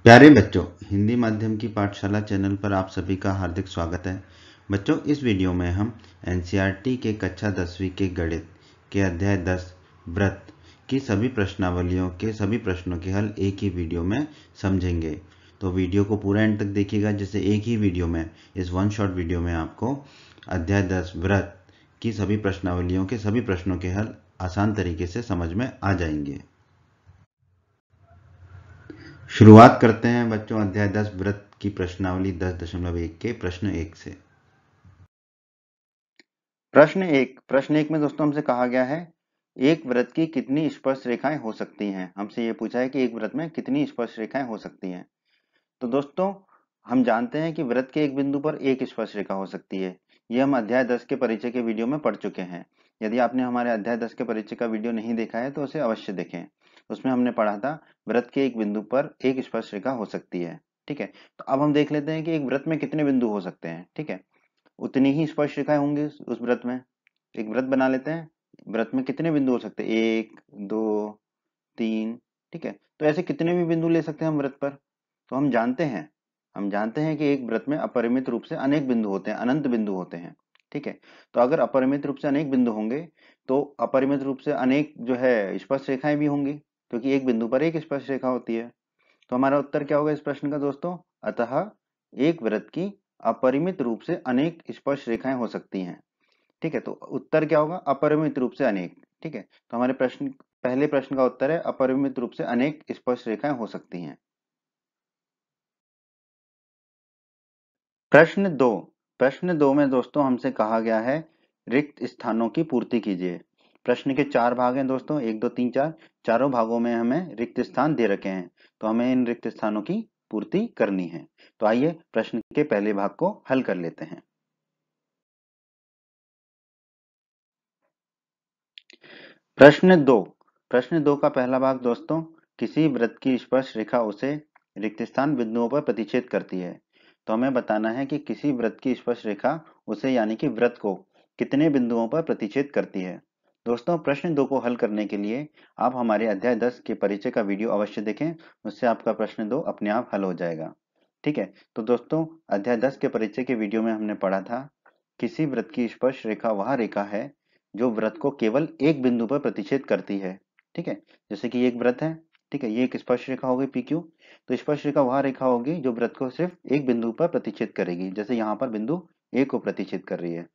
प्यारे बच्चों, हिंदी माध्यम की पाठशाला चैनल पर आप सभी का हार्दिक स्वागत है। बच्चों, इस वीडियो में हम एनसीईआरटी के कक्षा 10वीं के गणित के अध्याय 10 व्रत की सभी प्रश्नावलियों के सभी प्रश्नों के हल एक ही वीडियो में समझेंगे। तो वीडियो को पूरा एंड तक देखिएगा, जिससे एक ही वीडियो में, इस वन शॉट वीडियो में आपको अध्याय 10 व्रत की सभी प्रश्नावलियों के सभी प्रश्नों के हल आसान तरीके से समझ में आ जाएंगे। शुरुआत करते हैं बच्चों अध्याय 10 व्रत की प्रश्नावली 10.1 के प्रश्न 1 से। प्रश्न एक में दोस्तों हमसे कहा गया है एक वृत्त की कितनी स्पर्श रेखाएं हो सकती हैं। हमसे ये पूछा है कि एक वृत्त में कितनी स्पर्श रेखाएं हो सकती हैं। तो दोस्तों हम जानते हैं कि वृत्त के एक बिंदु पर एक स्पर्श रेखा हो सकती है। ये हम अध्याय 10 के परिचय के वीडियो में पढ़ चुके हैं। यदि आपने हमारे अध्याय 10 के परिचय का वीडियो नहीं देखा है तो उसे अवश्य देखें। उसमें हमने पढ़ा था वृत्त के एक बिंदु पर एक स्पर्श रेखा हो सकती है। ठीक है, तो अब हम देख लेते हैं कि एक वृत्त में कितने बिंदु हो सकते हैं। ठीक है, उतनी ही स्पर्श रेखाएं होंगी उस वृत्त में। एक वृत्त बना लेते हैं। वृत्त में कितने बिंदु हो सकते हैं? एक, दो, तीन। ठीक है, तो ऐसे कितने भी बिंदु ले सकते हैं हम वृत्त पर। तो हम जानते हैं कि एक वृत्त में अपरिमित रूप से अनेक बिंदु होते हैं, अनंत बिंदु होते हैं। ठीक है, तो अगर अपरिमित रूप से अनेक बिंदु होंगे तो अपरिमित रूप से अनेक जो है स्पर्श रेखाएं भी होंगी, क्योंकि एक बिंदु पर एक स्पर्श रेखा होती है। तो हमारा उत्तर क्या होगा इस प्रश्न का दोस्तों? अतः एक वृत्त की अपरिमित रूप से अनेक स्पर्श रेखाएं हो सकती हैं। ठीक है, तो उत्तर क्या होगा? अपरिमित रूप से अनेक। ठीक है, तो हमारे पहले प्रश्न का उत्तर है अपरिमित रूप से अनेक स्पर्श रेखाएं हो सकती हैं। प्रश्न दो में दोस्तों हमसे कहा गया है रिक्त स्थानों की पूर्ति कीजिए। प्रश्न के 4 भाग हैं दोस्तों, 1, 2, 3, 4। चारों भागों में हमें रिक्त स्थान दे रखे हैं, तो हमें इन रिक्त स्थानों की पूर्ति करनी है। तो आइए प्रश्न के पहले भाग को हल कर लेते हैं। प्रश्न 2 प्रश्न 2 का पहला भाग दोस्तों, किसी वृत्त की स्पर्श रेखा उसे रिक्त स्थान बिंदुओं पर प्रतिच्छेद करती है। तो हमें बताना है कि किसी वृत्त की स्पर्श रेखा उसे यानी कि वृत्त को कितने बिंदुओं पर प्रतिच्छेद करती है। दोस्तों प्रश्न 2 को हल करने के लिए आप हमारे अध्याय 10 के परिचय का वीडियो अवश्य देखें, उससे आपका प्रश्न 2 अपने आप हल हो जाएगा। ठीक है, तो दोस्तों अध्याय 10 के परिचय के वीडियो में हमने पढ़ा था किसी वृत्त की स्पर्श रेखा वह रेखा है जो वृत्त को केवल एक बिंदु पर प्रतिच्छेद करती है। ठीक है, जैसे कि एक वृत्त है। ठीक है, ये एक स्पर्श रेखा हो गई पी क्यू। तो स्पर्श रेखा वह रेखा होगी जो वृत्त को सिर्फ एक बिंदु पर प्रतिच्छेद करेगी, जैसे यहाँ पर बिंदु ए को प्रतिच्छेद कर रही है।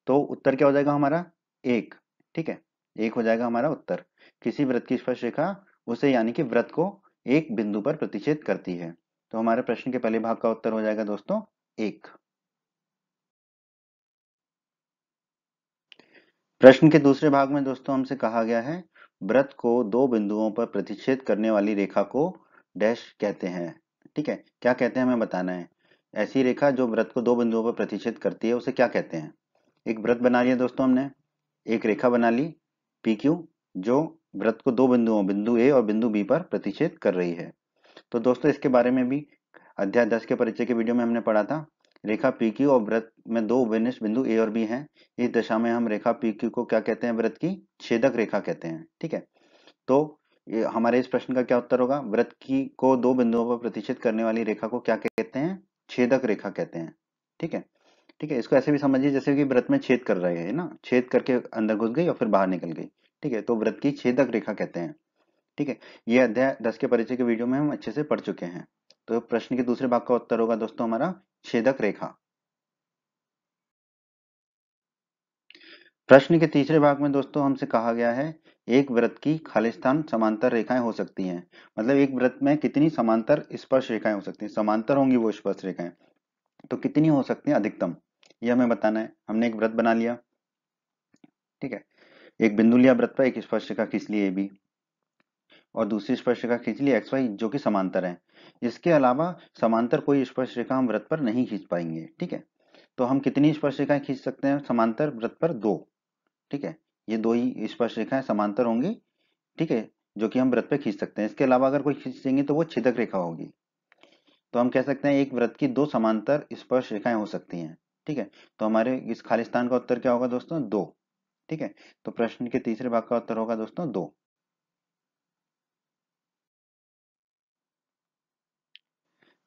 तो उत्तर क्या हो जाएगा हमारा? एक। ठीक है, एक हो जाएगा हमारा उत्तर। किसी वृत्त की स्पर्श रेखा उसे यानी कि वृत्त को एक बिंदु पर प्रतिच्छेद करती है। तो हमारे प्रश्न के पहले भाग का उत्तर हो जाएगा दोस्तों एक। प्रश्न के दूसरे भाग में दोस्तों हमसे कहा गया है वृत्त को दो बिंदुओं पर प्रतिच्छेद करने वाली रेखा को डैश कहते हैं। ठीक है, क्या कहते हैं हमें बताना है। ऐसी रेखा जो वृत्त को दो बिंदुओं पर प्रतिच्छेद करती है उसे क्या कहते हैं। एक वृत्त बना लिया दोस्तों हमने, एक रेखा बना ली पी क्यू, जो वृत्त को दो बिंदुओं बिंदु ए और बिंदु बी पर प्रतिच्छेद कर रही है। तो दोस्तों इसके बारे में भी अध्याय 10 के परिचय के वीडियो में हमने पढ़ा था। रेखा पी क्यू और वृत्त में दो विनिष्ट बिंदु ए और बी हैं। इस दशा में हम रेखा पी क्यू को क्या कहते हैं? वृत्त की छेदक रेखा कहते हैं। ठीक है, तो हमारे इस प्रश्न का क्या उत्तर होगा? वृत्त की को दो बिंदुओं पर प्रतिच्छेद करने वाली रेखा को क्या कहते हैं? छेदक रेखा कहते हैं। ठीक है, ठीक है, इसको ऐसे भी समझिए जैसे कि वृत्त में छेद कर रहे हैं ना, छेद करके अंदर घुस गई और फिर बाहर निकल गई। ठीक है, तो वृत्त की छेदक रेखा कहते हैं। ठीक है, ये अध्याय 10 के परिचय के वीडियो में हम अच्छे से पढ़ चुके हैं। तो प्रश्न के दूसरे भाग का उत्तर होगा दोस्तों हमारा छेदक रेखा। प्रश्न के तीसरे भाग में दोस्तों हमसे कहा गया है एक वृत्त की खालिस्तान समांतर रेखाएं हो सकती हैं। मतलब एक वृत्त में कितनी समांतर स्पर्श रेखाएं हो सकती हैं, समांतर होंगी वो स्पर्श रेखाएं, तो कितनी हो सकती हैं अधिकतम, ये हमें बताना है। हमने एक वृत्त बना लिया। ठीक है, एक बिंदु लिया वृत्त पर, एक स्पर्श रेखा खींच ली ए बी और दूसरी स्पर्श रेखा खींच ली एक्स वाई जो कि समांतर है। इसके अलावा समांतर कोई स्पर्श रेखा हम वृत्त पर नहीं खींच पाएंगे। ठीक है, तो हम कितनी स्पर्श रेखाएं खींच सकते हैं समांतर वृत्त पर? दो। ठीक है, ये दो ही स्पर्श रेखाएं समांतर होंगी। ठीक है, जो कि हम वृत्त पे खींच सकते हैं। इसके अलावा अगर कोई खींचेंगे तो वो छेदक रेखा होगी। तो हम कह सकते हैं एक वृत्त की दो समांतर स्पर्श रेखाएं हो सकती हैं। ठीक है, तो हमारे इस खालिस्तान का उत्तर क्या होगा दोस्तों? दो। ठीक है, तो प्रश्न के तीसरे भाग का उत्तर होगा दोस्तों दो।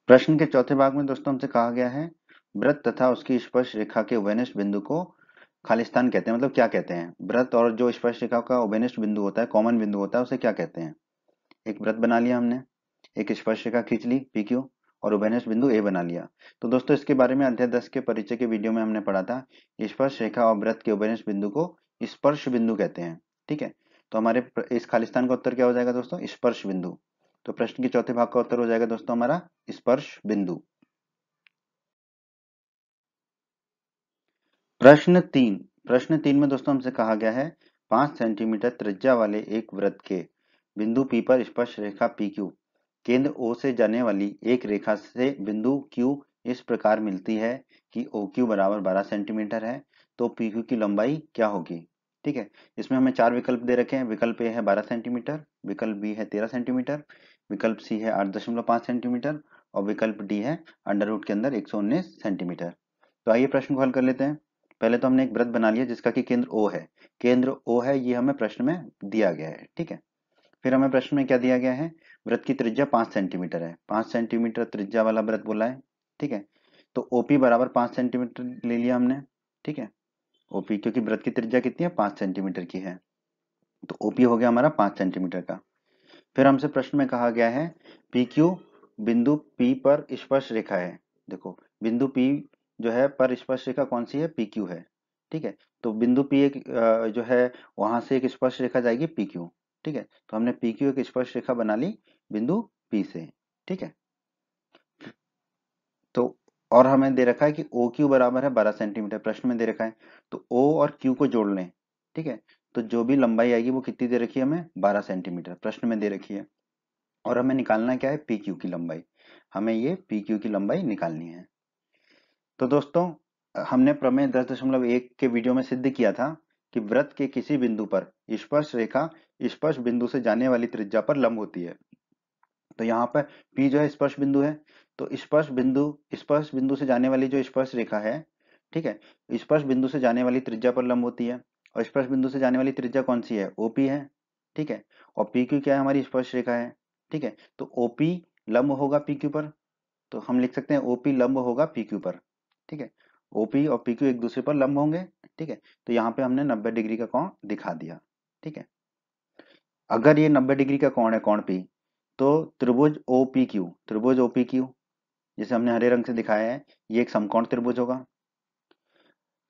प्रश्न के चौथे भाग में दोस्तों हमसे कहा गया है वृत्त तथा उसकी स्पर्श रेखा के उभयनिष्ठ बिंदु को खालिस्तान कहते हैं। मतलब क्या कहते हैं? वृत्त और जो स्पर्श रेखा का उभयनिष्ठ बिंदु होता है, कॉमन बिंदु होता है, उसे क्या कहते हैं? एक वृत्त बना लिया हमने, एक स्पर्श रेखा खींच ली PQ और उभयनिष्ठ बिंदु A बना लिया। तो दोस्तों इसके बारे में अध्याय 10 के परिचय के वीडियो में हमने पढ़ा था, स्पर्श रेखा और वृत्त के उभयनिष्ठ बिंदु को स्पर्श बिंदु कहते हैं। ठीक है, तो हमारे इस खालिस्तान का उत्तर क्या हो जाएगा दोस्तों? स्पर्श बिंदु। तो प्रश्न के चौथे भाग का उत्तर हो जाएगा दोस्तों हमारा स्पर्श बिंदु। प्रश्न 3 में दोस्तों हमसे कहा गया है 5 सेंटीमीटर त्रिज्या वाले एक वृत्त के बिंदु P पर स्पर्श रेखा PQ केंद्र O से जाने वाली एक रेखा से बिंदु Q इस प्रकार मिलती है कि OQ बराबर 12 सेंटीमीटर है, तो PQ की लंबाई क्या होगी? ठीक है, इसमें हमें 4 विकल्प दे रखे हैं। विकल्प A है 12 सेंटीमीटर, विकल्प B है 13 सेंटीमीटर, विकल्प C है 8.5 सेंटीमीटर और विकल्प D है अंडर रूट के अंदर 119 सेंटीमीटर। तो आइए प्रश्न को हल कर लेते हैं। पहले तो हमने एक वृत्त बना लिया जिसका कि केंद्र O है। केंद्र O है, ये हमें प्रश्न में दिया गया है। ठीक है, फिर हमें प्रश्न में क्या दिया गया है? वृत्त की त्रिज्या 5 सेंटीमीटर है। 5 सेंटीमीटर त्रिज्या वाला वृत्त बोला है। ठीक है, तो OP बराबर 5 सेंटीमीटर ले लिया हमने। ठीक है, OP क्योंकि वृत्त की त्रिज्या कितनी है? 5 सेंटीमीटर की है, तो OP हो गया हमारा 5 सेंटीमीटर का। फिर हमसे प्रश्न में कहा गया है PQ बिंदु P पर स्पर्श रेखा है। देखो बिंदु P जो है पर स्पर्श रेखा कौन सी है? PQ है। ठीक है, तो बिंदु P एक जो है वहां से एक स्पर्श रेखा जाएगी PQ। ठीक है, तो हमने PQ एक स्पर्श रेखा बना ली बिंदु P से। ठीक है, तो और हमें दे रखा है कि OQ बराबर है 12 सेंटीमीटर, प्रश्न में दे रखा है। तो O और Q को जोड़ लें। ठीक है, तो जो भी लंबाई आएगी वो कितनी दे रखी है हमें? 12 सेंटीमीटर प्रश्न में दे रखी है। और हमें निकालना क्या है? PQ की लंबाई। हमें ये PQ की लंबाई निकालनी है। तो दोस्तों हमने प्रमेय 10.1 के वीडियो में सिद्ध किया था कि वृत्त के किसी बिंदु पर स्पर्श रेखा स्पर्श बिंदु से जाने वाली त्रिज्या पर लंब होती है। तो यहाँ पर P जो है स्पर्श बिंदु है, तो स्पर्श बिंदु से जाने वाली जो स्पर्श रेखा है, ठीक है, स्पर्श बिंदु से जाने वाली त्रिज्या पर लंब होती है। और स्पर्श बिंदु से जाने वाली त्रिज्या कौन सी है? OP है। ठीक है, और PQ क्या है? हमारी स्पर्श रेखा है। ठीक है, तो OP लंब होगा PQ पर, तो हम लिख सकते हैं OP लंब होगा PQ पर। ठीक है, OP और PQ एक दूसरे पर लंब होंगे। ठीक है, तो यहाँ पे हमने 90 डिग्री का कोण दिखा दिया। ठीक है, अगर ये 90 डिग्री का कोण है, कोण P, तो त्रिभुज OPQ जिसे हमने हरे रंग से दिखाया है, ये एक समकोण त्रिभुज होगा।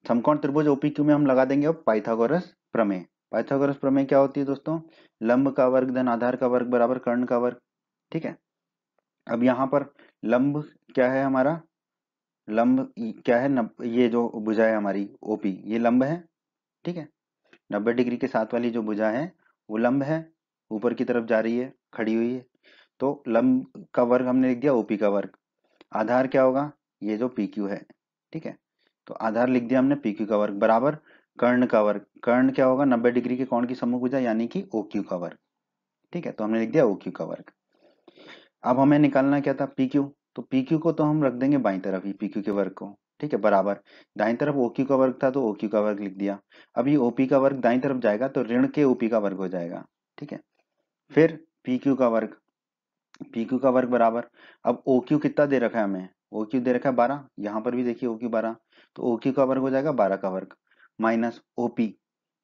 समकोण त्रिभुज OPQ में हम लगा देंगे अब पाइथागोरस प्रमेय। पाइथागोरस प्रमेय क्या होती है दोस्तों? लंब का वर्ग धन आधार का वर्ग बराबर कर्ण का वर्ग। ठीक है, अब यहाँ पर लंब क्या है हमारा? लंब क्या है? ये जो भुजा है हमारी OP, ये लंब है। ठीक है, 90 डिग्री के साथ वाली जो भुजा है वो लंब है, ऊपर की तरफ जा रही है, खड़ी हुई है। तो लंब का वर्ग हमने लिख दिया OP का वर्ग। आधार क्या होगा? ये जो PQ है। ठीक है, तो आधार लिख दिया हमने PQ का वर्ग बराबर कर्ण का वर्ग। कर्ण क्या होगा? 90 डिग्री के कोण की सम्मुख भुजा यानी कि OQ का वर्ग। ठीक है, तो हमने लिख दिया OQ का वर्ग। अब हमें निकालना क्या था? PQ। तो PQ को तो हम रख देंगे बाईं तरफ ही, PQ के वर्ग को। ठीक है, बराबर दाईं तरफ OQ का वर्ग था तो OQ का वर्ग लिख दिया। अब ये OP का वर्ग दाईं तरफ जाएगा तो ऋण के OP का वर्ग हो जाएगा। ठीक है, फिर PQ का वर्ग, PQ का वर्ग बराबर, अब OQ कितना दे रखा है हमें? OQ दे रखा है 12, यहाँ पर भी देखिए OQ 12, तो OQ का वर्ग हो जाएगा 12 का वर्ग माइनस OP।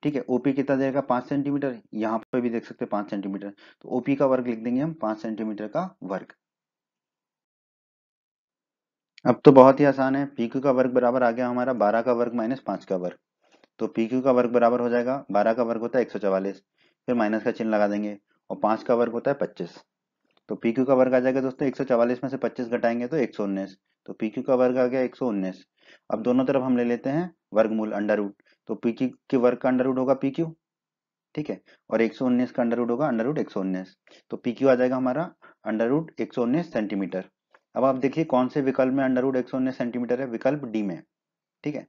ठीक है, OP कितना देगा? 5 सेंटीमीटर, यहाँ पर भी देख सकते हैं 5 सेंटीमीटर, तो OP का वर्ग लिख देंगे हम 5 सेंटीमीटर का वर्ग। अब तो बहुत ही आसान है, PQ का वर्ग बराबर आ गया हमारा 12 का वर्ग माइनस 5 का वर्ग। तो PQ का वर्ग बराबर हो जाएगा, 12 का वर्ग होता है 144, फिर माइनस का चिन्ह लगा देंगे, और 5 का वर्ग होता है 25। तो PQ का वर्ग आ जाएगा दोस्तों 144 में से 25 घटाएंगे तो 119, तो PQ का वर्ग आ गया 119। अब दोनों तरफ हम ले लेते हैं वर्गमूल अंडर रूट, तो PQ के वर्ग का अंडर रूट होगा PQ। ठीक है, और 119 का अंडर रूट होगा अंडर रूट 119, तो PQ आ जाएगा हमारा अंडर रूट 119 सेंटीमीटर। अब आप देखिए कौन से विकल्प में अंडर रूट 119 सेंटीमीटर है? विकल्प डी में। ठीक है,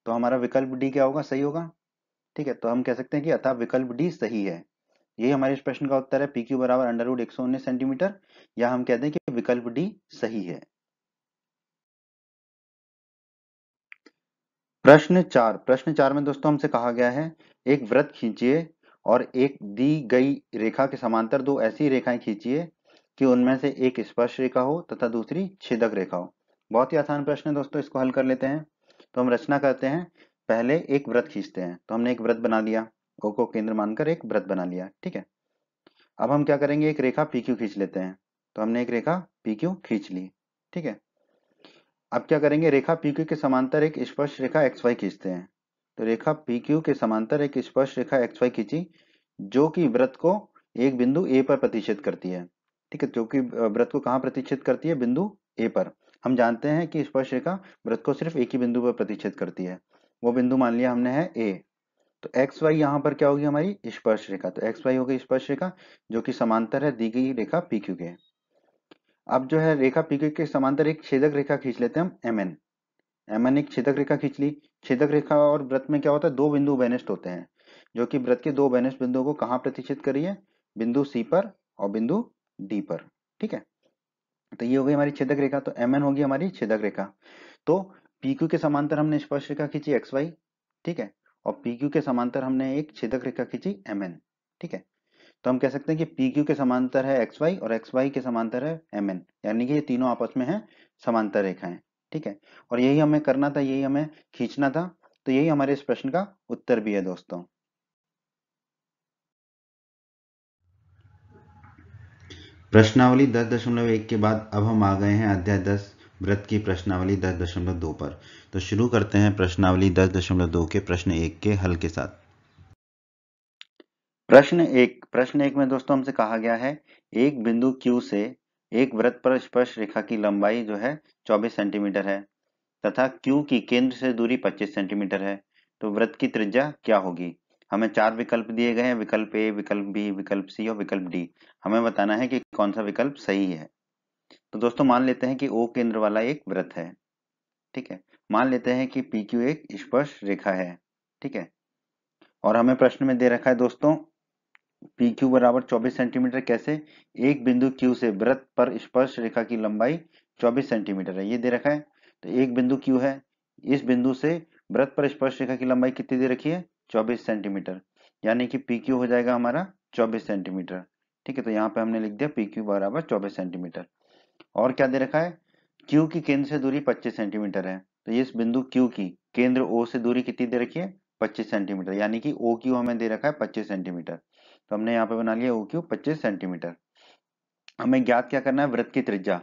तो हमारा विकल्प डी क्या होगा? सही होगा। ठीक है, तो हम कह सकते हैं कि अतः विकल्प डी सही है। यही हमारे इस प्रश्न का उत्तर है, PQ बराबर अंडर रूट 119 सेंटीमीटर, या हम कहते हैं कि विकल्प डी सही है। प्रश्न 4 में दोस्तों हमसे कहा गया है एक वृत्त खींचिए और एक दी गई रेखा के समांतर दो ऐसी रेखाएं खींचिए कि उनमें से एक स्पर्श रेखा हो तथा दूसरी छेदक रेखा हो। बहुत ही आसान प्रश्न है दोस्तों, इसको हल कर लेते हैं। तो हम रचना करते हैं, पहले एक वृत्त खींचते हैं। तो हमने एक वृत्त बना लिया, ओ को केंद्र मानकर एक वृत्त बना लिया, ठीक है। अब हम क्या करेंगे, एक रेखा PQ खींच लेते हैं। तो हमने एक रेखा PQ खींच ली, ठीक है। अब क्या करेंगे, रेखा PQ के समांतर एक स्पर्श रेखा XY खींचते हैं। तो रेखा PQ के समांतर एक स्पर्श रेखा XY खींची, जो कि वृत्त को एक बिंदु A पर प्रतिच्छेद करती है, ठीक है। जो कि वृत्त को कहाँ प्रतिच्छेद करती है, बिंदु A पर। हम जानते हैं कि स्पर्श रेखा वृत्त को सिर्फ एक ही बिंदु पर प्रतिच्छेद करती है, वो बिंदु मान लिया हमने है A। तो XY यहाँ पर क्या होगी, हमारी स्पर्श रेखा। तो XY होगी स्पर्श रेखा जो कि समांतर है दी गई रेखा PQ के। अब जो है रेखा PQ के समांतर एक छेदक रेखा खींच लेते हैं हम MN। MN एक छेदक रेखा खींच ली। छेदक रेखा और वृत्त में क्या होता है, दो बिंदु बेनिष्ठ होते हैं, जो कि वृत्त के दो बेनिष्ठ बिंदुओं को कहाँ प्रतिच्छेद करी है, बिंदु C पर और बिंदु D पर, ठीक है। तो ये हो गई हमारी छेदक रेखा। तो MN होगी हमारी छेदक रेखा। तो PQ के समांतर हमने स्पर्श रेखा खींची XY, ठीक है, और PQ के समांतर हमने एक छेदक रेखा खींची MN, ठीक है। तो हम कह सकते हैं कि PQ के समांतर है XY और XY के समांतर है MN, यानी कि ये तीनों आपस में हैं समांतर रेखाएं, ठीक है। और यही हमें करना था, यही हमें खींचना था। तो यही हमारे इस प्रश्न का उत्तर भी है दोस्तों। प्रश्नावली 10.1 के बाद अब हम आ गए हैं अध्याय 10 वृत्त की प्रश्नावली 10.2 पर। तो शुरू करते हैं प्रश्नावली 10.2 के प्रश्न 1 के हल के साथ। प्रश्न एक में दोस्तों हमसे कहा गया है, एक बिंदु Q से एक वृत्त पर स्पर्श रेखा की लंबाई जो है 24 सेंटीमीटर है तथा Q की केंद्र से दूरी 25 सेंटीमीटर है। तो वृत्त की त्रिज्या क्या होगी। हमें चार विकल्प दिए गए हैं, विकल्प A, विकल्प B, विकल्प C और विकल्प D। हमें बताना है कि कौन सा विकल्प सही है। तो दोस्तों मान लेते हैं कि O केंद्र वाला एक वृत्त है, ठीक है। मान लेते हैं कि PQ एक स्पर्श रेखा है, ठीक है। और हमें प्रश्न में दे रखा है दोस्तों PQ बराबर 24 सेंटीमीटर। कैसे, एक बिंदु Q से वृत्त पर स्पर्श रेखा की लंबाई 24 सेंटीमीटर है, ये दे रखा है। तो एक बिंदु Q है, इस बिंदु से वृत्त पर स्पर्श रेखा की लंबाई कितनी दे रखी है, 24 सेंटीमीटर, यानी कि PQ हो जाएगा हमारा 24 सेंटीमीटर, ठीक है। तो यहाँ पे हमने लिख दिया PQ बराबर 24 सेंटीमीटर। और क्या दे रखा है, Q की केंद्र से दूरी 25 सेंटीमीटर है। तो इस बिंदु Q की केंद्र O से दूरी कितनी दे रखी है, 25 सेंटीमीटर, यानी कि OQ हमें दे रखा है 25 सेंटीमीटर। तो हमने यहाँ पे बना लिया OQ 25 सेंटीमीटर। हमें ज्ञात क्या करना है, वृत्त की त्रिज्या।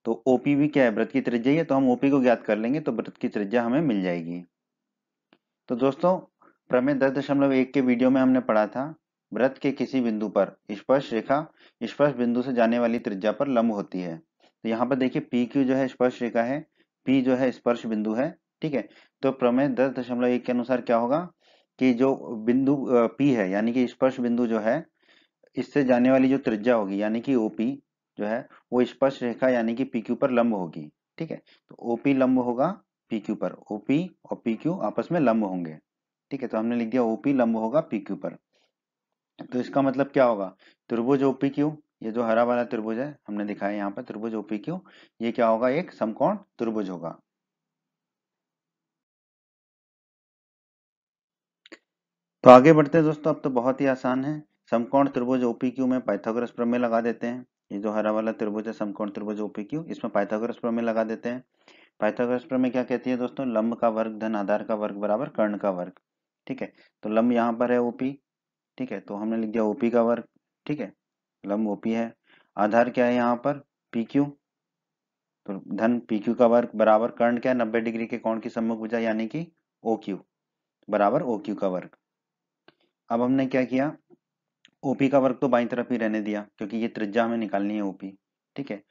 तो OP भी क्या है, वृत्त की त्रिज्या ही है, तो हम OP को ज्ञात कर लेंगे, तो वृत्त की त्रिज्या हमें मिल जाएगी। तो दोस्तों प्रमेय 10.1 के वीडियो में हमने पढ़ा था, वृत्त के किसी बिंदु पर स्पर्श रेखा स्पर्श बिंदु से जाने वाली त्रिज्या पर लंब होती है। तो यहाँ पर देखिए PQ जो है स्पर्श रेखा है, P जो है स्पर्श बिंदु है, ठीक है। तो प्रमेय 10.1 के अनुसार क्या होगा कि जो बिंदु P है यानी कि स्पर्श बिंदु जो है, इससे जाने वाली जो त्रिज्या होगी यानी कि OP जो है वो स्पर्श रेखा यानी कि PQ पर लंब होगी, ठीक है। तो OP लंब होगा PQ पर, OP और PQ आपस में लंब होंगे, ठीक है। तो हमने लिख दिया OP लंब होगा PQ पर। तो इसका मतलब क्या होगा, त्रिभुज OPQ, ये जो हरा वाला त्रिभुज है हमने दिखाया यहाँ पर त्रिभुज OPQ, ये क्या होगा, एक समकोण त्रिभुज होगा। तो आगे बढ़ते हैं दोस्तों, अब तो बहुत ही आसान है। समकोण त्रिभुज OPQ में पाइथागोरस प्रमेय लगा देते हैं। ये जो हरा वाला त्रिभुज है समकोण त्रिभुज OPQ, इसमें पाइथागोरस प्रमेय लगा देते हैं। पाइथागोरस प्रमेय क्या कहती है दोस्तों, लंब का वर्ग धन आधार का वर्ग बराबर कर्ण का वर्ग, ठीक है। तो लंब यहाँ पर है OP, ठीक है, तो हमने लिख दिया OP का वर्ग, ठीक है, लंब OP है। आधार क्या है यहाँ पर, PQ, तो धन PQ का वर्ग बराबर कर्ण क्या है, 90 डिग्री के कोण की सम्मुख भुजा यानी कि OQ बराबर OQ का वर्ग। अब हमने क्या किया, OP का वर्ग तो बाईं तरफ ही रहने दिया क्योंकि ये त्रिज्या हमें निकालनी है OP, ठीक है।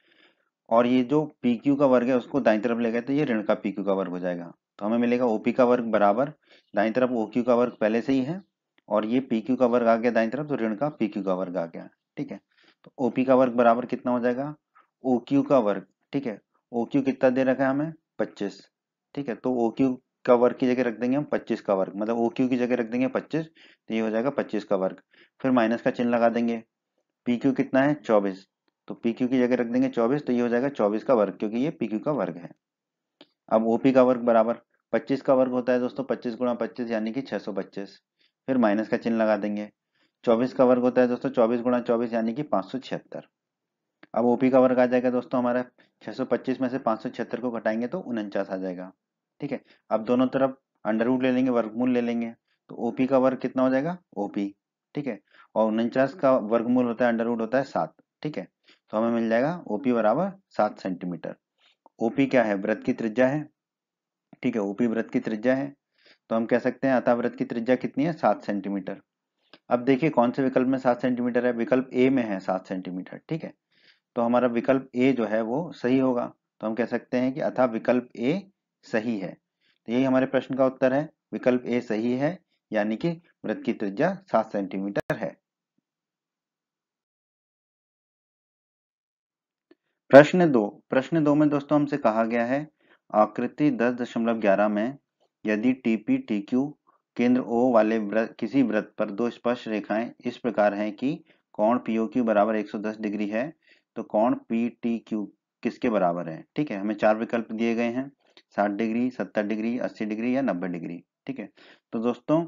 और ये जो PQ का वर्ग है उसको दाईं तरफ ले गए तो ये ऋण का PQ का वर्ग हो जाएगा। तो हमें मिलेगा OP का वर्ग बराबर दाईं तरफ OQ का वर्ग पहले से ही है और ये PQ का वर्ग आ गया दाईं तरफ, तो ऋण का PQ का वर्ग आ गया, ठीक है। तो OP का वर्ग बराबर कितना हो जाएगा, OQ का वर्ग, ठीक है। OQ कितना दे रखा है हमें, 25, ठीक है। तो OQ का वर्ग की जगह रख देंगे हम 25 का वर्ग, मतलब OQ की जगह रख देंगे 25, तो ये हो जाएगा 25 का वर्ग। फिर माइनस का चिन्ह लगा देंगे। PQ कितना है, 24, तो PQ की जगह रख देंगे 24, तो ये हो जाएगा 24 का वर्ग क्योंकि ये PQ का वर्ग है। अब OP का वर्ग बराबर 25 का वर्ग होता है दोस्तों 25 गुणा 25 यानी कि 625, फिर माइनस का चिन्ह लगा देंगे। 24 का वर्ग होता है दोस्तों 24 गुणा 24 यानी कि 576। अब ओपी का वर्ग आ जाएगा दोस्तों हमारा 625 में से 576 को घटाएंगे तो 49 आ जाएगा। ठीक है, अब दोनों तरफ अंडर रूट ले लेंगे, वर्गमूल ले लेंगे, तो ओपी का वर्ग कितना हो जाएगा ओपी। ठीक है, और 49 का वर्गमूल होता है अंडर रूट होता है 7। ठीक है, तो हमें मिल जाएगा ओपी बराबर 7 सेंटीमीटर। ओपी क्या है, वृत्त की त्रिज्या है। ठीक है, ओपी वृत्त की त्रिज्या है, तो हम कह सकते हैं अतः वृत्त की त्रिज्या कितनी है 7 सेंटीमीटर। अब देखिए कौन से विकल्प में 7 सेंटीमीटर है, विकल्प ए में है 7 सेंटीमीटर। ठीक है, तो हमारा विकल्प ए जो है वो सही होगा, तो हम कह सकते हैं कि अतः विकल्प ए सही है। तो यही हमारे प्रश्न का उत्तर है, विकल्प ए सही है, यानी कि वृत्त की त्रिज्या 7 सेंटीमीटर है। प्रश्न दो में दोस्तों हमसे कहा गया है आकृति 10.11 में यदि टीपी टीक्यू केंद्र ओ वाले किसी वृत्त पर दो स्पर्श रेखाएं इस प्रकार हैं कि कोण पीओक्यू बराबर 110 डिग्री है, तो कोण पीटीक्यू किसके बराबर है। ठीक है, हमें चार विकल्प दिए गए हैं, 60 डिग्री, 70 डिग्री, 80 डिग्री या 90 डिग्री। ठीक है, तो दोस्तों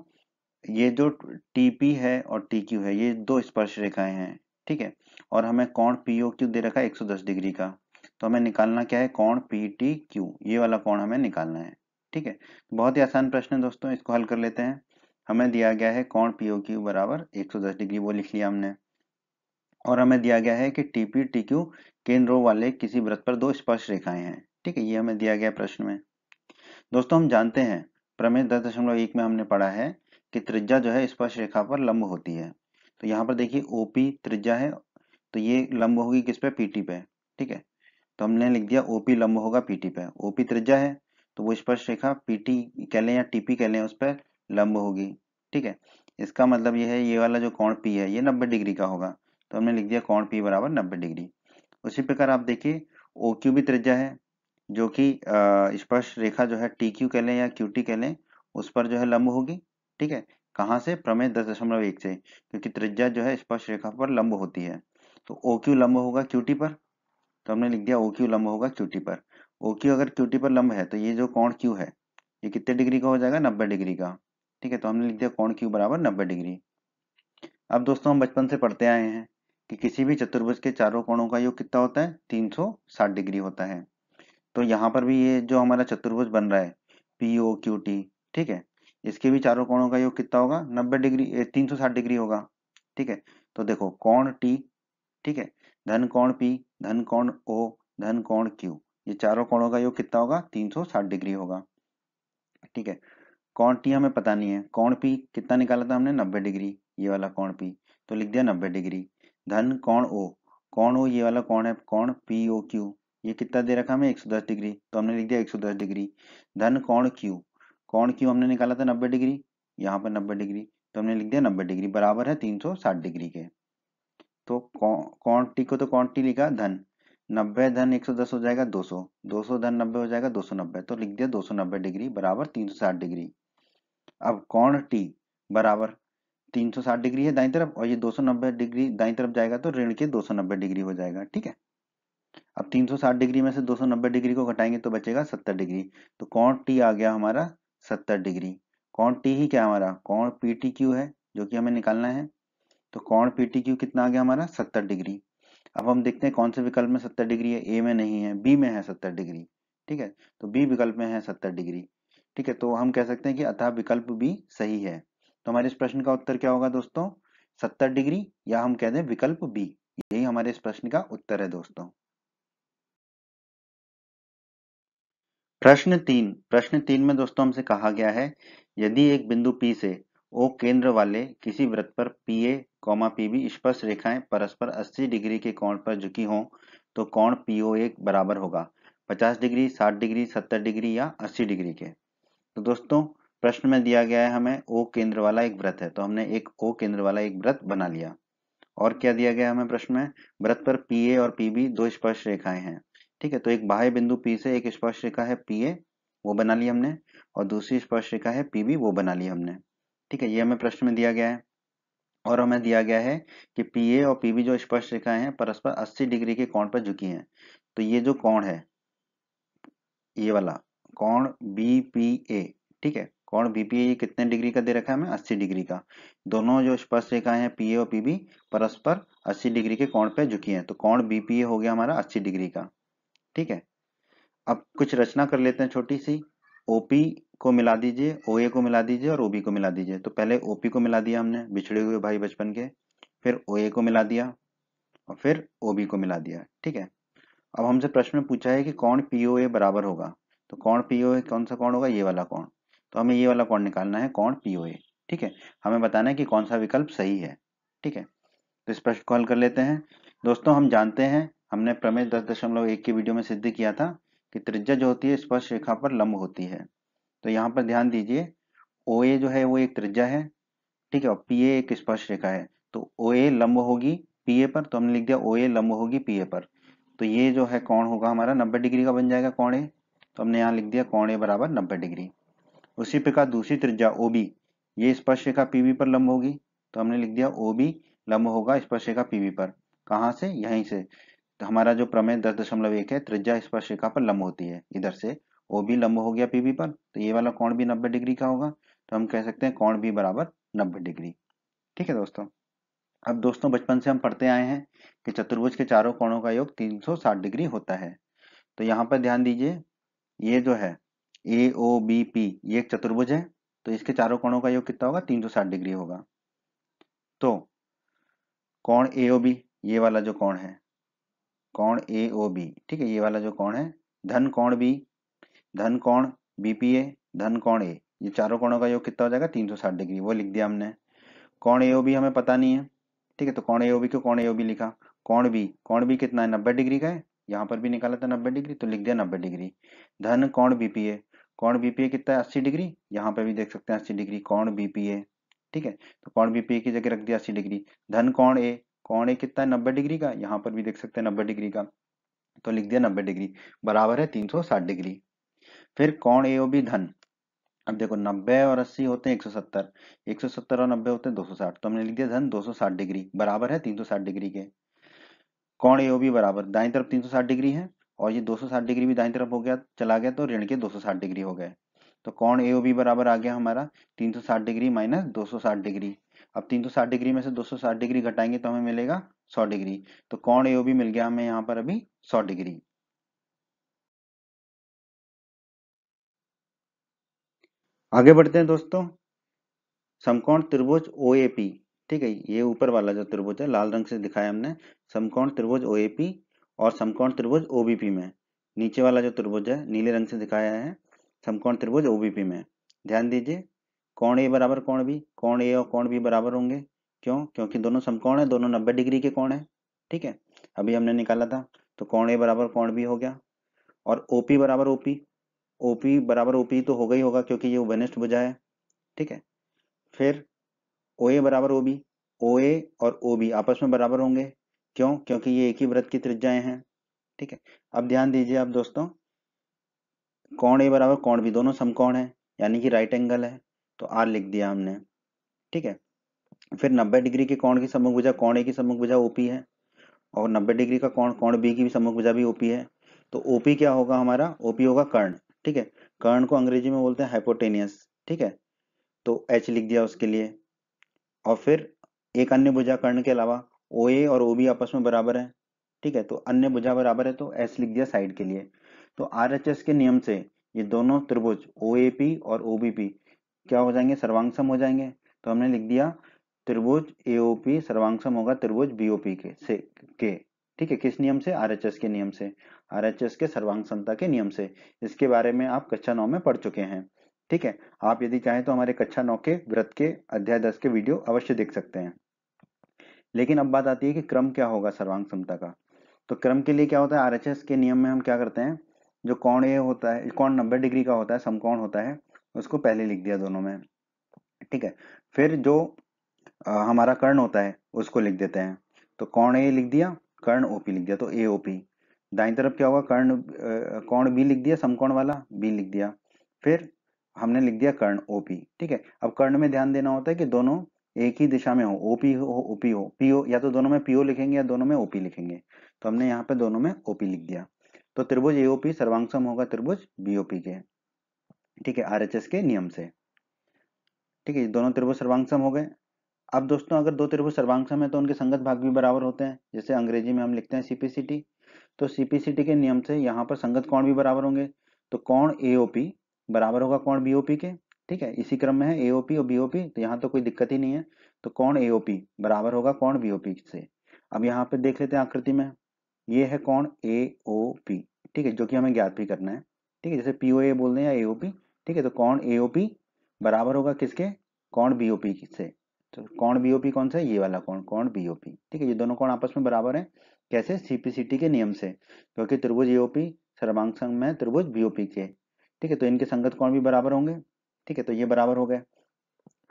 ये जो टीपी है और टीक्यू है ये दो स्पर्श रेखाएं हैं। ठीक है, और हमें कोण पीओक्यू दे रखा है 110 डिग्री का, तो हमें निकालना क्या है कोण पीटीक्यू, ये वाला कोण हमें निकालना है। ठीक है, बहुत ही आसान प्रश्न है दोस्तों, इसको हल कर लेते हैं। हमें दिया गया है कोण पीओक्यू बराबर 110 डिग्री, वो लिख लिया हमने, और हमें दिया गया है कि टीपी टीक्यू केंद्रों वाले किसी वृत्त पर दो स्पर्श रेखाएं हैं। ठीक है, ये हमें दिया गया प्रश्न में। दोस्तों हम जानते हैं प्रमेय 10.1 में हमने पढ़ा है कि त्रिज्या जो है स्पर्श रेखा पर लंब होती है। तो यहाँ पर देखिए ओपी त्रिज्या है, तो ये लंब होगी किस पे, पीटी पे। ठीक है, तो हमने लिख दिया ओपी लंब होगा पीटी पे। ओपी त्रिज्या है तो वो स्पर्श रेखा पीटी कह लें या टीपी कह लें उस पर लंब होगी। ठीक है, इसका मतलब ये है ये वाला जो कोण पी है ये 90 डिग्री का होगा, तो हमने लिख दिया कोण पी बराबर 90 डिग्री। उसी प्रकार आप देखिए ओ क्यू भी त्रिज्या है, जो कि स्पर्श रेखा जो है टी क्यू कह लें या क्यू टी कह लें उस पर जो है लंब होगी। ठीक है, कहाँ से, प्रमेय 10.1 से, क्योंकि त्रिज्या जो है स्पर्श रेखा पर लंब होती है। तो ओ क्यू लंब होगा क्यू टी पर, तो हमने लिख दिया ओ क्यू लंब होगा क्यू टी पर। ओ क्यू अगर क्यू टी पर लंब है तो ये जो कोण क्यू है ये कितने डिग्री का हो जाएगा, 90 डिग्री का। ठीक है, तो हमने लिख दिया कोण क्यू बराबर 90 डिग्री। अब दोस्तों हम बचपन से पढ़ते आए हैं कि किसी भी चतुर्भुज के चारों कोणों का योग कितना होता है, 360 डिग्री होता है। तो यहाँ पर भी ये जो हमारा चतुर्भुज बन रहा है पी ओ क्यू टी, ठीक है, इसके भी चारों कोणों का योग कितना होगा, 90 डिग्री 360 डिग्री होगा। ठीक है, तो देखो कोण टी, ठीक है, धन कोण पी, धन कोण ओ, धन कोण क्यू, ये चारों कोणों का योग कितना होगा, 360 डिग्री होगा। ठीक है, कोण टी हमें पता नहीं है, कोण पी कितना निकाला था हमने, 90 डिग्री, ये वाला कोण पी, तो लिख दिया 90 डिग्री। धन कोण ओ ये वाला कोण है कोण पी ओ क्यू, ये कितना दे रखा हमें 110 डिग्री, तो हमने लिख दिया 110 डिग्री। धन कोण क्यू हमने निकाला था 90 डिग्री, यहाँ पर 90 डिग्री, तो हमने लिख दिया 90 डिग्री बराबर है 360 डिग्री के। तो कोण टी को तो कोण टी लिखा धन, 90 धन 110 हो जाएगा 200, 200 धन 90 हो जाएगा 290, तो लिख दिया 290 डिग्री बराबर 360 डिग्री। अब कोण टी बराबर 360 डिग्री है दाईं तरफ, और ये 290 डिग्री दाईं तरफ जाएगा तो ऋण के 290 डिग्री हो जाएगा। ठीक है, अब 360 डिग्री में से 290 डिग्री को घटाएंगे तो बचेगा 70 डिग्री, तो कोण टी आ गया हमारा 70 डिग्री। कोण टी ही क्या हमारा कोण पी टी क्यू है जो कि हमें निकालना है, तो कोण पी टी क्यू कितना आ गया हमारा 70 डिग्री। अब हम देखते हैं कौन से विकल्प में 70 डिग्री है, ए में नहीं है, बी में है 70 डिग्री। ठीक है, तो बी विकल्प में है 70 डिग्री। ठीक है, तो हम कह सकते हैं कि अतः विकल्प बी सही है। तो हमारे इस प्रश्न का उत्तर क्या होगा दोस्तों, 70 डिग्री, या हम कह दें विकल्प बी, यही हमारे इस प्रश्न का उत्तर है दोस्तों। प्रश्न तीन में दोस्तों हमसे कहा गया है यदि एक बिंदु P से O केंद्र वाले किसी वृत्त पर PA, PB स्पर्श रेखाएं परस्पर 80 डिग्री के कोण पर झुकी हों तो कोण PO1 बराबर होगा 50 डिग्री, 60 डिग्री, 70 डिग्री या 80 डिग्री के। तो दोस्तों प्रश्न में दिया गया है हमें O केंद्र वाला एक वृत्त है, तो हमने एक O केंद्र वाला एक वृत्त बना लिया। और क्या दिया गया हमें प्रश्न में, वृत्त पर PA और PB दो स्पर्श रेखाएं हैं। ठीक है, तो एक बाह्य बिंदु P से एक स्पर्श रेखा है PA, वो बना ली हमने, और दूसरी स्पर्श रेखा है PB, वो बना ली हमने। ठीक है, ये हमें प्रश्न में दिया गया है, और हमें दिया गया है कि PA और PB जो स्पर्श रेखाएं हैं परस्पर 80 डिग्री के कोण पर झुकी हैं। तो ये जो कोण है ये वाला कोण BPA, ठीक है, कोण बीपीए ये कितने डिग्री का दे रखा है हमें, 80 डिग्री का। दोनों जो स्पर्श रेखाएं हैं पीए और पीबी परस्पर 80 डिग्री के कोण पे झुकी हैं, तो कोण बीपीए हो गया हमारा 80 डिग्री का। ठीक है, अब कुछ रचना कर लेते हैं छोटी सी। ओपी को मिला दीजिए, ओए को मिला दीजिए और ओबी को मिला दीजिए। तो पहले ओपी को मिला दिया हमने, बिछड़े हुए भाई बचपन के, फिर ओए को मिला दिया और फिर ओबी को मिला दिया। ठीक है, अब हमसे प्रश्न में पूछा है कि कौन पीओए बराबर होगा, तो कौन पीओए कौन सा कौन होगा, ये वाला कौन। तो हमें ये वाला कौन निकालना है, कौन पीओए। ठीक है, हमें बताना है कि कौन सा विकल्प सही है। ठीक है, तो इस प्रश्न को हल कर लेते हैं। दोस्तों हम जानते हैं, हमने प्रमेय 10.1 की वीडियो में सिद्ध किया था कि त्रिज्या जो होती है स्पर्श रेखा पर लंब होती है। तो यहाँ पर ध्यान दीजिए, ओ ए जो है वो एक त्रिज्या है, ठीक है, और पी ए एक स्पर्श रेखा है। तो ओ ए लंब होगी पी ए पर, तो हमने लिख दिया ओ ए लंब होगी पी ए पर। तो ये जो है कौन होगा हमारा 90 डिग्री का बन जाएगा कौन ए। तो हमने यहाँ लिख दिया कौन ए बराबर 90 डिग्री। उसी प्रकार दूसरी त्रिज्या ओ बी, ये स्पर्श रेखा पीबी पर लंब होगी, तो हमने लिख दिया ओ बी लंब होगा स्पर्श रेखा पीबी पर। कहाँ से, यहीं से। तो हमारा जो प्रमेय 10.1 है, त्रिज्या स्पर्श रेखा पर लंब होती है, इधर से ओ बी लंब हो गया पीबी पर, तो ये वाला कोण भी 90 डिग्री का होगा। तो हम कह सकते हैं कोण भी बराबर 90 डिग्री। ठीक है दोस्तों, अब दोस्तों बचपन से हम पढ़ते आए हैं कि चतुर्भुज के चारों कोणों का योग 360 डिग्री होता है। तो यहाँ पर ध्यान दीजिए, ये जो है ए ओ बी पी ये एक चतुर्भुज है, तो इसके चारों कोणों का योग कितना होगा, 360 डिग्री होगा। तो कोण ए ओ बी, ये वाला जो कोण है कोण ए ओ बी, ठीक है, ये वाला जो कोण है, धन कोण बी, धन कोण बीपीए, धन कोण ए, ये चारों कोणों का योग कितना हो जाएगा 360 डिग्री, वो लिख दिया हमने। कोण ए ओ बी हमें पता नहीं है, ठीक है, तो कोण ए ओ बी को कोण ए ओ बी लिखा। कोण बी कितना है, 90 डिग्री का है, यहाँ पर भी निकाला था 90 डिग्री, तो लिख दिया 90 डिग्री। धन कोण बीपीए, कोण बीपीए कितना है 80 डिग्री, यहाँ पे भी देख सकते हैं 80 डिग्री कोण बीपीए। ठीक है, तो कोण बीपीए की जगह रख दिया 80 डिग्री। धन कोण ए कितना है 90 डिग्री का, यहाँ पर भी देख सकते हैं 90 डिग्री का, तो लिख दिया 90 डिग्री बराबर है 360 डिग्री। फिर कोण ए ओ बी धन, अब देखो 90 और 80 होते हैं 170, 170 और 90 होते हैं 260, तो हमने लिख दिया धन 260 डिग्री बराबर है 360 डिग्री के। कोण ए ओ बी बराबर दाईं तरफ 360 डिग्री है, और ये 260 डिग्री भी दाईं तरफ हो गया, चला गया, तो ऋण के 260 डिग्री हो गए। तो कोण ए ओ बी बराबर आ गया हमारा 360 डिग्री माइनस 260 डिग्री। अब 360 डिग्री में से 260 डिग्री घटाएंगे तो हमें मिलेगा 100 डिग्री। तो कोण ए ओ बी मिल गया हमें यहाँ पर अभी 100 डिग्री। आगे बढ़ते हैं दोस्तों, समकोण त्रिभुज ओएपी, ठीक है, ये ऊपर वाला जो त्रिभुज है लाल रंग से दिखाया हमने, समकोण त्रिभुज ओएपी और समकोण त्रिभुज ओबीपी में, नीचे वाला जो त्रिभुज है नीले रंग से दिखाया है समकोण त्रिभुज ओबीपी में। ध्यान दीजिए, कोण ए बराबर कोण बी, कोण ए और कोण बी बराबर होंगे, क्यों, क्योंकि दोनों समकोण है, दोनों 90 डिग्री के कोण है। ठीक है, अभी हमने निकाला था, तो कोण ए बराबर कोण बी हो गया। और ओपी बराबर ओपी, ओपी बराबर ओपी तो होगा ही होगा क्योंकि ये उभयनिष्ठ भुजा है। ठीक है, फिर ओ ए बराबर ओ बी, ओ ए और ओ बी आपस में बराबर होंगे, क्यों, क्योंकि ये एक ही वृत्त की त्रिज्याएं हैं। ठीक है, अब ध्यान दीजिए आप दोस्तों, कोण ए बराबर कोण बी दोनों समकोण है, यानी कि राइट एंगल है, तो आर लिख दिया हमने। ठीक है, फिर 90 डिग्री के कोण की सम्मुख भुजा कोण ए की सम्मुख भुजा ओपी है, और 90 डिग्री का कोण कोण बी की भी सम्मुख भुजा भी ओपी है। तो ओपी क्या होगा हमारा, ओपी होगा कर्ण। ठीक है, कर्ण को अंग्रेजी में बोलते हैं हाइपोटेनियस। ठीक है, तो एच लिख दिया उसके लिए। और फिर एक अन्य भुजा कर्ण के अलावा ओ ए और ओ बी आपस में बराबर है। ठीक है, तो अन्य भुजा बराबर है, तो एस लिख दिया साइड के लिए। तो आर एच एस के नियम से ये दोनों त्रिभुज ओ ए पी और ओ बी पी क्या हो जाएंगे, सर्वांगसम हो जाएंगे। तो हमने लिख दिया त्रिभुज ए ओ पी सर्वांगसम होगा त्रिभुज बी ओ पी के। ठीक है, किस नियम से, आर एच एस के नियम से, आर एच एस के सर्वांग समता के नियम से। इसके बारे में आप कक्षा 9 में पढ़ चुके हैं। ठीक है, आप यदि चाहें तो हमारे कक्षा 9 के वृत्त के अध्याय 10 के वीडियो अवश्य देख सकते हैं। लेकिन अब बात आती है कि क्रम क्या होगा सर्वांग समता का। तो क्रम के लिए क्या होता है, आरएचएस के नियम में हम क्या करते हैं, जो कोण ए होता है, कोण 90 डिग्री का होता है, समकोण होता है, उसको पहले लिख दिया दोनों में। ठीक है, फिर जो हमारा कर्ण होता है उसको लिख देते हैं। तो कोण ए लिख दिया, कर्ण ओपी लिख दिया, तो ए ओपी। दाईं तरफ क्या होगा, कर्ण कोण बी लिख दिया, समकोण वाला बी लिख दिया। फिर हमने लिख दिया कर्ण ओपी। ठीक है, अब कर्ण में ध्यान देना होता है कि दोनों एक ही दिशा में हो, ओपी हो ओपी हो, पीओ, या तो दोनों में पीओ लिखेंगे या दोनों में ओपी लिखेंगे। तो हमने यहाँ पे दोनों में ओपी लिख दिया। तो त्रिभुज एओपी सर्वांगसम होगा त्रिभुज बीओपी के। ठीक है, आरएचएस के नियम से। ठीक है, ये दोनों त्रिभुज सर्वांग हो गए। अब दोस्तों अगर दो त्रिभुज सर्वांग है तो उनके संगत भाग भी बराबर होते हैं, जैसे अंग्रेजी में हम लिखते हैं सीपीसीटी। तो सीपीसीटी के नियम से यहाँ पर संगत कोण भी बराबर होंगे। तो कोण एओपी बराबर होगा कोण बीओपी के। ठीक है, इसी क्रम में है एओपी और बीओपी, तो यहाँ तो कोई दिक्कत ही नहीं है। तो कोण एओपी बराबर होगा कोण बीओपी से। अब यहाँ पे देख लेते हैं आकृति में, ये है कोण एओपी, ठीक है, जो कि हमें ज्ञात भी करना है। ठीक है, जैसे पीओए बोल दें या एओपी। ठीक है, तो कोण एओपी बराबर होगा किसके, कोण बीओपी से। तो कोण बीओपी कौन सा है, ये वाला कोण, कोण बीओपी। ठीक है, ये दोनों कोण आपस में बराबर हैं। कैसे, सीपीसीटी के नियम से, क्योंकि त्रिभुज एओपी सर्वांग संग में त्रिभुज बीओपी के। ठीक है, तो इनके संगत कोण भी बराबर होंगे। ठीक है, तो ये बराबर हो गए।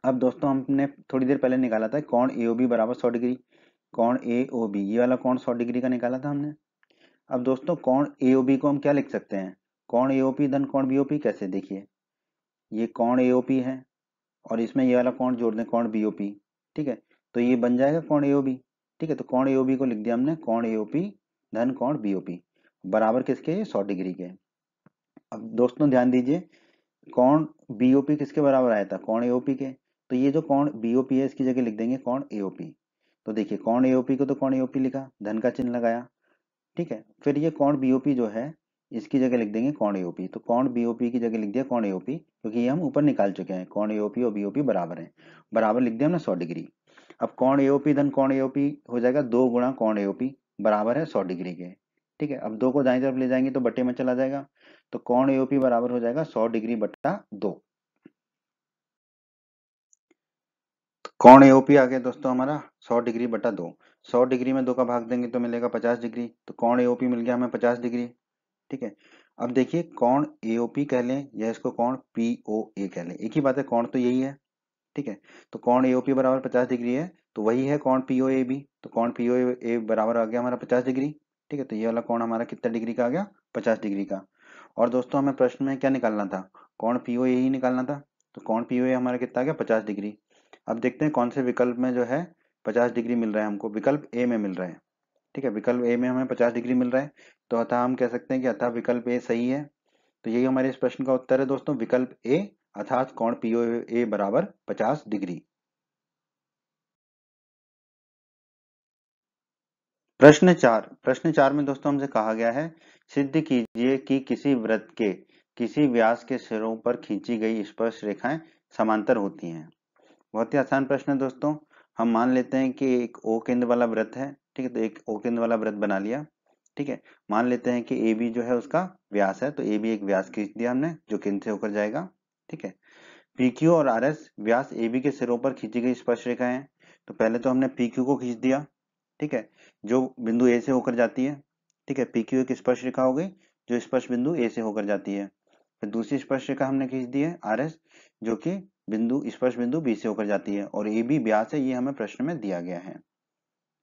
अब दोस्तों हमने थोड़ी देर पहले निकाला था कोण एओबी बराबर 100 डिग्री। कोण एओबी ये वाला कोण 100 डिग्री का निकाला था हमने। अब दोस्तों कोण एओबी को हम क्या लिख सकते हैं, कोण एओपी धन कोण बीओपी। कैसे, देखिए ये कोण एओपी है और इसमें ये वाला कोण जोड़ दें कोण बीओपी। ठीक है, तो ये बन जाएगा कोण एओबी। ठीक है, तो कोण एओबी को लिख दिया हमने कोण एओपी धन कोण बीओपी बराबर किसके, 100 डिग्री के। अब दोस्तों ध्यान दीजिए, कोण बीओपी किसके बराबर आया था, कोण एओपी के। तो ये जो कोण बीओपी है इसकी जगह लिख देंगे कोण एओपी। तो देखिए कोण एओपी को तो कोण एओपी लिखा, धन का चिन्ह लगाया। ठीक है, फिर ये कोण बीओपी जो है इसकी जगह लिख देंगे कोण एओपी। तो कोण बीओपी की जगह लिख दिया कोण एओपी, क्योंकि ये हम ऊपर निकाल चुके हैं, कोण एओपी और बीओपी बराबर है। बराबर लिख दिया हमने 100 डिग्री। अब कोण एओपी धन कोण एओपी हो जाएगा 2 गुणा कोण एओपी बराबर है 100 डिग्री के। ठीक है, अब 2 को दाईं तरफ ले जाएंगे तो बटे में चला जाएगा। तो कोण एओपी बराबर हो जाएगा 100 डिग्री बट्टा 2। कोण एओपी आ गया दोस्तों हमारा 100 डिग्री बटा 2। 100 डिग्री में 2 का भाग देंगे तो मिलेगा 50 डिग्री। तो कोण एओपी मिल गया हमें 50 डिग्री। ठीक है, अब देखिए कोण एओपी कह लें या इसको कोण पीओए कह लें, एक ही बात है, कोण तो यही है। ठीक है, तो कोण एओपी बराबर 50 डिग्री है, तो वही है कोण पीओए भी। तो कोण पीओए बराबर आ गया हमारा 50 डिग्री। ठीक है, तो ये वाला कोण हमारा कितना डिग्री का आ गया, 50 डिग्री का। और दोस्तों हमें प्रश्न में क्या निकालना था, कोण पीओए ही निकालना था। तो कोण पीओए हमारा कितना आ गया, 50 डिग्री। अब देखते हैं कौन से विकल्प में जो है 50 डिग्री मिल रहा है हमको, विकल्प ए में मिल रहा है। ठीक है, विकल्प ए में हमें 50 डिग्री मिल रहा है। तो अतः हम कह सकते हैं कि अतः विकल्प ए सही है। तो यही हमारे इस प्रश्न का उत्तर है दोस्तों, विकल्प ए, अर्थात कोण पीओए बराबर 50 डिग्री। प्रश्न 4 में दोस्तों हमसे कहा गया है, सिद्ध कीजिए कि किसी वृत्त के किसी व्यास के सिरों पर खींची गई स्पर्श रेखाएं समांतर होती हैं। बहुत ही आसान प्रश्न है दोस्तों। हम मान लेते हैं कि एक ओ केंद्र वाला वृत्त है। ठीक है, तो एक ओ केंद्र वाला वृत्त बना लिया। ठीक है, मान लेते हैं कि ए बी जो है उसका व्यास है, तो ए बी एक व्यास खींच दिया हमने जो केंद्र से होकर जाएगा। ठीक है, पी क्यू और आर एस व्यास ए बी के सिरों पर खींची गई स्पर्श रेखाएं हैं। तो पहले तो हमने पी क्यू को खींच दिया। ठीक है, जो बिंदु ए से होकर जाती है। ठीक है, पी क्यू एक स्पर्श रेखा हो गई जो स्पर्श बिंदु ए से होकर जाती है। फिर दूसरी स्पर्श रेखा हमने खींच दी है आर एस, जो कि बिंदु स्पर्श बिंदु बी से होकर जाती है, और ए बी व्यास है, ये हमें प्रश्न में दिया गया है।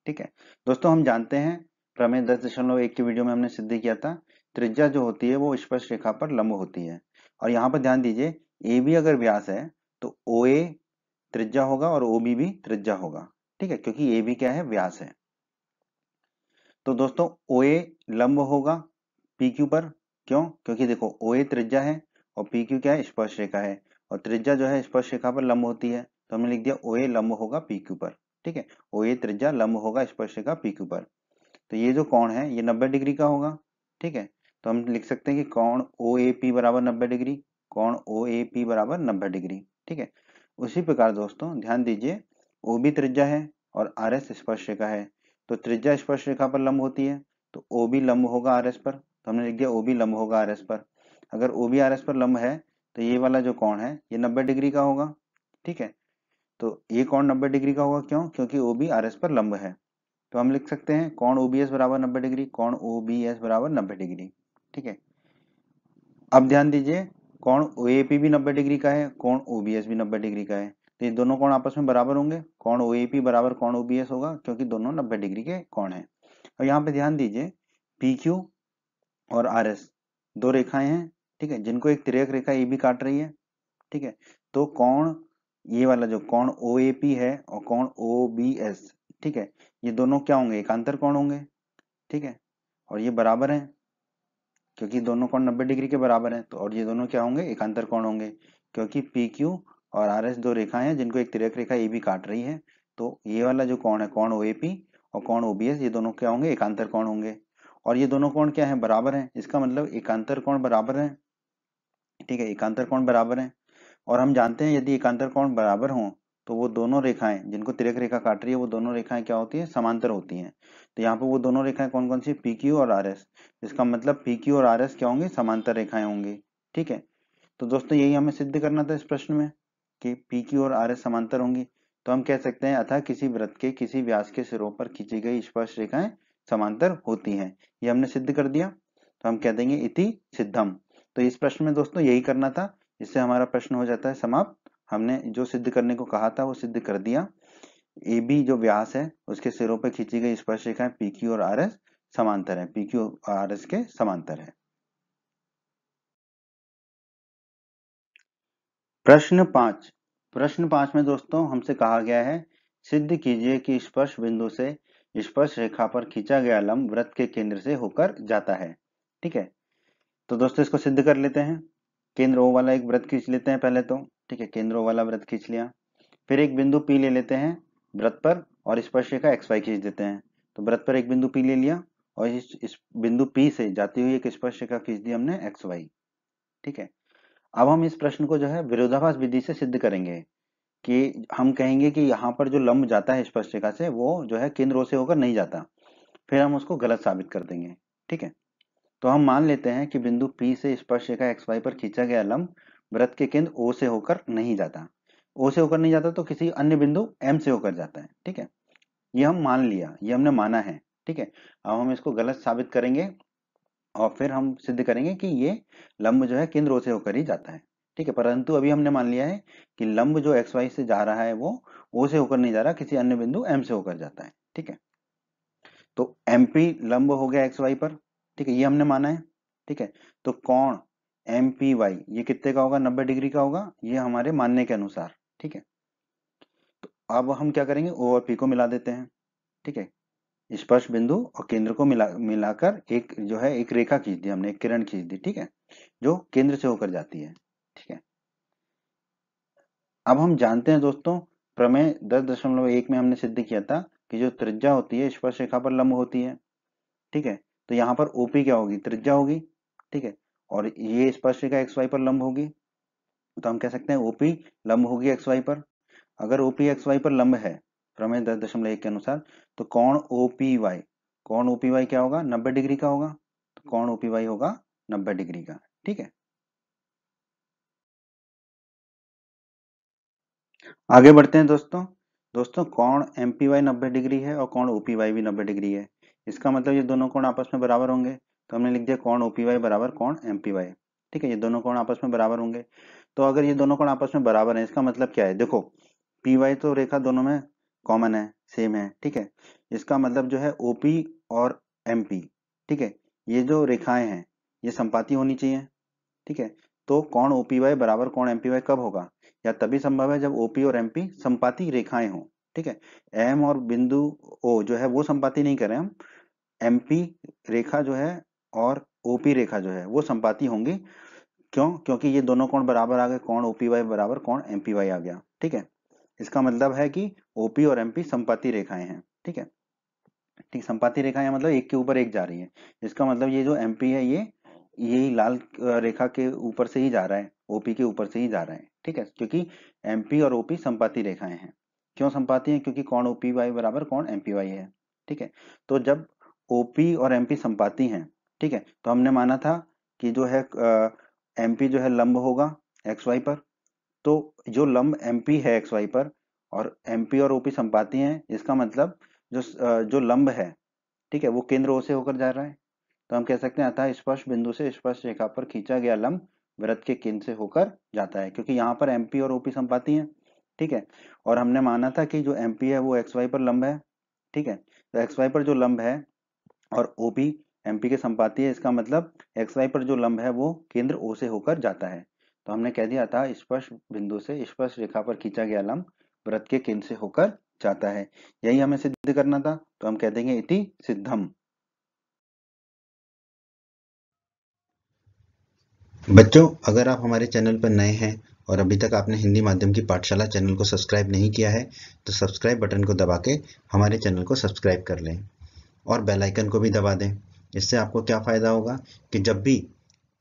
ठीक है दोस्तों, हम जानते हैं प्रमेय 10.1 की वीडियो में हमने सिद्ध किया था, त्रिज्या जो होती है वो स्पर्श रेखा पर लंब होती है। और यहाँ पर ध्यान दीजिए, ए बी अगर व्यास है तो ओ ए त्रिज्या होगा और ओ बी भी त्रिज्या होगा। ठीक है, क्योंकि ए बी क्या है, व्यास है। तो दोस्तों ओ ए लंब होगा पी क्यू पर। क्यों, क्योंकि देखो ओ ए त्रिज्या है और पी क्यू क्या है, स्पर्श रेखा है, और त्रिज्या जो है स्पर्श रेखा पर लंब होती है, तो हमने लिख दिया ओ ए लंब होगा पी क्यू पर। ठीक है, ओ ए त्रिज्या लंब होगा स्पर्श रेखा पी क्यू पर। तो ये जो कोण है ये 90 डिग्री का होगा। ठीक है, तो हम लिख सकते हैं कि कोण ओ ए पी बराबर 90 डिग्री, कोण ओ ए पी बराबर 90 डिग्री। ठीक है, उसी प्रकार दोस्तों ध्यान दीजिए, ओ बी त्रिज्या है और आर एस स्पर्श रेखा है, तो त्रिज्या स्पर्श रेखा पर लंब होती है, तो ओ बी लंब होगा आर एस पर। तो हमने लिख दिया ओ बी लंब होगा आर एस पर। अगर ओ बी आर एस पर लंब है तो ये वाला जो कोण है ये 90 डिग्री का होगा। ठीक है, तो ये कोण 90 डिग्री का होगा, क्यों, क्योंकि ओ बी आर एस पर लंब है। तो हम लिख सकते हैं कोण ओ बी एस बराबर 90 डिग्री, कोण ओ बी एस बराबर 90 डिग्री। ठीक है, अब ध्यान दीजिए, कोण ओ ए पी भी 90 डिग्री का है, कोण ओ बी एस भी 90 डिग्री का है, तो ये दोनों कोण आपस में बराबर होंगे। कोण ओ ए पी बराबर कोण ओ बी एस होगा, क्योंकि दोनों 90 डिग्री के कोण हैं। और यहाँ पे ध्यान दीजिए, पी क्यू और आर एस दो रेखाएं हैं। ठीक है, जिनको एक तिर्यक रेखा ए बी काट रही है। ठीक है, तो कोण ये वाला जो कोण ओ ए पी है और कोण ओ बी एस, ठीक है, ये दोनों क्या होंगे, एकांतर कोण होंगे। ठीक है, और ये बराबर है क्योंकि दोनों कोण 90 डिग्री के बराबर हैं, तो और ये दोनों क्या होंगे, एकांतर कोण होंगे, क्योंकि पी क्यू और आर एस दो रेखाएं हैं जिनको एक तिर्यक रेखा ए बी काट रही है। तो ये वाला जो कोण है, कोण ओ ए पी और कोण ओ बी एस, ये दोनों क्या होंगे, एकांतर कोण होंगे। और ये दोनों कोण क्या है, बराबर हैं। इसका मतलब एकांतर कोण बराबर है। ठीक है, एकांतर कोण बराबर है। और हम जानते हैं यदि एकांतर कोण बराबर हों तो वो दोनों रेखाएं जिनको तिर्यक रेखा काट रही है वो दोनों रेखाएं क्या होती है, समांतर होती हैं। तो यहाँ पे वो दोनों रेखाएं कौन कौन सी, पी क्यू और आर एस। इसका मतलब पी क्यू और आर एस क्या होंगे, समांतर रेखाएं होंगी। ठीक है, तो दोस्तों यही हमें सिद्ध करना था इस प्रश्न में कि पी क्यू और आर एस समांतर होंगी। तो हम कह सकते हैं अतः किसी वृत्त के किसी व्यास के सिरों पर खींची गई स्पर्श रेखाएं समांतर होती हैं। ये हमने सिद्ध कर दिया। तो हम कह देंगे इति सिद्धम। तो इस प्रश्न में दोस्तों यही करना था, इससे हमारा प्रश्न हो जाता है समाप्त। हमने जो सिद्ध करने को कहा था वो सिद्ध कर दिया। ए बी जो व्यास है उसके सिरों पर खींची गई स्पर्श रेखाएं पी क्यू और आर एस समांतर है, पी क्यू आर एस के समांतर है। प्रश्न 5। प्रश्न 5 में दोस्तों हमसे कहा गया है सिद्ध कीजिए कि स्पर्श बिंदु से स्पर्श रेखा पर खींचा गया लंब वृत्त के केंद्र से होकर जाता है। ठीक है, तो दोस्तों इसको सिद्ध कर लेते हैं। केंद्र ओ वाला एक वृत्त खींच लेते हैं पहले तो। ठीक है, केंद्र ओ वाला वृत्त खींच लिया। फिर एक बिंदु P ले लेते हैं वृत्त पर और स्पर्श रेखा XY खींच देते हैं। तो वृत्त पर एक बिंदु P ले लिया और इस बिंदु P से जाती हुई एक स्पर्श रेखा खींच दी हमने XY। ठीक है, अब हम इस प्रश्न को जो है विरोधाभास विधि से सिद्ध करेंगे कि हम कहेंगे कि यहाँ पर जो लंब जाता है स्पर्श रेखा से वो जो है केंद्र O से होकर नहीं जाता। फिर हम उसको गलत साबित कर देंगे। ठीक है, तो हम मान लेते हैं कि बिंदु P से स्पर्श रेखा XY पर खींचा गया लंब वृत्त के केंद्र O से होकर नहीं जाता। O से होकर नहीं जाता तो किसी अन्य बिंदु M से होकर जाता है। ठीक है, ये हम मान लिया, ये हमने माना है। ठीक है, अब हम इसको गलत साबित करेंगे और फिर हम सिद्ध करेंगे कि ये लंब जो है केंद्र O से होकर ही जाता है। ठीक है, परंतु अभी हमने मान लिया है कि लंब जो XY से जा रहा है वो O से होकर नहीं जा रहा, किसी अन्य बिंदु M से होकर जाता है। ठीक है, तो MP लंब हो गया XY पर। ठीक है, ये हमने माना है। ठीक है, तो कोण MPY ये कितने का होगा, 90 डिग्री का होगा, ये हमारे मानने के अनुसार। ठीक है, तो अब हम क्या करेंगे, O और P को मिला देते हैं। ठीक है, स्पर्श बिंदु और केंद्र को मिलाकर एक जो है एक रेखा खींच दी हमने, एक किरण खींच दी। ठीक है, जो केंद्र से होकर जाती है। ठीक है, अब हम जानते हैं दोस्तों प्रमेय 10.1 में हमने सिद्ध किया था कि जो त्रिज्या होती है स्पर्श रेखा पर लंब होती है। ठीक है, तो यहाँ पर ओपी क्या होगी, त्रिज्या होगी। ठीक है, और ये स्पर्श रेखा XY पर लंब होगी। तो हम कह सकते हैं ओपी लंब होगी XY पर। अगर ओपी XY पर लंब है प्रमेय 10.1 के अनुसार तो कोण OPY, कोण OPY क्या होगा, 90 डिग्री का होगा। तो कोण OPY होगा 90 डिग्री का। ठीक है, आगे बढ़ते हैं दोस्तों। दोस्तों कोण MPY 90 डिग्री है और कोण OPY भी 90 डिग्री है। इसका मतलब ये दोनों कोण आपस में बराबर होंगे। तो हमने लिख दिया कोण OPY बराबर कोण MPY। ठीक है, ये दोनों कोण आपस में बराबर होंगे। तो अगर ये दोनों कोण आपस में बराबर है इसका मतलब क्या है, देखो PY तो रेखा दोनों में कॉमन है, सेम है। ठीक है, इसका मतलब जो है OP और MP, ठीक है, ये जो रेखाएं हैं ये संपाती होनी चाहिए। ठीक है, तो कोण OPY बराबर कोण MPY कब होगा, या तभी संभव है जब OP और MP संपाती रेखाएं हों। ठीक है, M और बिंदु O जो है वो संपाती नहीं कर रहे हम, MP रेखा जो है और OP रेखा जो है वो संपाती होंगी। क्यों, क्योंकि ये दोनों कोण बराबर आ गए, कोण OPY बराबर कोण MPY आ गया। ठीक है, इसका मतलब है कि OP और MP संपाती रेखाएं हैं। ठीक है, ठीक, संपाती रेखाएं मतलब एक के ऊपर एक जा रही है। इसका मतलब ये जो MP है ये यही लाल रेखा के ऊपर से ही जा रहा है, OP के ऊपर से ही जा रहा है। ठीक है, क्योंकि MP और OP संपाती रेखाएं हैं। क्यों संपाती हैं, क्योंकि कोण OPY बराबर कोण MPY है। ठीक है, तो जब OP और MP संपाती हैं, ठीक है, तो हमने माना था कि जो है MP जो है लंब होगा XY पर। तो जो लंब MP है XY पर और MP और OP संपाती हैं, इसका मतलब जो लंब है, ठीक है, वो केंद्र O से होकर जा रहा है। तो हम कह सकते हैं अतः स्पर्श बिंदु से स्पर्श रेखा पर खींचा गया लंब वृत्त के केंद्र से होकर जाता है, क्योंकि यहाँ पर MP और OP संपाती हैं। ठीक है, और हमने माना था कि जो MP है वो XY पर लंब है। ठीक है, तो XY पर जो लंब है और OP MP के संपाती है, इसका मतलब XY पर जो लंब है वो केंद्र O से होकर जाता है। तो हमने कह दिया था स्पर्श बिंदु से स्पर्श रेखा पर खींचा गया लंब वृत्त के केंद्र से होकर जाता है। यही हमें सिद्ध करना था, तो हम कह देंगे इति सिद्धम। बच्चों, अगर आप हमारे चैनल पर नए हैं और अभी तक आपने हिंदी माध्यम की पाठशाला चैनल को सब्सक्राइब नहीं किया है तो सब्सक्राइब बटन को दबा के हमारे चैनल को सब्सक्राइब कर लें और बेल आइकन को भी दबा दें। इससे आपको क्या फ़ायदा होगा कि जब भी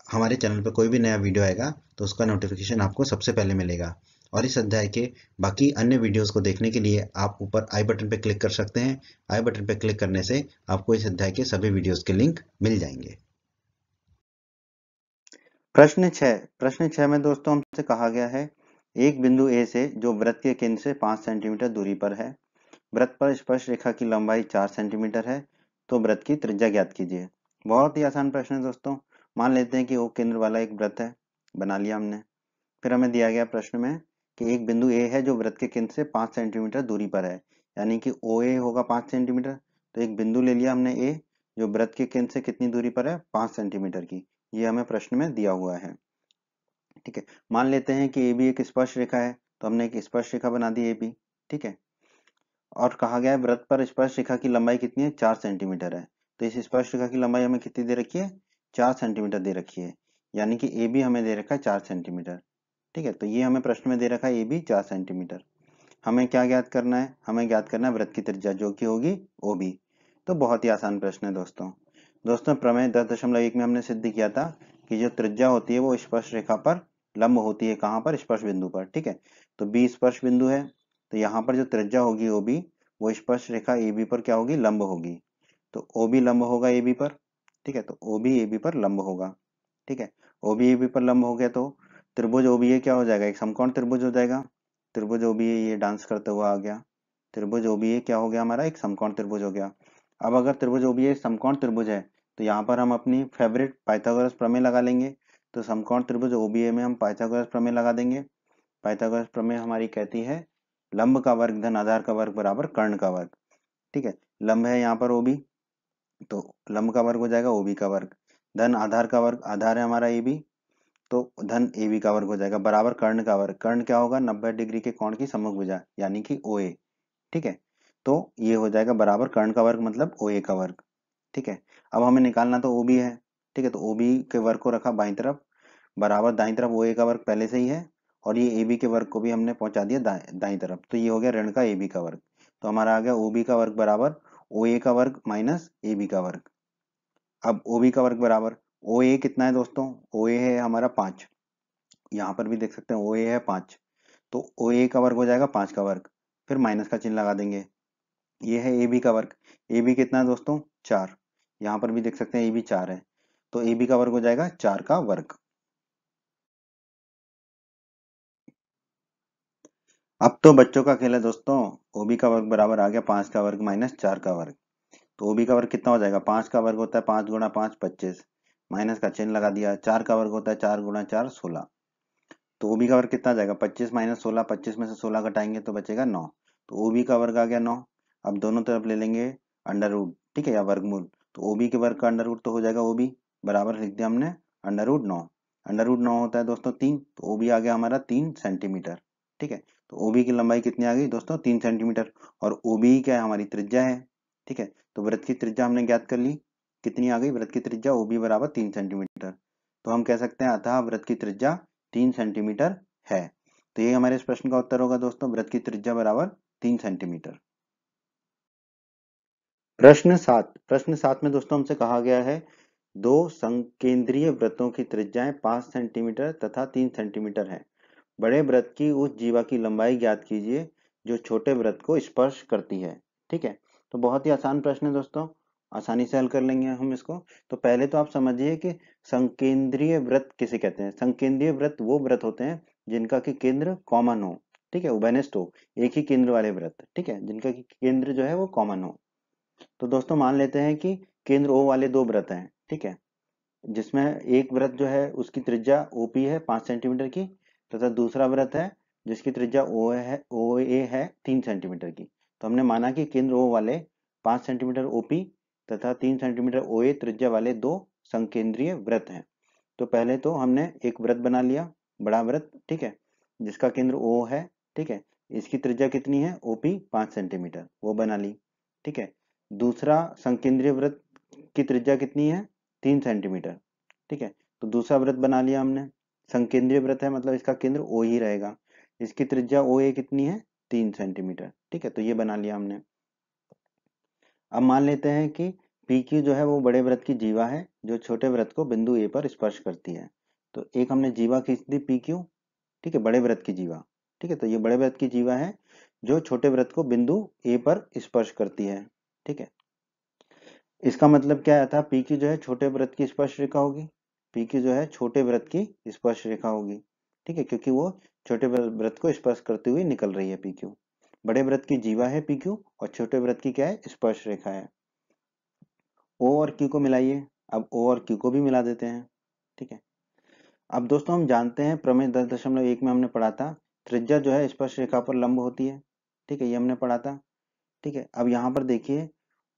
हमारे चैनल पर कोई भी नया वीडियो आएगा तो उसका नोटिफिकेशन आपको सबसे पहले मिलेगा। और इस अध्याय के बाकी अन्य वीडियोस को देखने के लिए आप ऊपर आई बटन पर क्लिक कर सकते हैं। आई बटन पर क्लिक करने से आपको इस अध्याय के सभी वीडियोस के लिंक मिल जाएंगे। प्रश्न 6 में दोस्तों हमसे कहा गया है एक बिंदु ए से जो वृत्त के केंद्र से 5 सेंटीमीटर दूरी पर है, वृत्त पर स्पर्श रेखा की लंबाई 4 सेंटीमीटर है, तो वृत्त की त्रिज्या ज्ञात कीजिए। बहुत ही आसान प्रश्न है दोस्तों। मान लेते हैं कि ओ केंद्र वाला एक वृत्त है, बना लिया हमने। फिर हमें दिया गया प्रश्न में कि एक बिंदु ए है जो वृत्त के केंद्र से 5 सेंटीमीटर दूरी पर है, यानी कि ओ ए होगा 5 सेंटीमीटर। तो एक बिंदु ले लिया हमने ए जो वृत्त के केंद्र से कितनी दूरी पर है, 5 सेंटीमीटर की। ये हमें प्रश्न में दिया हुआ है। ठीक है, मान लेते हैं कि ए बी एक स्पर्श रेखा है, तो हमने एक स्पर्श रेखा बना दी ए बी। ठीक है, और कहा गया है वृत्त पर स्पर्श रेखा की लंबाई कितनी है, 4 सेंटीमीटर है। तो इस स्पर्श रेखा की लंबाई हमें कितनी दे रखी है, 4 सेंटीमीटर दे रखी है, यानी कि ए बी हमें दे रखा है 4 सेंटीमीटर। ठीक है, तो ये हमें प्रश्न में दे रखा है ए बी 4 सेंटीमीटर। हमें क्या ज्ञात करना है, हमें ज्ञात करना है वृत्त की त्रिज्या जो कि होगी ओ बी। तो बहुत ही आसान प्रश्न है दोस्तों। दोस्तों प्रमेय 10.1 में हमने सिद्ध किया था कि जो त्रिज्या होती है वो स्पर्श रेखा पर लंब होती है। कहाँ पर, स्पर्श बिंदु पर। ठीक है, तो बी स्पर्श बिंदु है, तो यहाँ पर जो त्रिज्या होगी ओ बी वो स्पर्श रेखा ए बी पर क्या होगी, लंब होगी। तो ओ बी लंब होगा ए बी पर। ठीक है, तो ओ बी ए बी पर लंब होगा। ठीक है, ओ बी ए बी पर लंब हो गया तो त्रिभुज ओ बी ए क्या हो जाएगा, एक समकोण त्रिभुज हो जाएगा। त्रिभुज ओ बी ए ये डांस करते हुआ आ गया। त्रिभुज ओ बी ए क्या हो गया हमारा, एक समकोण त्रिभुज हो गया। अब अगर त्रिभुज ओ बी ए समकोण त्रिभुज है तो यहाँ पर हम अपनी फेवरेट पाइथागोरस प्रमेय लगा लेंगे। तो समकोण त्रिभुज ओ बी ए में हम पाइथागोरस प्रमेय लगा देंगे। पाइथागोरस प्रमेय हमारी कहती है लंब का वर्ग धन आधार का वर्ग बराबर कर्ण का वर्ग। ठीक है, लंब है यहाँ पर ओ बी, तो लंब का वर्ग हो जाएगा ओ बी का वर्ग, धन आधार का वर्ग, आधार है हमारा ए बी, तो धन ए बी का वर्ग हो जाएगा बराबर कर्ण का वर्ग। कर्ण क्या होगा, 90 डिग्री के कोण की सम्मुख भुजा, यानी कि ओ ए। ठीक है, तो ये हो जाएगा बराबर कर्ण का वर्ग मतलब ओ ए का वर्ग। ठीक है, अब हमें निकालना तो ओ बी है। ठीक है, तो ओ बी के वर्ग को रखा बाईं तरफ, बराबर दाईं तरफ ओ ए का वर्ग पहले से ही है, और ये ए बी के वर्ग को भी हमने पहुंचा दिया दाईं तरफ, तो ये हो गया ऋण का ए बी का वर्ग। तो हमारा आ गया ओ बी का वर्ग बराबर ओ ए का वर्ग माइनस ए बी का वर्ग। अब ओ बी का वर्ग बराबर ओ ए कितना है दोस्तों, ओ ए है हमारा 5, यहाँ पर भी देख सकते हैं ओ ए है 5, तो ओ ए का वर्ग हो जाएगा 5 का वर्ग, फिर माइनस का चिन्ह लगा देंगे। ये है ए बी का वर्ग, ए बी कितना है दोस्तों 4, यहाँ पर भी देख सकते हैं ए बी 4 है, तो ए बी का वर्ग हो जाएगा 4 का वर्ग। अब तो बच्चों का खेल है दोस्तों। ओ बी का वर्ग बराबर आ गया 5 का वर्ग माइनस 4 का वर्ग। तो ओ बी का वर्ग कितना हो जाएगा, 5 का वर्ग होता है 5 गुणा 5 25, माइनस का चिन्ह लगा दिया। 4 का वर्ग होता है 4 गुणा 4 16, तो ओ बी का वर्ग कितना आ जाएगा 25 माइनस 16, 25 में से 16 घटाएंगे तो बचेगा 9, तो ओ बी का वर्ग आ गया 9। अब दोनों तरफ ले लेंगे अंडर रूट, ठीक है, या वर्गमूल, तो ओ बी के वर्ग का अंडर रूट तो हो जाएगा ओ बी बराबर लिख दिया हमने अंडर रूट 9। अंडर रूट 9 होता है दोस्तों 3, तो ओ बी आ गया हमारा 3 सेंटीमीटर। ठीक है, तो ओ बी की लंबाई कितनी आ गई दोस्तों 3 सेंटीमीटर, और ओ बी क्या है, हमारी त्रिज्या है। ठीक है, तो वृत्त की त्रिज्या हमने ज्ञात कर ली, कितनी आ गई, वृत्त की त्रिज्या ओ बी बराबर 3 सेंटीमीटर। तो हम कह सकते हैं अतः वृत्त की त्रिज्या 3 सेंटीमीटर है। तो ये हमारे इस प्रश्न का उत्तर होगा दोस्तों, वृत्त की त्रिज्या बराबर 3 सेंटीमीटर। प्रश्न 7 में दोस्तों हमसे कहा गया है दो संकेंद्रीय वृत्तों की त्रिज्याएं 5 सेंटीमीटर तथा 3 सेंटीमीटर है। बड़े वृत्त की उस जीवा की लंबाई ज्ञात कीजिए जो छोटे वृत्त को स्पर्श करती है। ठीक है, तो बहुत ही आसान प्रश्न है दोस्तों, आसानी से हल कर लेंगे हम इसको। तो पहले तो आप समझिए कि संकेंद्रीय वृत्त किसे कहते हैं। संकेंद्रीय वृत्त वो वृत्त होते हैं जिनका की केंद्र कॉमन हो। ठीक है, उभयनिष्ठ हो, एक ही केंद्र वाले वृत्त। ठीक है, जिनका की केंद्र जो है वो कॉमन हो। तो दोस्तों मान लेते हैं कि केंद्र ओ वाले दो वृत्त हैं। ठीक है, जिसमें एक वृत्त जो है उसकी त्रिज्या ओपी है 5 सेंटीमीटर की, तथा दूसरा वृत्त है जिसकी त्रिज्या ओ ए है 3 सेंटीमीटर की। तो हमने माना कि केंद्र ओ वाले 5 सेंटीमीटर ओपी तथा 3 सेंटीमीटर ओ ए त्रिज्या वाले दो संकेंद्रीय वृत्त हैं। तो पहले तो हमने एक वृत्त बना लिया, बड़ा वृत्त। ठीक है, जिसका केंद्र ओ है। ठीक है, इसकी त्रिज्या कितनी है ओपी 5 सेंटीमीटर, वो बना ली। ठीक है, दूसरा संकेंद्रीय वृत्त की त्रिज्या कितनी है 3 सेंटीमीटर। ठीक है, तो दूसरा वृत्त बना लिया हमने संकेंद्रीय वृत्त है, मतलब इसका केंद्र ओ ही रहेगा। इसकी त्रिज्या ओ ए कितनी है, 3 सेंटीमीटर। ठीक है, तो ये बना लिया हमने। अब मान लेते हैं कि पी क्यू जो है वो बड़े वृत्त की जीवा है जो छोटे वृत्त को बिंदु ए पर स्पर्श करती है। तो एक हमने जीवा खींच दी पी क्यू, ठीक है, बड़े वृत्त की जीवा। ठीक है, तो ये बड़े वृत्त की जीवा है जो छोटे वृत्त को बिंदु ए पर स्पर्श करती है। ठीक है, इसका मतलब क्या था, पी क्यू जो है छोटे वृत्त की स्पर्श रेखा होगी। पी क्यू जो है छोटे वृत्त की स्पर्श रेखा होगी। ठीक है, क्योंकि वो छोटे वृत्त को स्पर्श करते हुए निकल रही है पी क्यू। बड़े वृत्त की जीवा है पी क्यू और छोटे वृत्त की क्या है, स्पर्श रेखा है। ओ और क्यू को मिलाइए। अब ओ और क्यू को भी मिला देते हैं। ठीक है, अब दोस्तों हम जानते हैं प्रमेय 10.1 में हमने पढ़ा था, त्रिज्या जो है स्पर्श रेखा पर लंब होती है। ठीक है, ये हमने पढ़ा था। ठीक है, अब यहाँ पर देखिए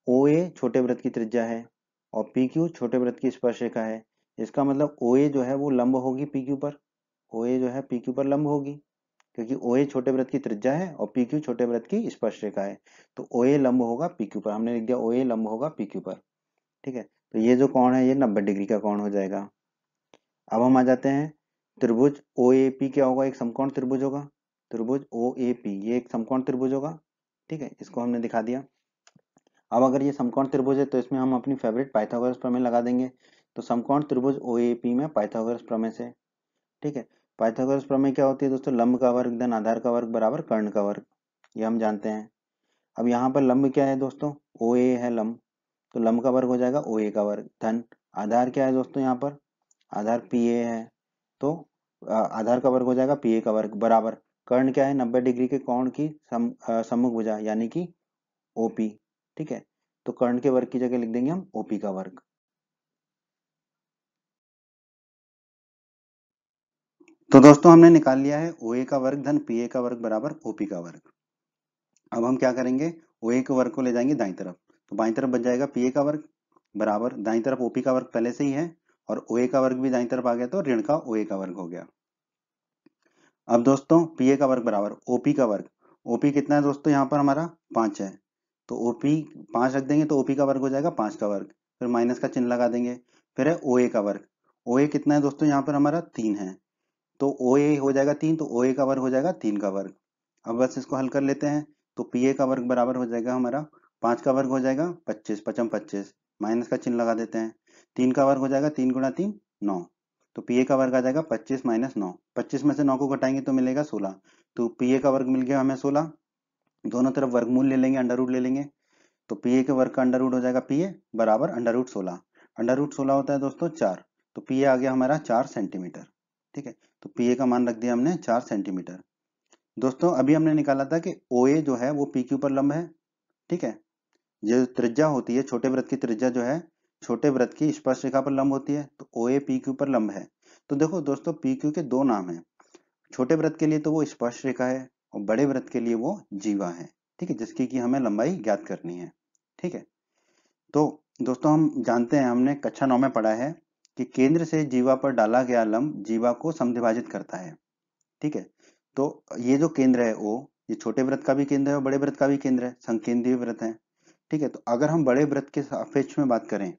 ओ ए छोटे वृत्त की त्रिज्या है और पी क्यू छोटे वृत्त की स्पर्श रेखा है। इसका मतलब ओ ए जो है वो लंब होगी पी क्यू पर। ओ ए जो है पी क्यू पर लंब होगी, क्योंकि ओ ए छोटे वृत्त की त्रिज्या है और पी क्यू छोटे वृत्त की स्पर्श रेखा है। तो ओ ए लंब होगा पी क्यू पर, हमने लिख दिया ओ ए लंब होगा पी क्यू पर। ठीक है, तो ये जो कोण है ये 90 डिग्री का कोण हो जाएगा। अब हम आ जाते हैं त्रिभुज ओ ए पी क्या होगा, एक समकोण त्रिभुज होगा। त्रिभुज ओ ए पी ये एक समकोण त्रिभुज होगा। ठीक है, इसको हमने दिखा दिया। अब अगर ये समकोण त्रिभुज है तो इसमें हम अपनी फेवरेट पाइथागोरस प्रमेय लगा देंगे। तो समकोण त्रिभुज ओ ए पी में पाइथागोरस प्रमेय से। ठीक है, पाइथागोरस प्रमेय क्या होती है दोस्तों, लंब का वर्ग धन आधार का वर्ग बराबर कर्ण का वर्ग, ये हम जानते हैं। अब यहाँ पर लंब क्या है दोस्तों, ओ ए है लंब, तो लंब का वर्ग हो जाएगा ओ ए का वर्ग धन आधार क्या है दोस्तों, यहाँ पर आधार पी ए है, तो आधार का वर्ग हो जाएगा पी ए का वर्ग बराबर कर्ण क्या है, 90 डिग्री के कोण की सम्मुख भुजा यानी कि ओपी। ठीक है, तो कर्ण के वर्ग की जगह लिख देंगे हम ओपी का वर्ग। तो दोस्तों हमने निकाल लिया है ओ ए का वर्ग धन पी ए का वर्ग बराबर ओपी का वर्ग। अब हम क्या करेंगे, ओ ए के वर्ग को ले जाएंगे दाईं तरफ, तो बाईं तरफ बच जाएगा पी ए का वर्ग बराबर दाईं तरफ ओपी का वर्ग पहले से ही है और ओ ए का वर्ग भी दाईं तरफ आ गया तो ऋण का ओ ए का वर्ग हो गया। अब दोस्तों पी ए का वर्ग बराबर ओपी का वर्ग, ओपी कितना है दोस्तों, यहाँ पर हमारा 5 है, तो ओपी 5 रख देंगे तो ओपी का वर्ग हो जाएगा 5 का वर्ग, फिर माइनस का चिन्ह लगा देंगे। फिर है ओ ए का वर्ग, ओ ए कितना है दोस्तों, यहाँ पर हमारा 3 है, तो ओ ए हो जाएगा 3, तो ओ ए का वर्ग हो जाएगा 3 का वर्ग। अब बस इसको हल कर लेते हैं, तो पी ए का वर्ग बराबर हो जाएगा हमारा 5 का वर्ग हो जाएगा 25, 55 25, माइनस का चिन्ह लगा देते हैं। 3 का वर्ग हो जाएगा 3 गुणा 3 9, तो पी ए का वर्ग आ जाएगा 25 माइनस 9, 25 में से 9 को घटाएंगे तो मिलेगा 16, तो पी ए का वर्ग मिल गया हमें 16। दोनों तरफ वर्गमूल ले लेंगे, अंडर रूट ले लेंगे, तो पी ए के वर्ग का अंडर रूट हो जाएगा पी ए बराबर अंडर रूट 16। अंडर रूट 16 होता है दोस्तों 4, तो पी ए आ गया हमारा 4 सेंटीमीटर। ठीक है, तो पी ए का मान रख दिया हमने 4 सेंटीमीटर। दोस्तों अभी हमने निकाला था कि ओ ए जो है वो पी क्यू पर लंब है। ठीक है, जो त्रिज्या होती है छोटे वृत्त की त्रिज्या जो है छोटे वृत्त की स्पर्श रेखा पर लंब होती है, तो ओ ए पी क्यू पर लंब है। तो देखो दोस्तों पी क्यू के दो नाम हैं, छोटे वृत्त के लिए तो वो स्पर्श रेखा है और बड़े वृत्त के लिए वो जीवा है। ठीक है, जिसकी की हमें लंबाई ज्ञात करनी है। ठीक है, तो दोस्तों हम जानते हैं, हमने कक्षा 9 में पढ़ा है कि केंद्र से जीवा पर डाला गया लंब जीवा को समद्विभाजित करता है। ठीक है, तो ये जो केंद्र है ओ, ये छोटे वृत्त का भी केंद्र है और बड़े वृत्त का भी केंद्र है, संकेंद्रीय वृत्त है। ठीक है, तो अगर हम बड़े वृत्त के सापेक्ष में बात करें,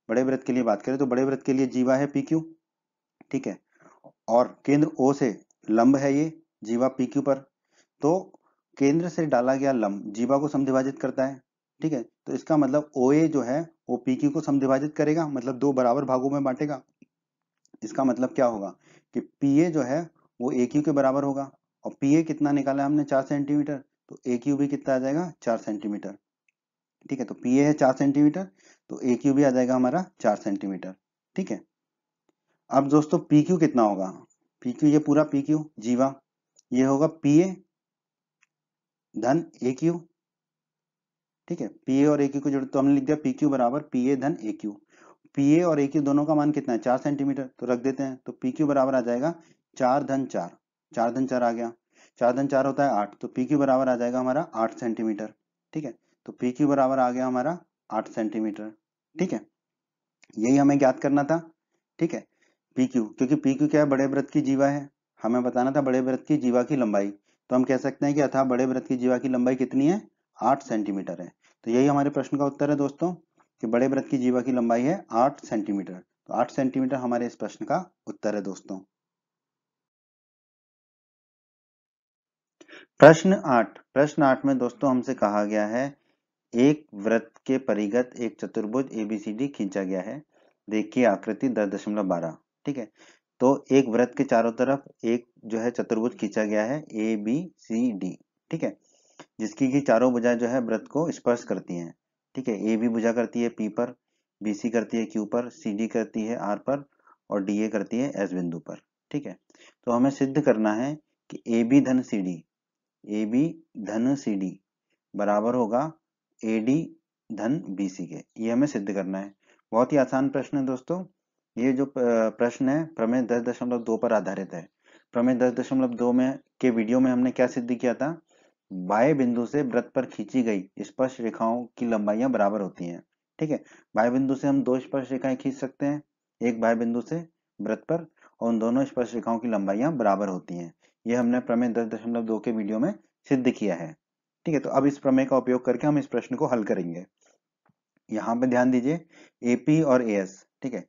बड़े वृत्त के लिए बात करें, तो बड़े वृत्त के लिए जीवा है पी क्यू। ठीक है, और केंद्र ओ से लंब है ये जीवा पी क्यू पर, तो केंद्र से डाला गया लंब जीवा को समद्विभाजित करता है। ठीक है, तो इसका मतलब ओ ए जो है वो पी क्यू को समद्विभाजित करेगा, मतलब दो बराबर भागों में बांटेगा। इसका मतलब क्या होगा कि पी ए जो है वो ए क्यू के बराबर होगा, और पी ए कितना निकाला हमने 4 सेंटीमीटर, तो ए क्यू भी कितना आ जाएगा 4 सेंटीमीटर। ठीक है, तो पी ए है 4 सेंटीमीटर, तो ए क्यू भी आ जाएगा हमारा 4 सेंटीमीटर। ठीक है, अब दोस्तों पी क्यू कितना होगा, पी क्यू ये पूरा पी क्यू जीवा ये होगा पी ए धन ए क्यू। ठीक है, पी ए और ए क्यू को जोड़ तो हमने लिख दिया पी क्यू बराबर पी ए धन ए क्यू। पी ए और ए क्यू दोनों का मान कितना है 4 सेंटीमीटर, तो रख देते हैं, तो पी क्यू बराबर आ जाएगा 4 धन 4, 4 धन 4 आ गया, 4 धन 4 होता है 8, तो पी क्यू बराबर आ जाएगा हमारा 8 सेंटीमीटर। ठीक है, तो पी क्यू बराबर आ गया हमारा 8 सेंटीमीटर। ठीक है, यही हमें ज्ञात करना था। ठीक है, पी क्यू, क्योंकि पी क्यू क्या है, बड़े वृत्त की जीवा है, हमें बताना था बड़े वृत्त की जीवा की लंबाई, तो हम कह सकते हैं कि अतः बड़े वृत्त की जीवा की लंबाई कितनी है 8 सेंटीमीटर है। तो यही हमारे प्रश्न का उत्तर है दोस्तों, कि बड़े वृत्त की जीवा की लंबाई है 8 सेंटीमीटर। तो 8 सेंटीमीटर हमारे इस प्रश्न का उत्तर है दोस्तों। प्रश्न 8 में दोस्तों हमसे कहा गया है एक वृत्त के परिगत एक चतुर्भुज ABCD खींचा गया है। देखिए आकृति 10.12। ठीक है, तो एक वृत्त के चारों तरफ एक जो है चतुर्भुज खींचा गया है ABCD। ठीक है, जिसकी की चारों भुजाएं जो है वृत्त को स्पर्श करती हैं। ठीक है, AB भुजा करती है P पर, BC करती है Q पर, CD करती है R पर और DA करती है S बिंदु पर। ठीक है, तो हमें सिद्ध करना है कि AB धन CD बराबर होगा AD धन BC के। ये हमें सिद्ध करना है। बहुत ही आसान प्रश्न है दोस्तों। ये जो प्रश्न है प्रमेय 10.2 पर आधारित है। प्रमेय 10.2 में के वीडियो में हमने क्या सिद्ध किया था? बाएं बिंदु से वृत्त पर खींची गई स्पर्श रेखाओं की लंबाइयां बराबर होती हैं। ठीक है, बाएं बिंदु से हम दो स्पर्श रेखाएं खींच सकते हैं, एक बाएं बिंदु से वृत्त पर, और उन दोनों स्पर्श रेखाओं की लंबाइयां बराबर होती हैं। ये हमने प्रमेय 10.2 के वीडियो में सिद्ध किया है। ठीक है, तो अब इस प्रमेय का उपयोग करके हम इस प्रश्न को हल करेंगे। यहाँ पे ध्यान दीजिए AP और AS। ठीक है,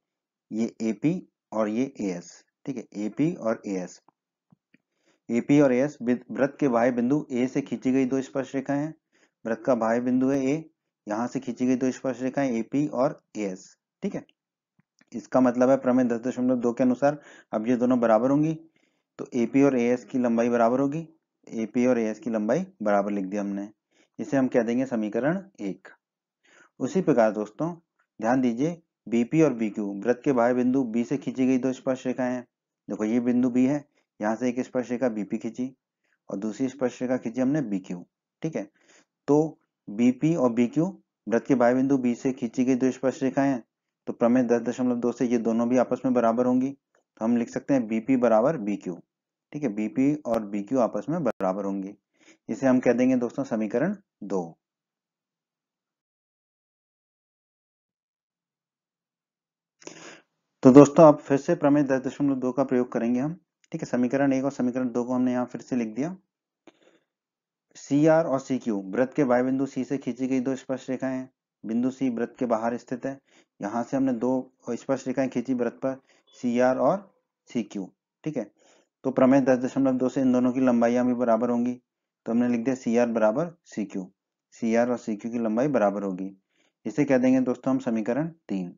ये AP और ये AS। ठीक है, AP और AS। AP और AS वृत्त के बाह्य बिंदु A से खींची गई दो स्पर्श रेखाएं हैं। वृत्त का बाह्य बिंदु है A, यहाँ से खींची गई दो स्पर्श रेखाएं AP और AS। ठीक है, इसका मतलब है प्रमेय 10.2 के अनुसार अब ये दोनों बराबर होंगी, तो AP और AS की लंबाई बराबर होगी। AP और AS की लंबाई बराबर लिख दिया हमने। इसे हम कह देंगे समीकरण 1। उसी प्रकार दोस्तों ध्यान दीजिए BP और BQ वृत्त के बाह्य बिंदु B से खींची गई दो स्पर्श रेखाएं हैं। देखो ये बिंदु B है, यहाँ से एक स्पर्श रेखा BP खींची और दूसरी स्पर्श रेखा खींची हमने BQ। ठीक है, तो BP और BQ वृत्त के बाह्य बिंदु B से खींची गई दो स्पर्श रेखाएं हैं, तो प्रमेय 10.2 से ये दोनों भी आपस में बराबर होंगी। तो हम लिख सकते हैं BP बराबर BQ। ठीक है, BP और BQ आपस में बराबर होंगी। इसे हम कह देंगे दोस्तों समीकरण 2। तो दोस्तों अब फिर से प्रमेय 10.2 का प्रयोग करेंगे हम। ठीक है, समीकरण 1 और समीकरण 2 को हमने यहाँ फिर से लिख दिया। CR और CQ वृत्त के बाह्य बिंदु C से खींची गई दो स्पर्श रेखाएं हैं। बिंदु C वृत्त के बाहर स्थित है, यहाँ से हमने दो स्पर्श रेखाएं खींची वृत्त पर CR और CQ। ठीक है, तो प्रमेय 10.2 से इन दोनों की लंबाइयां भी बराबर होंगी, तो हमने लिख दिया CR बराबर CQ। CR और CQ की लंबाई बराबर होगी। इसे कह देंगे दोस्तों हम समीकरण 3।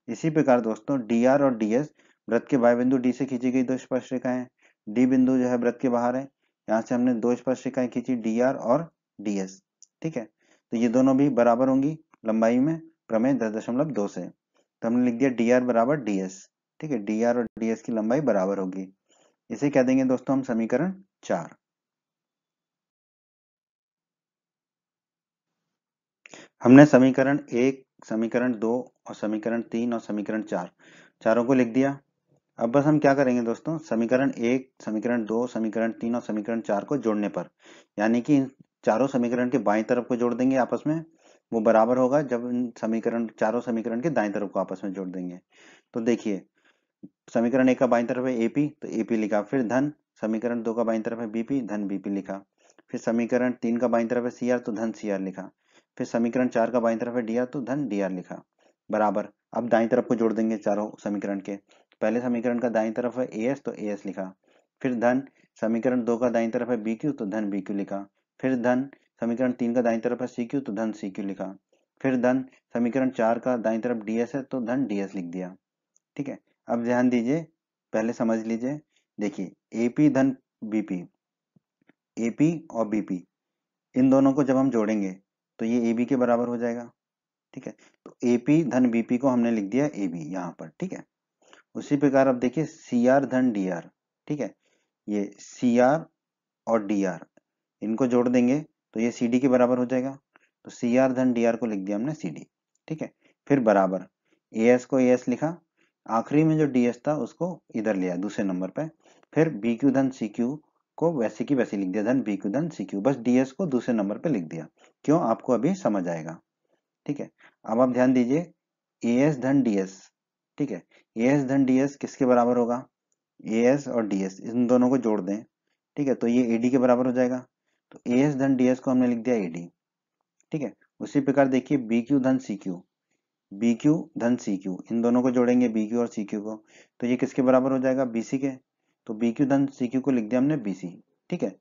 इसी प्रकार दोस्तों DR और DS वृत्त के बाह्य बिंदु D से खींची गई दो स्पर्श रेखाएं हैं। D बिंदु जो है वृत्त के बाहर है, यहाँ से हमने दो स्पर्श रेखाएं खींची DR और DS। ठीक है, तो ये दोनों भी बराबर होंगी लंबाई में प्रमेय 10.2 से, तो हमने लिख दिया DR बराबर DS। ठीक है, DR और DS की लंबाई बराबर होगी। इसे कह देंगे दोस्तों हम समीकरण 4। हमने समीकरण 1, समीकरण 2 और समीकरण 3 और समीकरण 4 चारों को लिख दिया। अब बस हम क्या करेंगे दोस्तों, समीकरण 1, समीकरण 2, समीकरण 3 और समीकरण 4 को जोड़ने पर, यानी कि इन चारों समीकरण के बाईं तरफ को जोड़ देंगे आपस में, वो बराबर होगा जब इन समीकरण चारों समीकरण के दाईं तरफ को आपस में जोड़ देंगे। तो देखिए समीकरण 1 का बाईं तरफ है AP, तो AP लिखा, फिर धन समीकरण 2 का बाईं तरफ है BP, धन BP लिखा, फिर समीकरण 3 का बाईं तरफ है CR, तो धन CR लिखा, फिर समीकरण 4 का बाईं तरफ है DR, तो धन DR लिखा, बराबर। अब दाईं तरफ को जोड़ देंगे चारों समीकरण के। पहले समीकरण का दाईं तरफ है AS, तो AS लिखा, फिर धन समीकरण 2 का दाईं तरफ है BQ, तो धन BQ लिखा, फिर धन समीकरण 3 का दाईं तरफ है CQ, तो धन CQ लिखा, फिर धन समीकरण 4 का दाईं तरफ DS है, तो धन DS लिख दिया। ठीक है, अब ध्यान दीजिए, पहले समझ लीजिए। देखिए AP धन BP, AP और BP इन दोनों को जब हम जोड़ेंगे तो ये AB के बराबर हो जाएगा। ठीक है, तो AP धन BP को हमने लिख दिया AB यहाँ पर। ठीक है, उसी प्रकार अब देखिए CR धन DR। ठीक है, ये CR और DR इनको जोड़ देंगे तो ये CD के बराबर हो जाएगा, तो CR धन DR को लिख दिया हमने CD। ठीक है, फिर बराबर AS को AS लिखा, आखिरी में जो DS था उसको इधर लिया दूसरे नंबर पे, फिर BQ धन CQ को वैसे की वैसे लिख दिया, धन BQ धन CQ, बस DS को दूसरे नंबर पे लिख दिया। क्यों, आपको अभी समझ आएगा। ठीक है, अब आप ध्यान दीजिए AS धन DS। ठीक है, AS धन DS किसके बराबर होगा, AS और DS इन दोनों को जोड़ दें। ठीक है, तो ये AD के बराबर हो जाएगा, तो AS धन DS को हमने लिख दिया AD। ठीक है, उसी प्रकार देखिए BQ धन CQ, BQ धन CQ इन दोनों को जोड़ेंगे BQ और CQ को, तो ये किसके बराबर हो जाएगा, BC के, तो BQ धन CQ को लिख दिया हमने BC। ठीक है,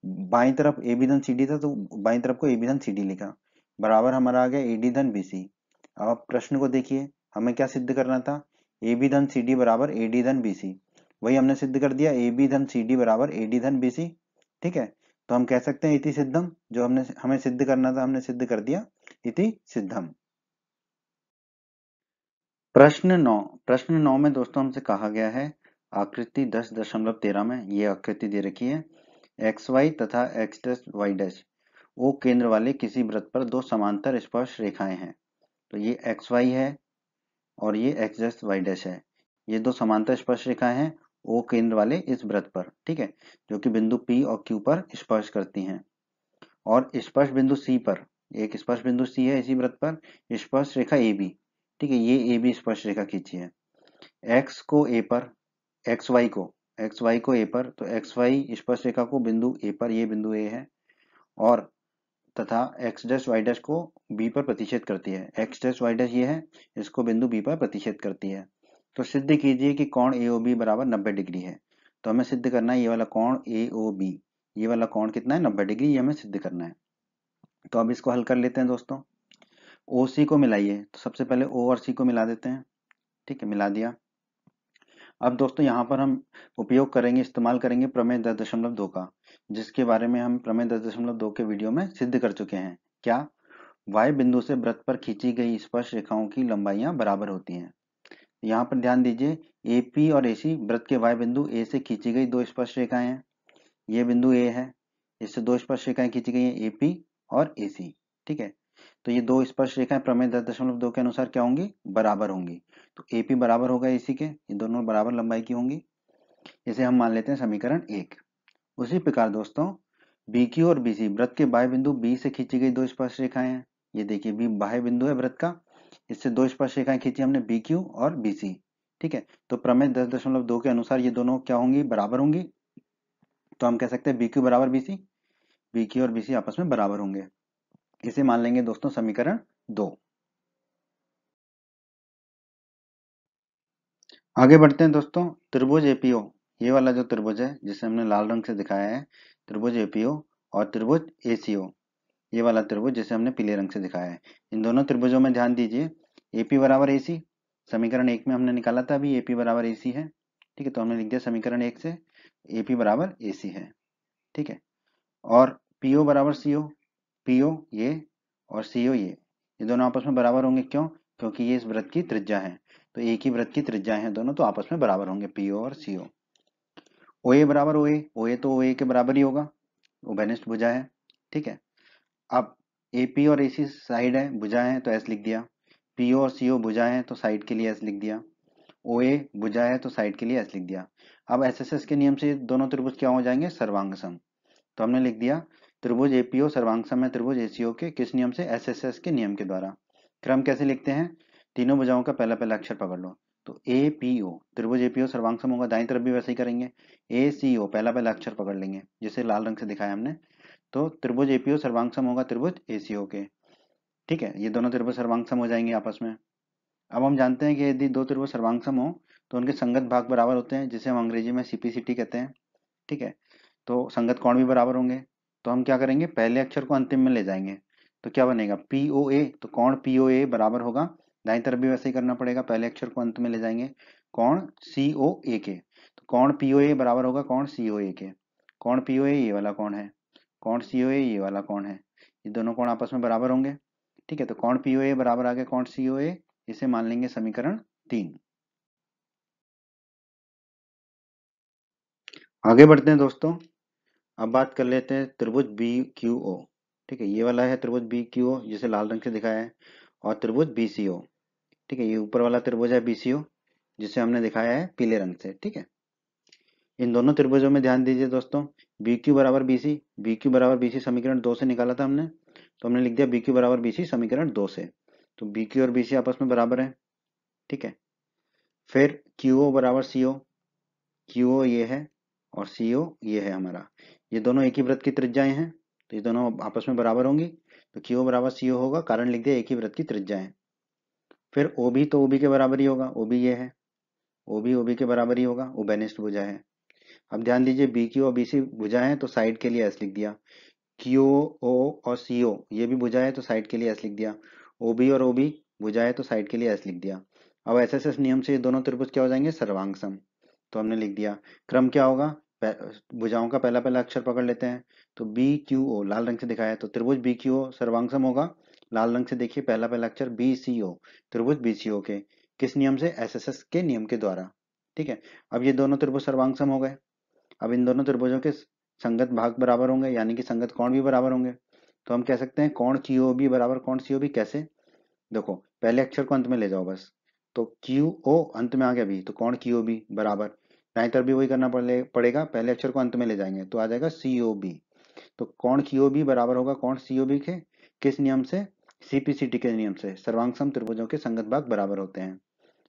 बाईं तरफ ए बी धन सी डी था तो बाईं तरफ को ए बी धन सी डी लिखा, बराबर हमारा आ गया ए डी धन बी सी। अब आप प्रश्न को देखिए, हमें क्या सिद्ध करना था, ए बी धन सी डी बराबर ए डी धन बी सी, वही हमने सिद्ध कर दिया, ए बी धन सी डी बराबर ए डी धन बी सी। ठीक है, तो हम कह सकते हैं इति सिद्धम, जो हमें सिद्ध करना था हमने सिद्ध कर दिया, इति सिद्धम। प्रश्न 9 में दोस्तों हमसे कहा गया है, आकृति 10.13 में ये आकृति दे रखी है, एक्स वाई तथा X dash Y dash O केंद्र वाले किसी वृत्त पर दो समांतर स्पर्श रेखाएं हैं। तो ये एक्स वाई है और ये एक्स डैश वाई डैश है, ये दो समांतर स्पर्श रेखाएं हैं ओ केंद्र वाले इस वृत्त पर, ठीक है, जो कि बिंदु पी और क्यू पर स्पर्श करती हैं। और स्पर्श बिंदु सी पर, एक स्पर्श बिंदु सी है इसी वृत्त पर, स्पर्श रेखा ए बी, ठीक है, ये ए बी स्पर्श रेखा खींची है। एक्स को ए पर, एक्स वाई को ए पर, तो एक्स वाई स्पर्श रेखा को बिंदु ए पर, ये बिंदु ए है, और तथा एक्स डैश वाई डैश को बी पर प्रतिच्छेद करती है। एक्स डैश वाई डैश ये है, इसको बिंदु बी पर प्रतिच्छेद करती है। तो सिद्ध कीजिए कि कोण ए ओ बी बराबर 90 डिग्री है। तो हमें सिद्ध करना है ये वाला कोण ए ओ बी, ये वाला कोण कितना है, 90 डिग्री, ये हमें सिद्ध करना है। तो अब इसको हल कर लेते हैं दोस्तों। ओ सी को मिलाइए, तो सबसे पहले ओ और सी को मिला देते हैं, ठीक है, मिला दिया। अब दोस्तों यहाँ पर हम उपयोग करेंगे, इस्तेमाल करेंगे प्रमेय 10.2 का, जिसके बारे में हम प्रमेय 10.2 के वीडियो में सिद्ध कर चुके हैं। क्या, वाई बिंदु से वृत्त पर खींची गई स्पर्श रेखाओं की लंबाइयां बराबर होती हैं। यहाँ पर ध्यान दीजिए, एपी और एसी वृत्त के वाई बिंदु ए से खींची गई दो स्पर्श रेखाएं हैं। ये बिंदु ए है, इससे दो स्पर्श रेखाएं खींची गई हैं, एपी और एसी, ठीक है। तो ये दो स्पर्श रेखाएं प्रमेय 10.2 के अनुसार क्या होंगी, बराबर होंगी। तो एपी बराबर होगा एसी के, ये दोनों बराबर लंबाई की होंगी। इसे हम मान लेते हैं समीकरण 1। उसी प्रकार दोस्तों बी क्यू और बीसी वृत्त के बाह्य बिंदु बी से खींची गई दो स्पर्श रेखाएं हैं। ये देखिए बी बाह्य बिंदु है वृत्त का, इससे दो स्पर्श रेखाएं खींची हमने बी क्यू और बीसी, ठीक है। तो प्रमेय 10.2 के अनुसार ये दोनों क्या होंगी, बराबर होंगी। तो हम कह सकते हैं बी क्यू बराबर बीसी, बी क्यू और बीसी आपस में बराबर होंगे। इसे मान लेंगे दोस्तों समीकरण 2। आगे बढ़ते हैं दोस्तों, त्रिभुज एपीओ, ये वाला जो त्रिभुज है जिसे हमने लाल रंग से दिखाया है, त्रिभुज एपीओ और त्रिभुज एसीओ, ये वाला त्रिभुज जिसे हमने पीले रंग से दिखाया है। इन दोनों त्रिभुजों में ध्यान दीजिए, एपी बराबर एसी, समीकरण 1 में हमने निकाला था अभी एपी बराबर एसी है, ठीक है, तो हमने लिख दिया समीकरण 1 से एपी बराबर एसी है, ठीक है। और पीओ बराबर सीओ, पीओ ये और सीओ ये दोनों आपस में बराबर होंगे, क्यों, क्योंकि ये इस वृत्त की त्रिज्या है, तो एक ही वृत्त की त्रिज्या है दोनों, तो आपस में बराबर होंगे पीओ और सीओ। ओए बराबर ओए, ओए तो ओए के बराबर ही होगा, उभयनिष्ठ भुजा है, ठीक है। अब एपी और एसी साइड है, भुजा है, तो एस लिख दिया। पीओ और सीओ भुजा है, तो साइड के लिए एस लिख दिया। ओए भुजा है, तो साइड के लिए एस लिख दिया। अब एसएसएस के नियम से दोनों त्रिभुज क्या हो जाएंगे, सर्वांग सम। तो हमने लिख दिया त्रिभुज एपीओ सर्वांग सम है त्रिभुज एसीओ के किस नियम से, एसएसएस के नियम के द्वारा। क्रम कैसे लिखते हैं, तीनों भुजाओं का पहला पहला अक्षर पकड़ लो। तो ए पी ओ, त्रिभुज एपीओ सर्वांग सम होगा, दाईं तरफ भी वैसे ही करेंगे। ए सी ओ पहला पहला अक्षर पकड़ लेंगे, जिसे लाल रंग से दिखाया हमने। तो त्रिभुज एपीओ सर्वांग सम होगा त्रिभुज एसीओ के, ठीक है, ये दोनों त्रिभुज सर्वांग सम हो जाएंगे आपस में। अब हम जानते हैं कि यदि दो त्रिभुज सर्वांग सम हो तो उनके संगत भाग बराबर होते हैं, जिसे हम अंग्रेजी में सीपीसीटी कहते हैं, ठीक है। तो संगत कोण भी बराबर होंगे। तो हम क्या करेंगे, पहले अक्षर को अंतिम में ले जाएंगे, तो क्या बनेगा पीओ ए, तो कोण पीओ ए बराबर होगा, दाईं तरफ भी वैसे ही करना पड़ेगा, पहले अक्षर को अंत में ले जाएंगे, कोण सीओ ए के, तो कोण पीओ ए बराबर होगा कोण सीओ ए के। कोण पीओ ए ये वाला कोण है, कोण सीओ ए ये वाला कोण है, ये दोनों कोण आपस में बराबर होंगे, ठीक है। तो कोण पीओ ए बराबर आ गया कोण सीओ ए, इसे मान लेंगे समीकरण 3। आगे बढ़ते हैं दोस्तों, अब बात कर लेते हैं त्रिभुज बी क्यू ओ, ठीक है, ये वाला है त्रिभुज बी क्यू ओ जिसे लाल रंग से दिखाया है, और त्रिभुज बी सी ओ, ठीक है, ये ऊपर वाला त्रिभुज है बी सी ओ जिसे हमने दिखाया है पीले रंग से, ठीक है। इन दोनों त्रिभुजों में ध्यान दीजिए दोस्तों, बी क्यू बराबर बी सी, बी क्यू बराबर बी सी समीकरण 2 से निकाला था हमने, तो हमने लिख दिया बी क्यू बराबर बी सी समीकरण 2 से। तो बी क्यू और बी सी आपस में बराबर है, ठीक है। फिर क्यू ओ बराबर सी ओ, क्यू ओ ये है और सी ओ ये है हमारा, ये दोनों एक ही वृत्त की त्रिज्याएं हैं, तो ये दोनों आपस में बराबर होंगी। तो क्यू ओ बराबर सी ओ होगा, कारण लिख दिया एक ही वृत्त की त्रिज्याएं। फिर ओ बी तो ओ बी के बराबर ही होगा, ओ बी ये है, ओ बी के बराबर ही होगा, उभयनिष्ठ भुजा है। अब ध्यान दीजिए बी क्यू और बी सी भुजाएं हैं तो साइड के लिए एस लिख दिया, क्यू ओ और सी ओ ये भी भुजाएं हैं तो साइड के लिए एस लिख दिया, ओ बी और ओ बी भुजाएं हैं तो साइड के लिए एस लिख दिया। अब एस एस एस नियम से ये दोनों त्रिभुज क्या हो जाएंगे, सर्वांग सम। तो हमने लिख दिया। क्रम क्या होगा, भुजाओं का पहला पहला अक्षर पकड़ लेते हैं। तो बी क्यू ओ लाल रंग से दिखाया है तो त्रिभुज बी क्यू ओ सर्वांग सम होगा। लाल रंग से देखिए पहला पहला अक्षर बी सी ओ, त्रिभुज बी सी ओ के किस नियम से, एस एस एस के नियम के द्वारा। ठीक है, अब ये दोनों त्रिभुज सर्वांग सम हो गए। अब इन दोनों त्रिभुजों के संगत भाग बराबर होंगे यानी कि संगत कोण भी बराबर होंगे। तो हम कह सकते हैं कोण क्यू बी बराबर कोण सी बी। कैसे, देखो पहले अक्षर को अंत में ले जाओ बस। तो क्यू ओ अंत में आ गया बी तो कोण क्यू बी बराबर, दाएं तरफ भी वही करना पड़ेगा, पहले अक्षर को अंत में ले जाएंगे तो आ जाएगा सी ओ बी। तो कोण क्यू बी बराबर होगा कोण सी ओ बी के किस नियम से, सीपीसीटी के नियम से, सर्वांग त्रिभुजों के संगत भाग बराबर होते हैं।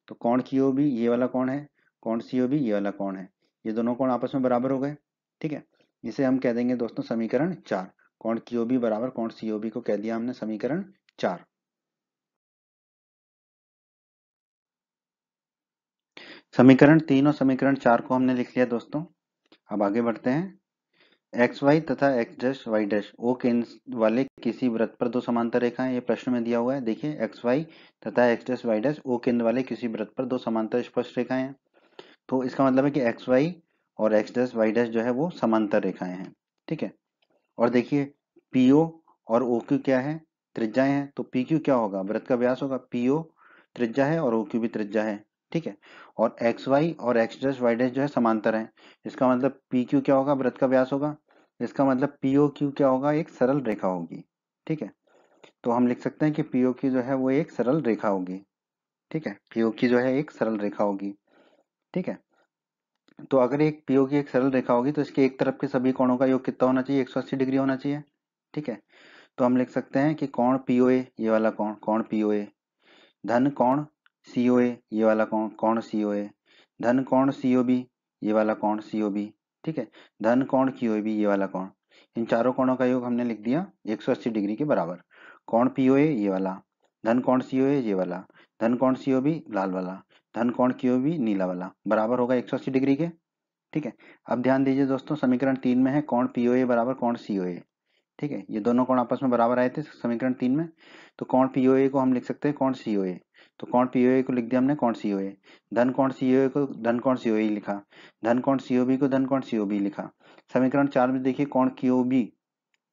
तो कोण क्यू बी ये वाला कोण है, कोण सी ओ बी ये वाला कोण है, ये दोनों कोण आपस में बराबर हो गए। ठीक है, इसे हम कह देंगे दोस्तों समीकरण 4। कोण क्यू बी बराबर कोण सी ओ बी को कह दिया हमने समीकरण 4। समीकरण 3 और समीकरण 4 को हमने लिख लिया दोस्तों। अब आगे बढ़ते हैं। एक्स वाई तथा X dash Y dash O केंद्र वाले किसी वृत्त पर दो समांतर रेखाएं, ये प्रश्न में दिया हुआ है। देखिए एक्स वाई तथा X dash Y dash O केंद्र वाले किसी वृत्त पर दो समांतर स्पर्श रेखाएं हैं। तो इसका मतलब है कि एक्स वाई और एक्स डैश वाई डैश जो है वो समांतर रेखाएं हैं। ठीक है, और देखिए पीओ और ओ क्यू क्या है, त्रिज्याएं हैं। तो पी क्यू क्या होगा, वृत्त का व्यास होगा, पीओ त्रिज्या है और ओ क्यू भी त्रिज्या है। ठीक है, और एक्स वाई और एक्स डैश वाई डैश जो है समांतर है। इसका मतलब पी क्यू क्या होगा, वृत्त का व्यास होगा। इसका मतलब पीओ क्यू क्या होगा, एक सरल रेखा होगी। ठीक है, तो हम लिख सकते हैं कि पीओ की जो है वो एक सरल रेखा होगी। ठीक है, पीओ की जो है एक सरल रेखा होगी। ठीक है, तो अगर एक पीओ की एक सरल रेखा होगी तो इसके एक तरफ के सभी कोणों का योग कितना होना चाहिए, 180 डिग्री होना चाहिए। ठीक है, तो हम लिख सकते हैं कि कोण पीओए ये वाला कोण, कोण पीओए धन कोण सीओए ये वाला कोण, कोण सीओए धन कोण सीओबी ये वाला कोण सीओबी। ठीक है, धन कोण क्यूओबी ये वाला कोण, इन चारों कोणों का योग हमने लिख दिया 180 डिग्री के बराबर। कोण पीओए ये वाला, धन कोण सीओए ये वाला, धन कोण सीओबी लाल वाला, धन कोण क्यूओबी नीला वाला, बराबर होगा 180 डिग्री के। ठीक है, अब ध्यान दीजिए दोस्तों समीकरण 3 में है कोण पीओए बराबर कोण सीओए। ठीक है, ये दोनों कोण आपस में बराबर आए थे समीकरण 3 में। तो कोण पीओए को हम लिख सकते हैं कोण सीओए। तो कोण पीओए को लिख दिया हमने कोण सीओए, धन कोण सीओए को धन कोण सीओए लिखा, धन कोण सीओबी को धन कोण सीओबी लिखा। समीकरण 4 में देखिए कोण क्यूओबी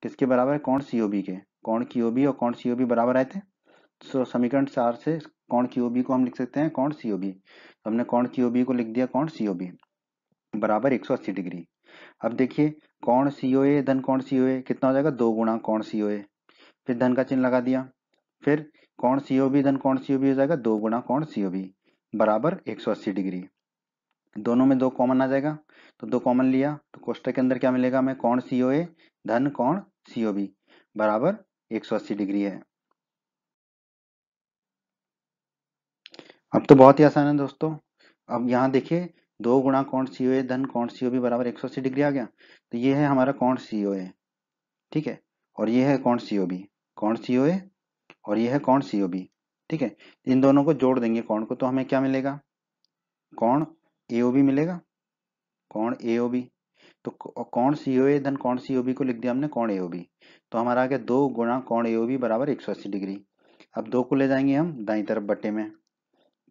किसके बराबर है, कोण सीओबी के। कोण क्यूओबी और कोण सीओबी बराबर आए थे, तो समीकरण 4 से कोण क्यूओबी को हम लिख सकते हैं कोण सीओबी। तो हमने कोण क्यूओबी को लिख दिया कोण सीओबी बराबर 180 डिग्री। अब देखिए कोण सीओए धन कोण सीओए कितना हो जाएगा, 2 गुणा कोण सीओए, फिर धन का चिन्ह लगा दिया, फिर कोण सीओबी धन कोण सीओबी हो जाएगा 2 गुणा कोण सीओबी बराबर 180 डिग्री। दोनों में 2 कॉमन आ जाएगा, तो 2 कॉमन लिया तो कोष्टक के अंदर क्या मिलेगा हमें, कोण सीओए धन कोण सीओबी बराबर 180 डिग्री है। अब तो बहुत ही आसान है दोस्तों। अब यहाँ देखिए 2 गुणा कोण सीओए धन कोण सीओबी बराबर 180 डिग्री आ गया। तो ये है हमारा कोण सीओए। ठीक है, और ये है कोण सीओबी, कोण सीओए और ये है कोण सीओबी। ठीक है, इन दोनों को जोड़ देंगे कोण को तो हमें क्या मिलेगा, कोण एओबी मिलेगा, कोण एओबी। तो कोण सीओए धन कोण सीओबी को लिख दिया हमने कोण एओबी। तो हमारा आ गया 2 गुणा कोण एओबी बराबर 180 डिग्री। अब 2 को ले जाएंगे हम दाई तरफ बट्टे में,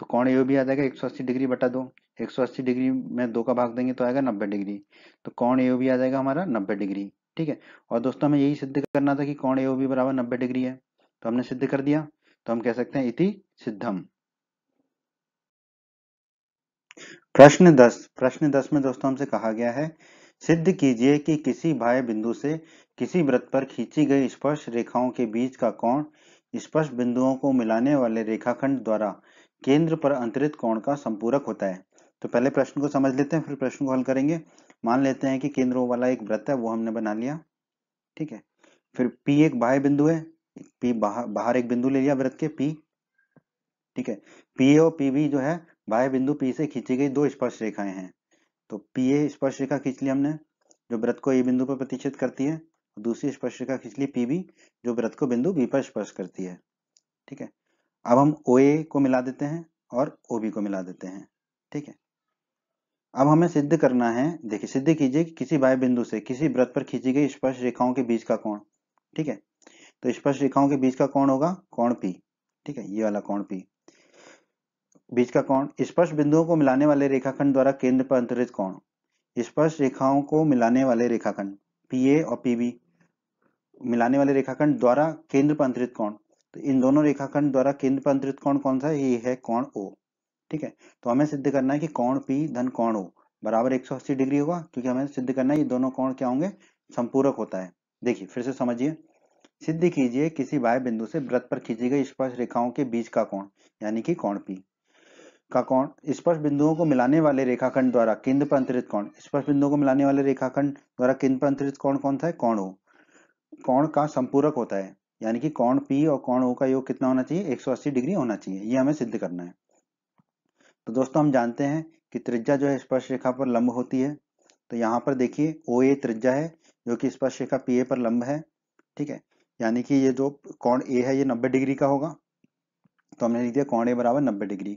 तो कोण एओबी आ जाएगा 180 डिग्री बटा 2। 180 डिग्री में 2 का भाग देंगे तो आएगा 90 डिग्री। तो कोण एओबी आ जाएगा हमारा 90 डिग्री। ठीक है, और दोस्तों हमें यही सिद्ध करना था कि कोण एओबी बराबर 90 डिग्री है, तो हमने सिद्ध कर दिया। तो हम कह सकते हैं इति सिद्धम। प्रश्न 10 में दोस्तों हमसे कहा गया है सिद्ध कीजिए कि किसी बाह्य बिंदु से किसी वृत्त पर खींची गई स्पर्श रेखाओं के बीच का कोण स्पर्श बिंदुओं को मिलाने वाले रेखाखंड द्वारा केंद्र पर अंतरित कोण का संपूरक होता है। तो पहले प्रश्न को समझ लेते हैं फिर प्रश्न को हल करेंगे। मान लेते हैं कि केंद्र वाला एक वृत्त है वो हमने बना लिया। ठीक है, फिर P एक बाह्य बिंदु है, P बाहर एक बिंदु ले लिया वृत्त के P। ठीक है, पी और पीबी जो है बाह्य बिंदु P से खींची गई दो स्पर्श रेखाएं हैं। तो पी ए स्पर्श रेखा खींच ली हमने जो वृत्त को ए बिंदु पर प्रतिच्छेद करती है, और दूसरी स्पर्श रेखा खींच ली पीबी जो वृत्त को बिंदु बी पर स्पर्श करती है। ठीक है, अब हम ओ ए को मिला देते हैं और ओ बी को मिला देते हैं। ठीक है, अब हमें सिद्ध करना है, देखिए सिद्ध कीजिए कि किसी बाह्य बिंदु से किसी वृत्त पर खींची गई स्पर्श रेखाओं के बीच का कोण। ठीक है, तो स्पर्श रेखाओं के बीच का कोण होगा कोण पी। ठीक है, ये वाला कोण पी, बीच का कोण। स्पर्श बिंदुओं को मिलाने वाले रेखाखंड द्वारा केंद्र पर अंतरित कोण। स्पर्श रेखाओं को मिलाने वाले रेखाखंड पी ए और पी बी, मिलाने वाले रेखाखंड द्वारा केंद्र पर अंतरित कोण। तो इन दोनों रेखाखंड द्वारा केंद्र पर अंतरित कोण कौन सा है? ये है कोण ओ। ठीक है, तो हमें सिद्ध करना है कि कोण पी धन कोण ओ बराबर 180 डिग्री होगा, क्योंकि हमें सिद्ध करना है ये दोनों कोण क्या होंगे? संपूरक होता है। देखिए फिर से समझिए, सिद्ध कीजिए किसी बाह्य बिंदु से वृत्त पर खींची गई स्पर्श रेखाओं के बीच का कोण, यानी कि कोण पी का कोण। स्पर्श बिंदुओं को मिलाने वाले रेखाखंड द्वारा केंद्र पर अंतरित कोण। स्पर्श बिंदुओं को मिलाने वाले रेखाखंड द्वारा केंद्र पर अंतरित कोण कौन सा है? कोण ओ। कोण का संपूरक होता है, यानी कि कोण पी और कोण ओ का योग कितना होना चाहिए? 180 डिग्री होना चाहिए। ये हमें सिद्ध करना है। तो दोस्तों हम जानते हैं कि त्रिज्या जो है स्पर्श रेखा पर लंब होती है। तो यहाँ पर देखिए ओ ए त्रिज्या है जो कि स्पर्श रेखा पी ए पर लंब है। ठीक है, यानी कि ये जो कोण ए है ये 90 डिग्री का होगा। तो हमने लिख दिया कोण ए बराबर 90 डिग्री।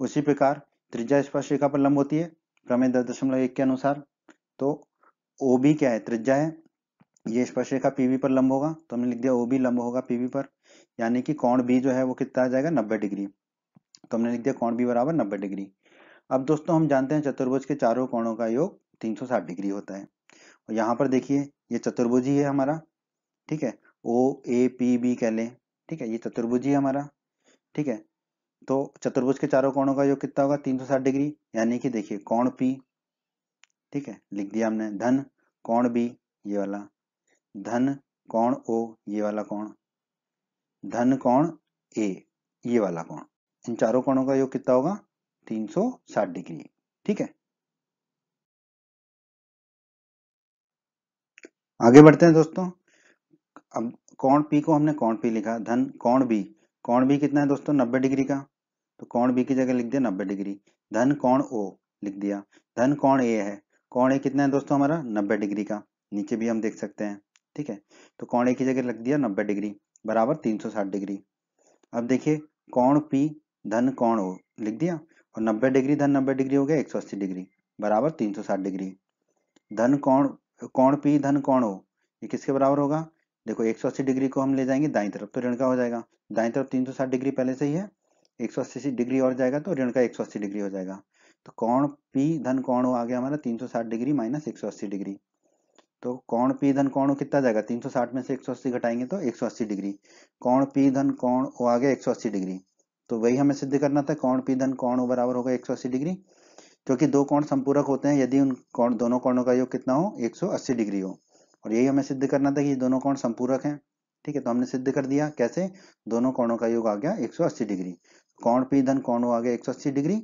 उसी प्रकार त्रिज्या स्पर्श रेखा पर लंब होती है प्रमेय 10.1 के अनुसार। तो ओ बी क्या है? त्रिज्या है, ये स्पर्श रेखा पीबी पर लंब होगा। तो हमने लिख दिया ओ बी लंब होगा पीबी पर, यानी कि कोण बी जो है वो कितना आ जाएगा? 90 डिग्री। तो हमने लिख दिया कोण बी बराबर 90 डिग्री। अब दोस्तों हम जानते हैं चतुर्भुज के चारों कोणों का योग 360 डिग्री होता है। और यहाँ पर देखिए ये चतुर्भुज ही है हमारा। ठीक है, ओ ए पी बी कह लें। ठीक है, ये चतुर्भुज ही है हमारा। ठीक है, तो चतुर्भुज के चारों कोणों का योग कितना होगा? 360 डिग्री, यानी कि देखिए कोण पी, ठीक है लिख दिया हमने, धन कोण बी ये वाला, धन कोण ओ ये वाला कोण, धन कोण ए ये वाला कोण। इन चारों कोणों का योग कितना होगा? 360 डिग्री। ठीक है, आगे बढ़ते हैं दोस्तों। अब कोण पी को हमने कोण पी लिखा, धन कोण बी कितना है दोस्तों? 90 डिग्री का। तो कोण बी की जगह लिख दिया 90 डिग्री। धन कोण ओ लिख दिया, धन कोण ए है। कोण ए कितना है दोस्तों हमारा? 90 डिग्री का। नीचे भी हम देख सकते हैं। ठीक है, तो कोण ए की जगह लिख दिया 90 डिग्री बराबर 360 डिग्री। अब देखिए कोण पी धन कोण ओ लिख दिया, और 90 डिग्री धन 90 डिग्री हो गया 180 डिग्री बराबर 360 डिग्री। धन कोण कोण पी धन कोण ओ ये किसके बराबर होगा? देखो 180 डिग्री को हम ले जाएंगे दाईं तरफ तो ऋण का हो जाएगा। दाईं तरफ 360 डिग्री पहले से ही है, 180 डिग्री और जाएगा तो ऋण का 180 डिग्री हो जाएगा। तो कोण पी धन कोण ओ आ गया हमारा 360 डिग्री माइनस 180 डिग्री। तो कोण पी धन कोण ओ कितना जाएगा? 360 में से 180 घटाएंगे तो 180 डिग्री। कोण पी धन कोण ओ आ गया 180 डिग्री। तो वही हमें सिद्ध करना था, कोण पी धन कोण ओ बराबर होगा 180 डिग्री, क्योंकि दो कोण संपूरक होते हैं यदि उन दोनों कोणों का योग कितना हो? 180 डिग्री हो। और यही हमें सिद्ध करना था कि दोनों कोण संपूरक हैं। ठीक है, तो हमने सिद्ध कर दिया। कैसे? दोनों कोणों का योग आ गया 180 डिग्री। कोण पी धन कोण ओ आ गया 180 डिग्री।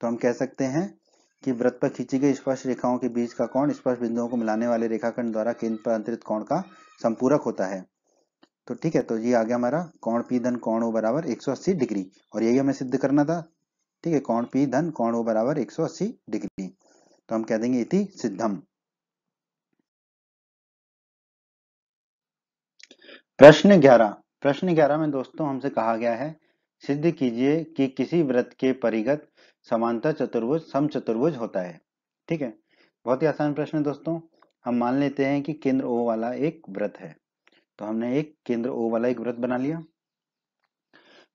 तो हम कह सकते हैं कि वृत्त पर खींची गई स्पर्श रेखाओं के बीच का कोण स्पर्श बिंदुओं को मिलाने वाले रेखाखंड द्वारा केंद्र पर अंतरित कोण का संपूरक होता है। तो ठीक है, तो ये आ गया हमारा कोण पी धन कोण ओ बराबर 180 डिग्री, और यही हमें सिद्ध करना था। ठीक है, कोण पी धन कोण ओ बराबर 180 डिग्री। तो हम कह देंगे इति सिद्धम। प्रश्न 11 में दोस्तों हमसे कहा गया है सिद्ध कीजिए कि किसी वृत्त के परिगत समांतर चतुर्भुज समचतुर्भुज होता है। ठीक है, बहुत ही आसान प्रश्न है दोस्तों। हम मान लेते हैं कि केंद्र ओ वाला एक वृत्त है। तो हमने एक केंद्र ओ वाला एक वृत्त बना लिया।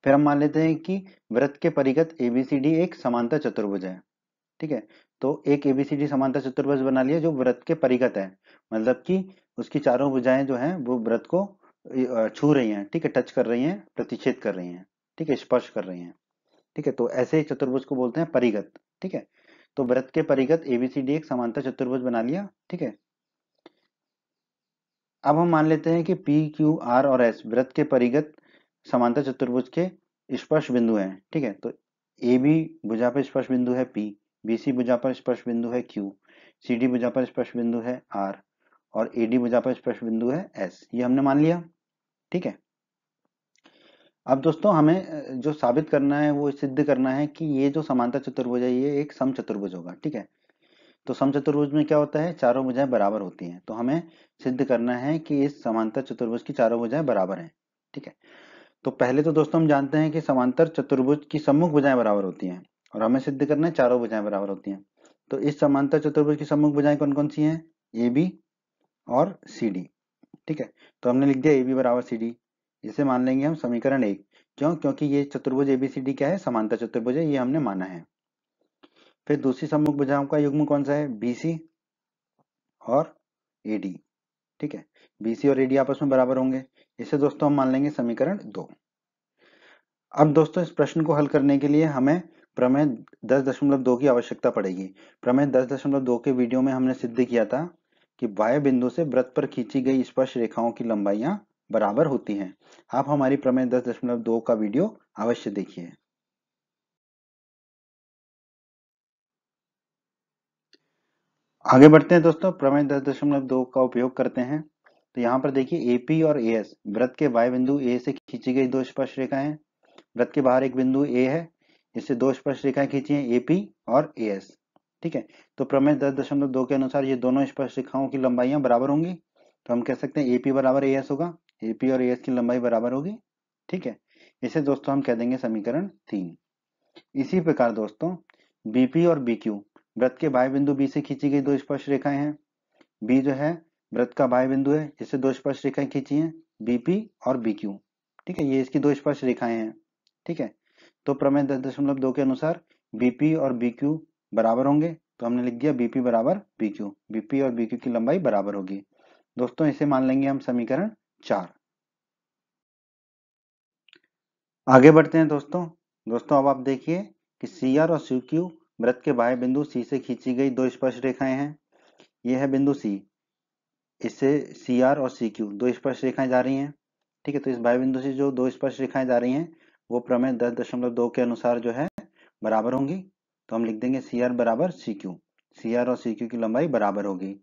फिर हम मान लेते हैं कि वृत्त के परिगत एबीसीडी एक समांतर चतुर्भुज है। ठीक है, तो एक एबीसीडी समांतर चतुर्भुज बना लिया जो वृत्त के परिगत है, मतलब कि उसकी चारों भुजाएं जो हैं वो वृत्त को छू रही हैं। ठीक है, टच कर रही हैं, प्रतिच्छेद कर रही हैं। ठीक है, स्पर्श कर रही हैं। ठीक है, तो ऐसे चतुर्भुज को बोलते हैं परिगत। ठीक है, तो वृत्त के परिगत एबीसीडी एक समांतर चतुर्भुज बना लिया। ठीक है, अब हम मान लेते हैं कि पी क्यू आर और एस वृत्त के परिगत समांतर चतुर्भुज के स्पर्श बिंदु हैं। ठीक है, तो ए बी भुजा पर स्पर्श बिंदु है पी, बीसी भुजा पर स्पर्श बिंदु है क्यू, सीडी भुजा पर स्पर्श बिंदु है आर, और एडी भुजा पर स्पर्श बिंदु है एस। ये हमने मान लिया। ठीक है, अब दोस्तों हमें जो साबित करना है वो सिद्ध करना है कि ये जो समांतर चतुर्भुज है ये एक समचतुर्भुज होगा। ठीक है, तो समचतुर्भुज में क्या होता है? चारों भुजाएं बराबर होती हैं। तो हमें सिद्ध करना है कि इस समांतर चतुर्भुज की चारों भुजाएं बराबर हैं। ठीक है, तो पहले तो दोस्तों हम जानते हैं कि समांतर चतुर्भुज की सम्मुख भुजाएं बराबर होती हैं, और हमें सिद्ध करना है चारों भुजाएं बराबर होती हैं। तो इस समांतर चतुर्भुज की सम्मुख भुजाएं कौन कौन सी हैं? ए बी और सी डी। ठीक है, तो हमने लिख दिया ए बी बराबर सी डी। इसे मान लेंगे हम समीकरण 1। क्यों? क्योंकि ये चतुर्भुज एबीसीडी क्या है? समांतर चतुर्भुज है, ये हमने माना है। फिर दूसरी सम्मुख भुजाओं का युग्म कौन सा है? बीसी और एडी। ठीक है, बीसी और एडी आपस में बराबर होंगे। इसे दोस्तों हम मान लेंगे समीकरण 2। अब दोस्तों इस प्रश्न को हल करने के लिए हमें प्रमेय 10.2 की आवश्यकता पड़ेगी। प्रमेय 10.2 के वीडियो में हमने सिद्ध किया था कि वाय बिंदु से वृत्त पर खींची गई स्पर्श रेखाओं की लंबाइयां बराबर होती हैं। आप हमारी प्रमेय 10.2 का वीडियो अवश्य देखिए। आगे बढ़ते हैं दोस्तों, प्रमेय 10.2 का उपयोग करते हैं। तो यहाँ पर देखिए एपी और एएस वृत्त के वाय बिंदु ए से खींची गई दो स्पर्श रेखाएं हैं। वृत्त के बाहर एक बिंदु ए है, इससे दो स्पर्श रेखाएं खींची हैं एपी और एएस। ठीक है, तो प्रमेय 10.2 के अनुसार ये दोनों स्पर्श रेखाओं की लंबाइयां बराबर होंगी। तो हम कह सकते हैं एपी बराबर एएस होगा, एपी और एएस की लंबाई बराबर होगी। ठीक है, इसे दोस्तों हम कह देंगे समीकरण 3। इसी प्रकार दोस्तों बीपी और बीक्यू वृत्त के बाह्य बिंदु बी से खींची गई दो स्पर्श रेखाएं हैं। बी जो है वृत्त का बाह्य बिंदु है, इससे दो स्पर्श रेखाएं खींची हैं बीपी और बीक्यू। ठीक है, ये इसकी दो स्पर्श रेखाएं हैं। ठीक है, तो प्रमेय 10.2 के अनुसार बीपी और बीक्यू बराबर होंगे। तो हमने लिख दिया बीपी बराबर बीक्यू, बीपी और बीक्यू की लंबाई बराबर होगी। दोस्तों इसे मान लेंगे हम समीकरण 4। आगे बढ़ते हैं दोस्तों। अब आप देखिए कि सी आर और सी क्यू वृत्त के बाह्य बिंदु सी से खींची गई दो स्पर्श रेखाएं हैं। यह है बिंदु सी, इससे सी आर और सी क्यू दो स्पर्श रेखाएं जा रही हैं। ठीक है, तो इस बाह्य बिंदु से जो दो स्पर्श रेखाएं जा रही हैं वो प्रमेय 10.2 के अनुसार जो है बराबर होंगी। तो हम लिख देंगे सी आर बराबर सी क्यू, सी आर और सी क्यू की लंबाई बराबर होगी।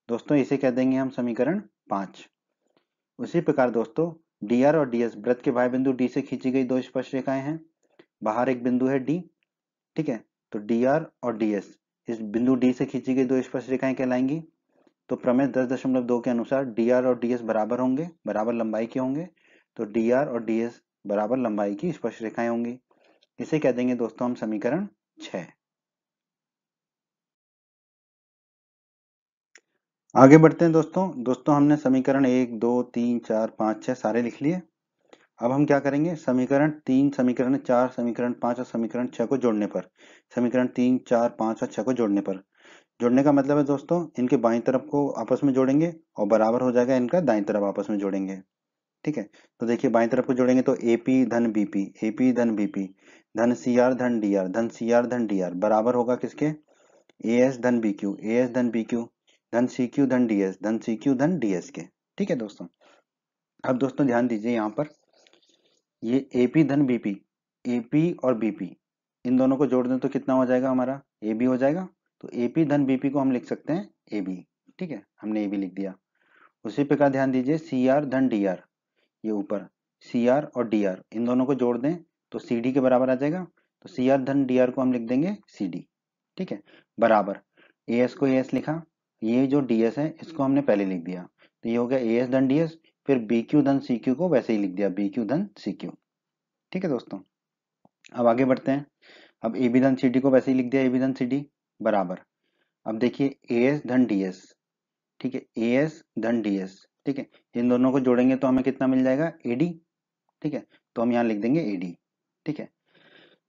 दोस्तों इसे कह देंगे हम समीकरण 5। उसी प्रकार दोस्तों डी आर और डी एस वृत्त के बाह्य बिंदु डी से खींची गई दो स्पर्श रेखाएं हैं। बाहर एक बिंदु है डी। ठीक है, तो डी आर और डी एस इस बिंदु डी से खींची गई दो स्पर्श रेखाएं कहलाएंगी। तो प्रमेय 10.2 के अनुसार डी आर और डी एस बराबर होंगे, बराबर लंबाई के होंगे। तो डी आर और डी एस बराबर लंबाई की स्पर्श रेखाएं होंगी। इसे कह देंगे दोस्तों हम समीकरण 6। आगे बढ़ते हैं दोस्तों हमने समीकरण 1, 2, 3, 4, 5, 6 सारे लिख लिए। अब हम क्या करेंगे? समीकरण 3, समीकरण 4, समीकरण 5 और समीकरण 6 को जोड़ने पर, समीकरण 3, 4, 5 और 6 को जोड़ने पर, जोड़ने का मतलब है दोस्तों इनके बाईं तरफ को आपस में जोड़ेंगे और बराबर हो जाएगा इनका दाईं तरफ आपस में जोड़ेंगे। ठीक है, तो देखिए बाईं तरफ को जोड़ेंगे तो एपी धन बीपी, एपी धन बीपी धन सी आर धन डी आर, धन सी आर धन डी आर बराबर होगा किसके? ए एस धन बी क्यू, ए एस धन बी क्यू धन सी क्यू धन डी एस, धन सी क्यू धन डी एस के। ठीक है दोस्तों, अब दोस्तों ध्यान दीजिए यहाँ पर ये एपी धन बीपी, एपी और बीपी इन दोनों को जोड़ दें तो कितना हो जाएगा हमारा? ए बी हो जाएगा। तो एपी धन बीपी को हम लिख सकते हैं ए बी। ठीक है, हमने ए बी लिख दिया। उसी प्रकार ध्यान दीजिए सी आर धन डी आर, ये ऊपर सी आर और डी आर इन दोनों को जोड़ दें तो सी डी के बराबर आ जाएगा। तो सी आर धन डी आर को हम लिख देंगे सी डी। ठीक है, बराबर ए एस को ए एस लिखा, ये जो डी एस है इसको हमने पहले लिख दिया। तो ये हो गया ए एस धन डी एस, फिर बी क्यू धन सी क्यू को वैसे ही लिख दिया बी क्यू धन सी क्यू। ठीक है दोस्तों, अब आगे बढ़ते हैं। अब ए बी धन सी डी को वैसे ही लिख दिया ए बी धन सी डी बराबर। अब देखिए ए एस धन डी एस, ठीक है, ए एस धन डी एस। ठीक है, इन दोनों को जोड़ेंगे तो हमें कितना मिल जाएगा? A D. ठीक है, तो हम यहाँ लिख देंगे ए डी। ठीक है,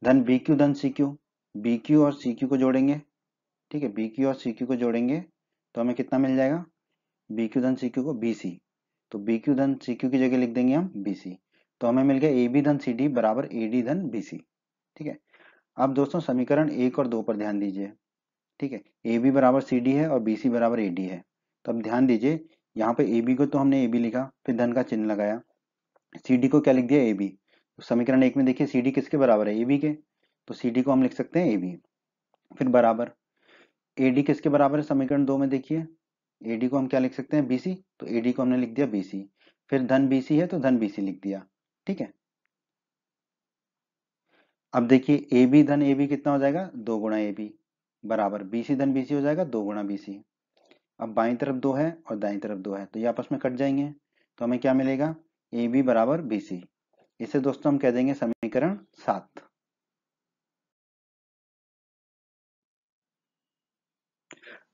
धन बी क्यू धन सी क्यू, बी क्यू और सी क्यू को जोड़ेंगे। ठीक है, बी क्यू और सी क्यू को जोड़ेंगे तो हमें कितना मिल जाएगा? बी क्यू धन सी क्यू को बी सी, तो बी क्यू धन सी क्यू की जगह लिख देंगे हम बी सी। तो हमें मिल गया ए बी धन सी डी बराबर ए डी धन बी सी। ठीक है, अब दोस्तों समीकरण 1 और 2 पर ध्यान दीजिए। ठीक है, ए बी बराबर सी डी है और बी सी बराबर ए डी है। तो अब ध्यान दीजिए यहाँ पे ए बी को तो हमने ए बी लिखा, फिर धन का चिन्ह लगाया। सी डी को क्या लिख दिया? A B. तो समीकरण 1 में देखिए सी डी किसके बराबर है? ए बी के, तो सी डी को हम लिख सकते हैं ए बी। फिर बराबर ए डी किसके बराबर है? समीकरण 2 में देखिए ए डी को हम क्या लिख सकते हैं? बी सी, तो ए डी को हमने लिख दिया बी सी। फिर धन बी सी है तो धन बी सी लिख दिया। ठीक है, अब देखिए ए बी धन ए बी कितना हो जाएगा? 2 गुणा ए बी बराबर बी सी धन बी सी हो जाएगा 2 गुणा बी सी। अब बाईं तरफ 2 है और दाईं तरफ 2 है तो ये आपस में कट जाएंगे। तो हमें क्या मिलेगा? ए बी बराबर बी सी। इसे दोस्तों हम कह देंगे समीकरण 7।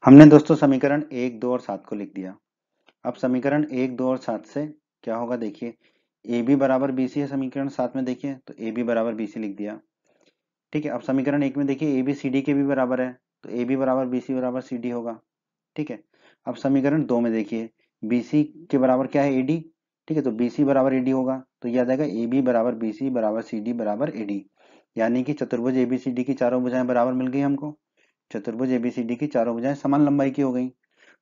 हमने दोस्तों समीकरण 1, 2 और 7 को लिख दिया। अब समीकरण 1, 2 और 7 से क्या होगा देखिए, ए बी बराबर बी सी है समीकरण 7 में, देखिए तो ए बी बराबर बी सी लिख दिया। ठीक है, अब समीकरण 1 में देखिए ए बी सी डी के भी बराबर है, तो ए बी बराबर बी सी बराबर सी डी होगा। ठीक है, अब समीकरण 2 में देखिए बी सी के बराबर क्या है, ए डी। ठीक है, तो बी सी बराबर ए डी होगा, तो याद आएगा ए बी बराबर बी सी बराबर सी डी बराबर ए डी। यानी कि चतुर्भुज ए बी सी डी की चारों भुजाएं बराबर मिल गई हमको। चतुर्भुज ए बी सी डी की चारों भुजाएं समान लंबाई की हो गई।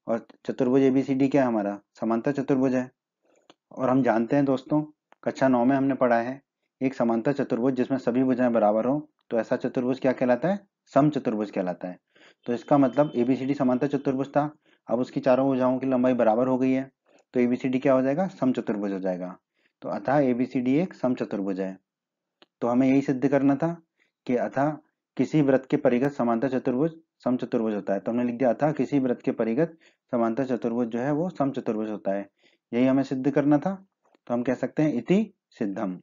और चतुर्भुज एबीसीडी क्या है हमारा, समांतर चतुर्भुज है। और हम जानते हैं दोस्तों, कक्षा 9 में हमने पढ़ा है, एक समांतर चतुर्भुज जिसमें सभी भुजाएं बराबर हो तो ऐसा चतुर्भुज क्या कहलाता है, समचतुर्भुज कहलाता है। तो इसका मतलब एबीसीडी समांतर चतुर्भुज था, अब उसकी चारों भुजाओं की लंबाई बराबर हो गई है, तो एबीसीडी क्या हो जाएगा, समचतुर्भुज हो जाएगा। तो अतः एबीसीडी एक समचतुर्भुज है। तो हमें यही सिद्ध करना था कि अतः किसी वृत्त के परिगत समांतर चतुर्भुज समचतुर्भुज होता है। तो हमने लिख दिया अतः किसी वृत्त के परिगत समांतर चतुर्भुज जो है वो समचतुर्भुज होता है। यही हमें सिद्ध करना था, तो हम कह सकते हैं इति सिद्धम।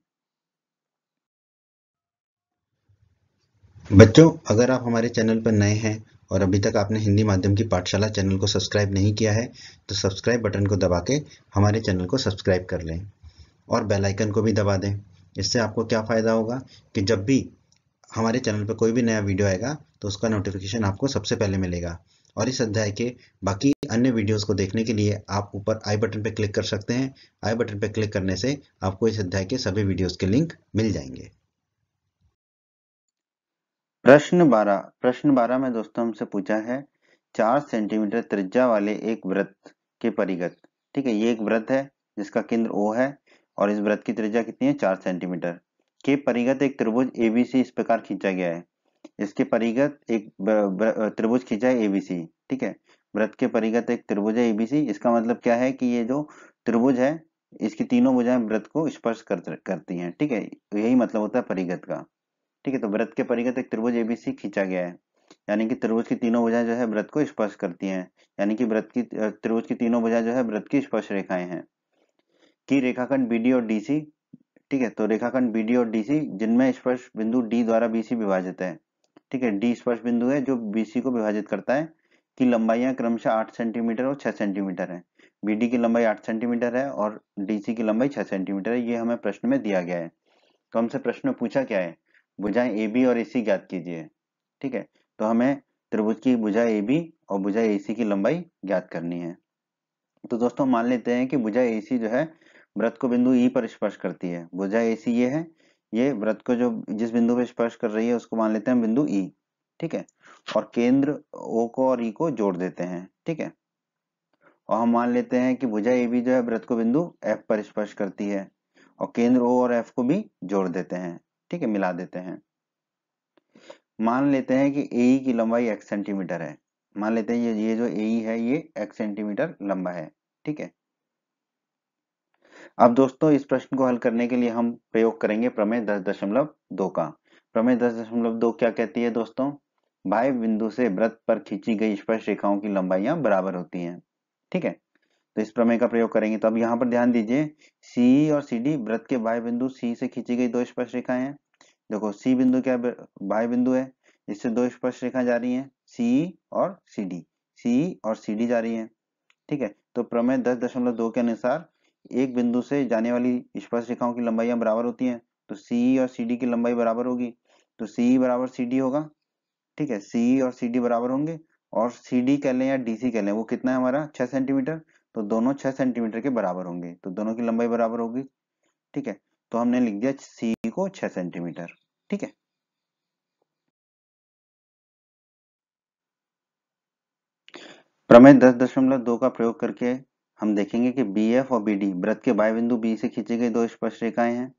बच्चों, अगर आप हमारे चैनल पर नए हैं और अभी तक आपने हिंदी माध्यम की पाठशाला चैनल को सब्सक्राइब नहीं किया है तो सब्सक्राइब बटन को दबा के हमारे चैनल को सब्सक्राइब कर लें और बेल आइकन को भी दबा दें। इससे आपको क्या फ़ायदा होगा कि जब भी हमारे चैनल पर कोई भी नया वीडियो आएगा तो उसका नोटिफिकेशन आपको सबसे पहले मिलेगा। और इस अध्याय के बाकी अन्य वीडियोस को देखने के लिए आप ऊपर आई बटन पर क्लिक कर सकते हैं। आई बटन पर क्लिक करने से आपको इस अध्याय के सभी वीडियोस के लिंक मिल जाएंगे। प्रश्न 12 में दोस्तों हमसे पूछा है 4 सेंटीमीटर त्रिज्या वाले एक वृत्त के परिगत। ठीक है, ये एक वृत्त है जिसका केंद्र O है और इस वृत्त की त्रिज्या कितनी है, 4 सेंटीमीटर के परिगत एक त्रिभुज एबीसी इस प्रकार खींचा गया है। इसके परिगत एक त्रिभुज खींचा है एबीसी। ठीक है, वृत्त के परिगत एक त्रिभुज है एबीसी, इसका मतलब क्या है कि ये जो त्रिभुज है इसकी तीनों भुजाएं वृत्त को स्पर्श करती हैं। ठीक है, यही मतलब होता है परिगत का। ठीक है, तो वृत्त के परिगत एक त्रिभुज एबीसी खींचा गया है, यानी कि त्रिभुज की तीनों भुजाएं जो है वृत्त को स्पर्श करती हैं, यानी कि वृत्त की त्रिभुज की तीनों भुजाएं जो है वृत्त की स्पर्श रेखाएं हैं। कि रेखाखंड बीडी और डीसी, ठीक है, तो रेखाखंड बीडी और डीसी जिनमें स्पर्श बिंदु डी द्वारा बीसी विभाजित है। ठीक है, डी स्पर्श बिंदु है जो बीसी को विभाजित करता है, की लंबाइयां क्रमशः 8 सेंटीमीटर और 6 सेंटीमीटर है। बीडी की लंबाई 8 सेंटीमीटर है और डीसी की लंबाई 6 सेंटीमीटर है। ये हमें प्रश्न में दिया गया है। तो हमसे प्रश्न में पूछा क्या है, भुजाएं ए बी और ए सी ज्ञात कीजिए। ठीक है, तो हमें त्रिभुज की भुजा ए बी और भुजा ए सी की लंबाई ज्ञात करनी है। तो दोस्तों मान लेते हैं कि भुजा ए सी जो है वृत्त को बिंदु ई पर स्पर्श करती है। भुजा ए सी ये है, ये वृत्त को जो जिस बिंदु पर स्पर्श कर रही है उसको मान लेते हैं बिंदु ई। ठीक है, और केंद्र ओ को और ई को जोड़ देते हैं। ठीक है, और हम मान लेते हैं कि भुजा ए बी जो है वृत्त को बिंदु एफ पर स्पर्श करती है और केंद्र ओ और एफ को भी जोड़ देते हैं। ठीक है, मिला देते हैं। मान लेते हैं कि ए की लंबाई x सेंटीमीटर है। मान लेते हैं ये जो ए है ये x सेंटीमीटर लंबा है। ठीक है, अब दोस्तों इस प्रश्न को हल करने के लिए हम प्रयोग करेंगे प्रमेय 10.2 का। प्रमेय 10.2 क्या कहती है दोस्तों, बाह्य बिंदु से वृत्त पर खींची गई स्पर्श रेखाओं की लंबाइयां बराबर होती हैं। ठीक है, तो इस प्रमेय का प्रयोग करेंगे। तो अब यहाँ पर ध्यान दीजिए, सी और सी डी वृत्त के बाह्य बिंदु सी से खींची गई दो स्पर्श रेखाएं हैं। देखो सी बिंदु क्या बाह्य बिंदु है, इससे दो स्पर्श रेखा जा रही हैं, सी और सी डी, सी और सी डी जा रही हैं। ठीक है, तो प्रमेय 10.2 के अनुसार एक बिंदु से जाने वाली स्पर्श रेखाओं की लंबाइयां बराबर होती हैं, तो सी और सी डी की लंबाई बराबर होगी, तो सी बराबर सी डी होगा। ठीक है, सी और सी डी बराबर होंगे, और सी डी कह लें या डी सी कह लें, वो कितना है हमारा 6 सेंटीमीटर, तो दोनों 6 सेंटीमीटर के बराबर होंगे, तो दोनों की लंबाई बराबर होगी। ठीक है, तो हमने लिख दिया सी को 6 सेंटीमीटर। ठीक है, प्रमेय 10.2 का प्रयोग करके हम देखेंगे कि बी एफ और बी डी वृत्त के बाह्य बिंदु बी से खींची गई दो स्पर्श रेखाएं हैं।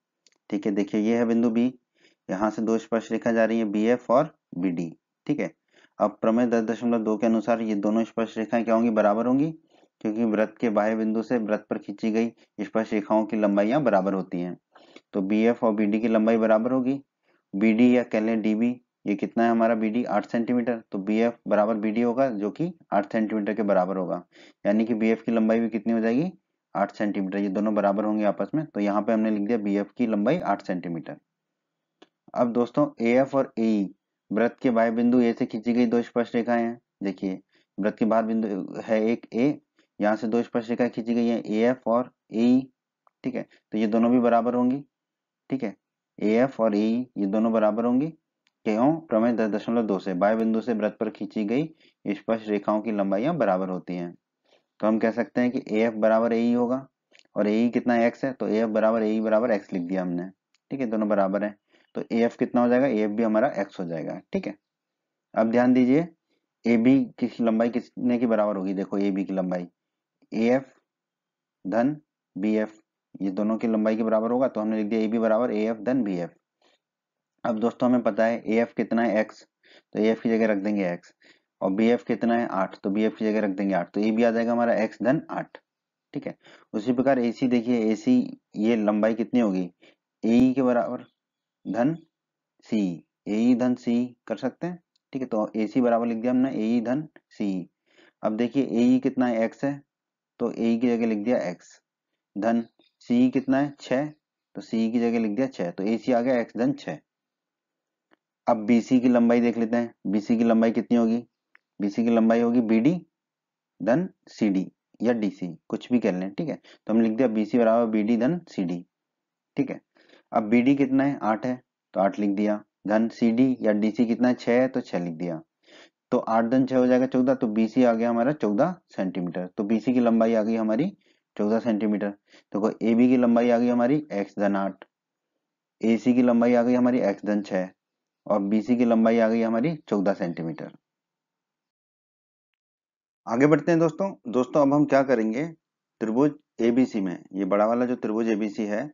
ठीक है, देखिए ये है बिंदु बी, यहाँ से दो स्पर्श रेखा जा रही है बी एफ और बी डी। ठीक है, अब प्रमेय 10.2 के अनुसार ये दोनों स्पर्श रेखाएं क्या होंगी, बराबर होंगी, क्योंकि वृत्त के बाह्य बिंदु से वृत्त पर खींची गई स्पर्श रेखाओं की लंबाइयां बराबर होती हैं। तो बी एफ और बी डी की लंबाई बराबर होगी। बी डी या कह लें डी बी, ये कितना है हमारा बी डी 8 सेंटीमीटर, तो बी एफ बराबर बी डी होगा जो कि 8 सेंटीमीटर के बराबर होगा, यानी कि बी एफ की लंबाई भी कितनी हो जाएगी, 8 सेंटीमीटर। ये दोनों बराबर होंगे आपस में, तो यहाँ पे हमने लिख दिया बी एफ की लंबाई 8 सेंटीमीटर। अब दोस्तों ए एफ और ए ई वृत्त के बाह्य बिंदु ए से खींची गई दो स्पर्श रेखाएं हैं। देखिए वृत्त के बाहर बिंदु है एक ए, यहाँ से दो स्पर्शरेखाएं खींची गई है ए एफ और ए ई, ठीक है, तो ये दोनों भी बराबर होंगी, ठीक है, ए एफ और ए ई ये दोनों बराबर होंगी, क्यों? प्रमेय 10.2 से बाह्य बिंदु से वृत्त पर खींची गई स्पर्श रेखाओं की लंबाइयां बराबर होती हैं। तो हम कह सकते हैं कि ए एफ बराबर ए ई होगा, और ए ई कितना एक्स है, तो ए एफ बराबर ए ई बराबर एक्स लिख दिया हमने, ठीक है, दोनों बराबर है, तो ए एफ कितना हो जाएगा, ए एफ भी हमारा एक्स हो जाएगा, ठीक है। अब ध्यान दीजिए, ए बी की लंबाई कितने की बराबर होगी, देखो ए बी की लंबाई ए एफ धन बी एफ, ये दोनों की लंबाई के बराबर होगा, तो हमने लिख दिया ए बी बराबर ए एफ धन बी एफ। अब दोस्तों हमें पता है ए एफ कितना है एक्स, तो ए एफ की जगह रख देंगे एक्स, और बी एफ कितना है 8, तो बी एफ की जगह रख देंगे 8, तो ए बी आ जाएगा हमारा एक्स धन 8, ठीक है। उसी प्रकार ए सी देखिए, ए सी ये लंबाई कितनी होगी, ए ई के बराबर धन सी, ए ई धन सी कर सकते हैं, ठीक है, तो ए सी बराबर लिख दिया हमने ए ई धन सी। अब देखिए ए ई कितना है एक्स है, तो ए ई की जगह लिख दिया एक्स धन सी कितना है 6, तो सी की जगह लिख दिया 6, तो ए सी आ गया एक्स धन 6। अब बीसी की लंबाई देख लेते हैं, बीसी की लंबाई कितनी होगी, बीसी की लंबाई होगी बीडी धन सीडी या डीसी, कुछ भी कह लें, ठीक है, तो हम लिख दिया बीसी बराबर बीडी धन सीडी, ठीक है। अब बीडी कितना है 8 है, तो 8 लिख दिया, धन सीडी या डीसी कितना है 6 है, तो 6 लिख दिया, तो 8 धन 6 हो जाएगा 14, तो बीसी आ गया हमारा 14 सेंटीमीटर, तो बीसी की लंबाई आ गई हमारी 14 सेंटीमीटर। तो ए बी की लंबाई आ गई हमारी एक्स धन 8, ए सी की लंबाई आ गई हमारी एक्स धन 6, और बीसी की लंबाई आ गई हमारी 14 सेंटीमीटर। आगे बढ़ते हैं दोस्तों। दोस्तों अब हम क्या करेंगे, त्रिभुज एबीसी में, ये बड़ा वाला जो त्रिभुज एबीसी है,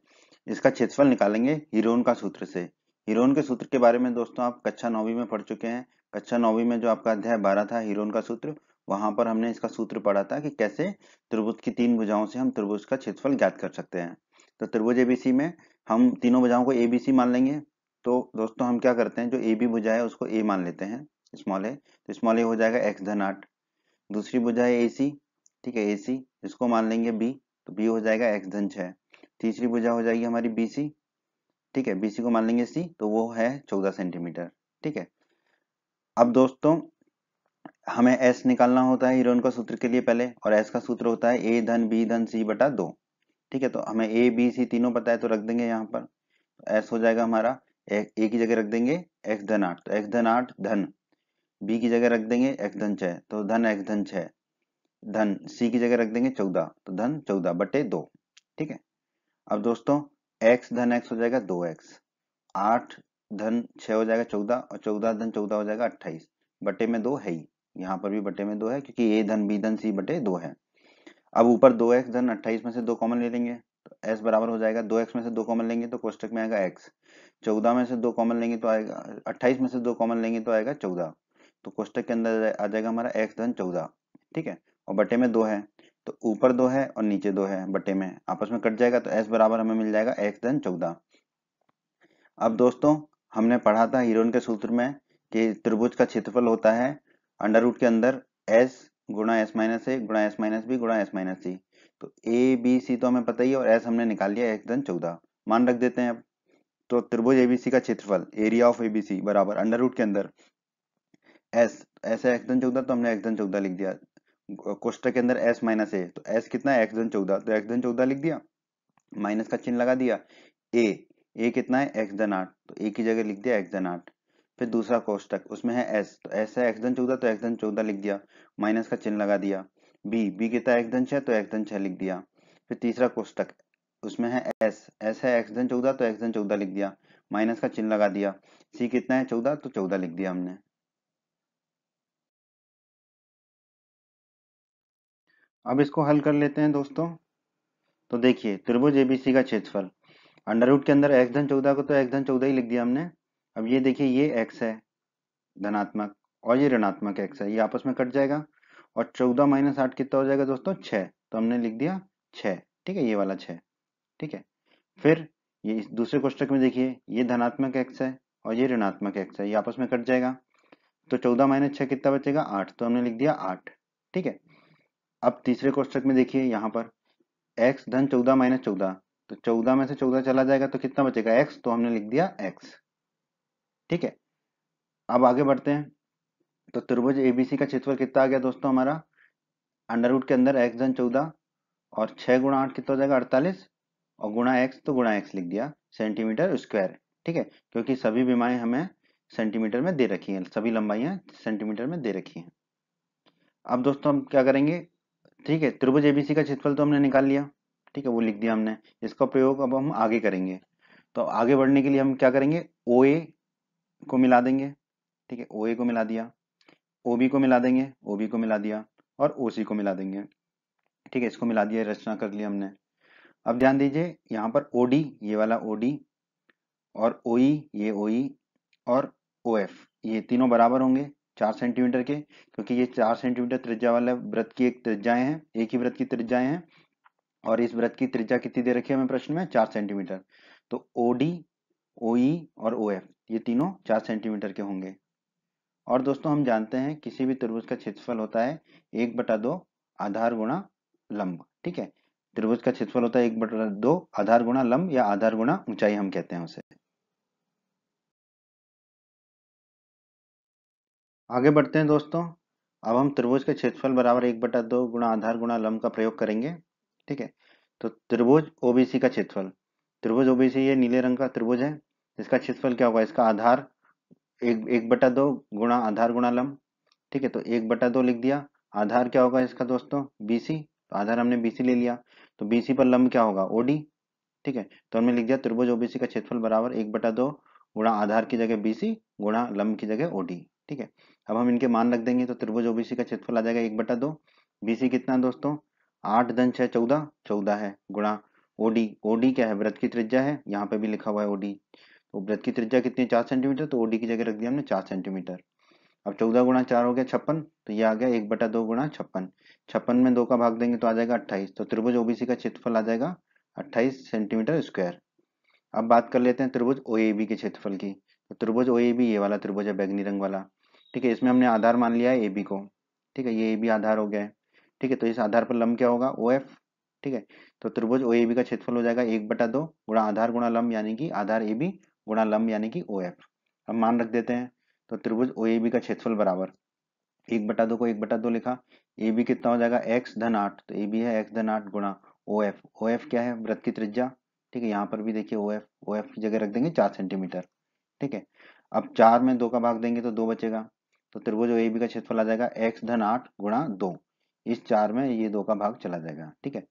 इसका क्षेत्रफल निकालेंगे हीरोन का सूत्र से। हीरोन के सूत्र के बारे में दोस्तों आप कक्षा 9वीं में पढ़ चुके हैं। कक्षा 9वीं में जो आपका अध्याय 12 था हीरोन का सूत्र, वहां पर हमने इसका सूत्र पढ़ा था कि कैसे त्रिभुज की 3 भुजाओं से हम त्रिभुज का क्षेत्रफल ज्ञात कर सकते हैं। तो त्रिभुज एबीसी में हम तीनों भुजाओं को एबीसी मान लेंगे। तो दोस्तों हम क्या करते हैं, जो ए बी भुजा है उसको ए मान लेते हैं, स्मॉल ए, तो स्मॉल ए हो जाएगा एक्स धन 8। दूसरी भुजा है ए सी, ठीक है, ए सी, इसको मान लेंगे बी, तो बी हो जाएगा एक्स धन 6। तीसरी भुजा हो जाएगी हमारी बी सी, ठीक है, बी सी को मान लेंगे सी, तो वो है 14 सेंटीमीटर, ठीक है। अब दोस्तों हमें एस निकालना होता है हीरोन का सूत्र के लिए पहले, और एस का सूत्र होता है ए धन बी धन सी बटा 2, ठीक है, तो हमें ए बी सी तीनों पता है, तो रख देंगे यहाँ पर, एस हो जाएगा हमारा ए की जगह रख देंगे एक्स धन 8, तो एक्स धन 8 धन बी की जगह रख देंगे एक्स धन 6, तो धन एक्स धन 6 धन सी की जगह रख देंगे 14, तो धन 14 बटे 2, ठीक है। अब दोस्तों x धन x हो जाएगा 2x, 8 धन 6 हो जाएगा 14, और 14 धन 14 हो जाएगा 28, बटे में 2 है ही, यहाँ पर भी बटे में 2 है, क्योंकि a धन b धन c बटे 2 है। अब ऊपर 2x धन 28 में से 2 कॉमन ले लेंगे, तो s बराबर हो जाएगा 2x में से 2 कॉमन लेंगे तो कोष्टक में आएगा x, 14 में से 2 कॉमन लेंगे तो आएगा 28 में से 2 कॉमन लेंगे तो आएगा 14, तो कोष्टक के अंदर आ जाएगा हमारा x धन 14, ठीक है, और बटे में 2 है, तो ऊपर 2 है और नीचे 2 है, बटे में आपस में कट जाएगा, तो s बराबर हमें मिल जाएगा x धन 14। अब दोस्तों हमने पढ़ा था हीरोन के सूत्र में कि त्रिभुज का क्षेत्रफल होता है अंडर रूट के अंदर s गुणा s माइनस ए गुणा s माइनस बी गुणा s माइनस सी, तो ए बी सी तो हमें पता ही है, और s हमने निकाल लिया x धन 14 मान रख देते हैं। अब तो त्रिभुज एबीसी का क्षेत्रफल एरिया ऑफ एबीसी बराबर अंडर रूट के अंदर s, ऐसा x धन 14, तो हमने x धन 14 लिख दिया, कोष्टक के अंदर s माइनस ए, तो s कितना है x धन 14, तो x धन 14 लिख दिया, माइनस का चिन्ह लगा दिया, a कितना है x धन 8, तो a की जगह लिख दिया x धन 8, फिर दूसरा कोष्टक उसमें है s, तो s है x धन 14, तो x धन 14 लिख दिया, माइनस का चिन्ह लगा दिया, b कितना है x धन 6, तो x धन 6 लिख दिया, फिर तीसरा कोष्टक उसमें है s है x धन 14, तो x धन 14 लिख दिया, माइनस का चिन्ह लगा दिया, c कितना है 14, तो 14 लिख दिया हमने। अब इसको हल कर लेते हैं दोस्तों। तो देखिए त्रिभुज एबीसी का क्षेत्रफल अंडर रूट के अंदर x धन 14 को तो x धन 14 ही लिख दिया हमने। अब ये देखिए ये x है धनात्मक, और ये ऋणात्मक x है, ये आपस में कट जाएगा, और 14 माइनस 8 कितना हो जाएगा दोस्तों 6, तो हमने लिख दिया 6, ठीक है, ये वाला 6, ठीक है। फिर ये इस दूसरे कोष्टक में देखिए ये धनात्मक x है और ये ऋणात्मक x है, ये आपस में कट जाएगा, तो 14 माइनस 6 कितना बचेगा 8, तो हमने लिख दिया 8, ठीक है। अब तीसरे कोष्टक में देखिए यहाँ पर x धन 14 माइनस 14, तो 14 में से 14 चला जाएगा तो कितना बचेगा x, तो हमने लिख दिया x, ठीक है। अब आगे बढ़ते हैं। तो त्रिभुज एबीसी का क्षेत्रफल कितना आ गया दोस्तों हमारा, अंडर रूट के अंदर एक्स धन 14 और 6 गुणा 8 कितना हो जाएगा 48 और गुणा एक्स तो गुणा एक्स लिख दिया सेंटीमीटर स्क्वायर। ठीक है, क्योंकि सभी विमाएं हमें सेंटीमीटर में दे रखी हैं, सभी लंबाइयां सेंटीमीटर में दे रखी हैं। अब दोस्तों हम क्या करेंगे, ठीक है, त्रिभुज एबीसी का क्षेत्रफल तो हमने निकाल लिया, ठीक है, वो लिख दिया हमने। इसका प्रयोग अब हम आगे करेंगे। तो आगे बढ़ने के लिए हम क्या करेंगे, ओ ए को मिला देंगे, ठीक है, ओ ए को मिला दिया, ओ बी को मिला देंगे, ओ बी को मिला दिया और ओ सी को मिला देंगे। ठीक है, इसको मिला दिया, रचना कर लिया हमने। अब ध्यान दीजिए यहाँ पर ओ डी, ये वाला ओ डी और ओ ई, ये ओ ई और ओ एफ, ये तीनों बराबर होंगे 4 सेंटीमीटर के, क्योंकि ये 4 सेंटीमीटर त्रिज्या वाले वृत्त की एक त्रिज्याएं हैं, एक ही वृत्त की त्रिज्याएं हैं। और इस वृत्त की त्रिज्या कितनी दे रखी है हमें प्रश्न में, 4 सेंटीमीटर। तो ओ डी, ओ ई और ओ एफ ये तीनों 4 सेंटीमीटर के होंगे। और दोस्तों हम जानते हैं किसी भी त्रिभुज का क्षेत्रफल होता है 1/2 आधार गुणा लंब। ठीक है, त्रिभुज का क्षेत्रफल होता है 1/2 आधार गुणा लंब या आधार गुणा ऊंचाई हम कहते हैं उसे। आगे बढ़ते हैं दोस्तों। अब हम त्रिभुज के क्षेत्रफल बराबर 1/2 गुणा आधार गुणा लंब का प्रयोग करेंगे। ठीक है, तो त्रिभुज ओबीसी का क्षेत्रफल, त्रिभुज ओबीसी ये नीले रंग का त्रिभुज है, इसका क्षेत्रफल क्या होगा, इसका आधार 1/2 गुणा आधार गुणा लंब। ठीक है, तो 1/2 लिख दिया। आधार क्या होगा इसका दोस्तों, बीसी, तो आधार हमने बीसी ले लिया, तो बीसी पर लंब क्या होगा, ओडी। ठीक है, तो हमने लिख दिया त्रिभुज ओबीसी का क्षेत्रफल बराबर 1/2 गुणा आधार की जगह बीसी गुणा लंब की जगह ओडी। ठीक है, अब हम इनके मान रख देंगे, तो त्रिभुज ओबीसी का क्षेत्रफल आ जाएगा 1/2, बीसी कितना है दोस्तों, 8 धन 6 14, 14 है, गुणा ओडी, ओडी क्या है, वृत्त की त्रिज्या है, यहाँ पे भी लिखा हुआ है ओडी। तो वृत्त की त्रिज्या कितनी है, 4 सेंटीमीटर, तो ओडी की जगह रख दिया हमने 4 सेंटीमीटर। अब 14 गुणा 4 हो गया 56, तो ये आ गया 1/2 गुणा 56, 56 में 2 का भाग देंगे तो आ जाएगा 28, तो त्रिभुज ओबीसी का क्षेत्रफल आ जाएगा 28 सेंटीमीटर स्क्वायर। अब बात कर लेते हैं त्रिभुज ओएबी के क्षेत्रफल की। तो त्रिभुज ओएबी ये वाला त्रिभुज है बैगनी रंग वाला। ठीक है, इसमें हमने आधार मान लिया है एबी को। ठीक है, ये एबी आधार हो गया है। ठीक है, तो इस आधार पर लंब क्या होगा, ओ एफ। ठीक है, तो त्रिभुज ओएबी का क्षेत्रफल हो जाएगा 1/2 गुणा आधार गुणा लंब यानी कि आधार एबी गुणा लंब यानी कि ओ एफ। अब मान रख देते हैं, तो त्रिभुज ओएबी का क्षेत्रफल बराबर 1/2 को 1/2 लिखा, ए बी कितना हो जाएगा एक्स धन 8, तो ए बी है एक्स धन 8 गुणा ओ एफ, ओ एफ क्या है, वृत्त की त्रिज्या। ठीक है, यहाँ पर भी देखिए ओ एफ की जगह रख देंगे 4 सेंटीमीटर। ठीक है, अब 4 में 2 का भाग देंगे तो 2 बचेगा, तो त्रिभुज ए बी का क्षेत्रफल आ जाएगा एक्स धन 8 गुणा 2, इस 4 में ये 2 का भाग चला जाएगा। ठीक है,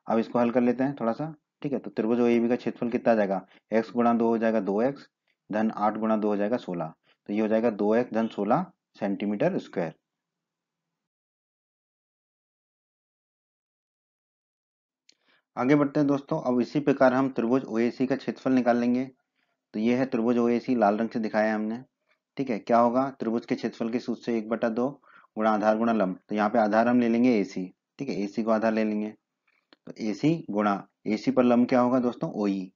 अब इसको हल कर लेते हैं थोड़ा सा। ठीक है, तो त्रिभुज ए बी का क्षेत्रफल कितना आ जाएगा, एक्स गुणा 2 हो जाएगा 2x धन 8 गुणा 2 हो जाएगा 16, तो ये हो जाएगा 2x धन 16 सेंटीमीटर स्क्वायर। आगे बढ़ते हैं दोस्तों। अब इसी प्रकार हम त्रिभुज ओएसी का क्षेत्रफल निकाल लेंगे। तो ये है त्रिभुज ओएसी, लाल रंग से दिखाया है हमने। ठीक है, क्या होगा, त्रिभुज के क्षेत्रफल के सूत्र से 1/2 गुणा आधार गुणा लंब, तो यहाँ पे आधार हम ले लेंगे एसी। ठीक है, एसी को आधार ले लेंगे, तो एसी गुणा एसी पर लंब क्या होगा दोस्तों, ओई।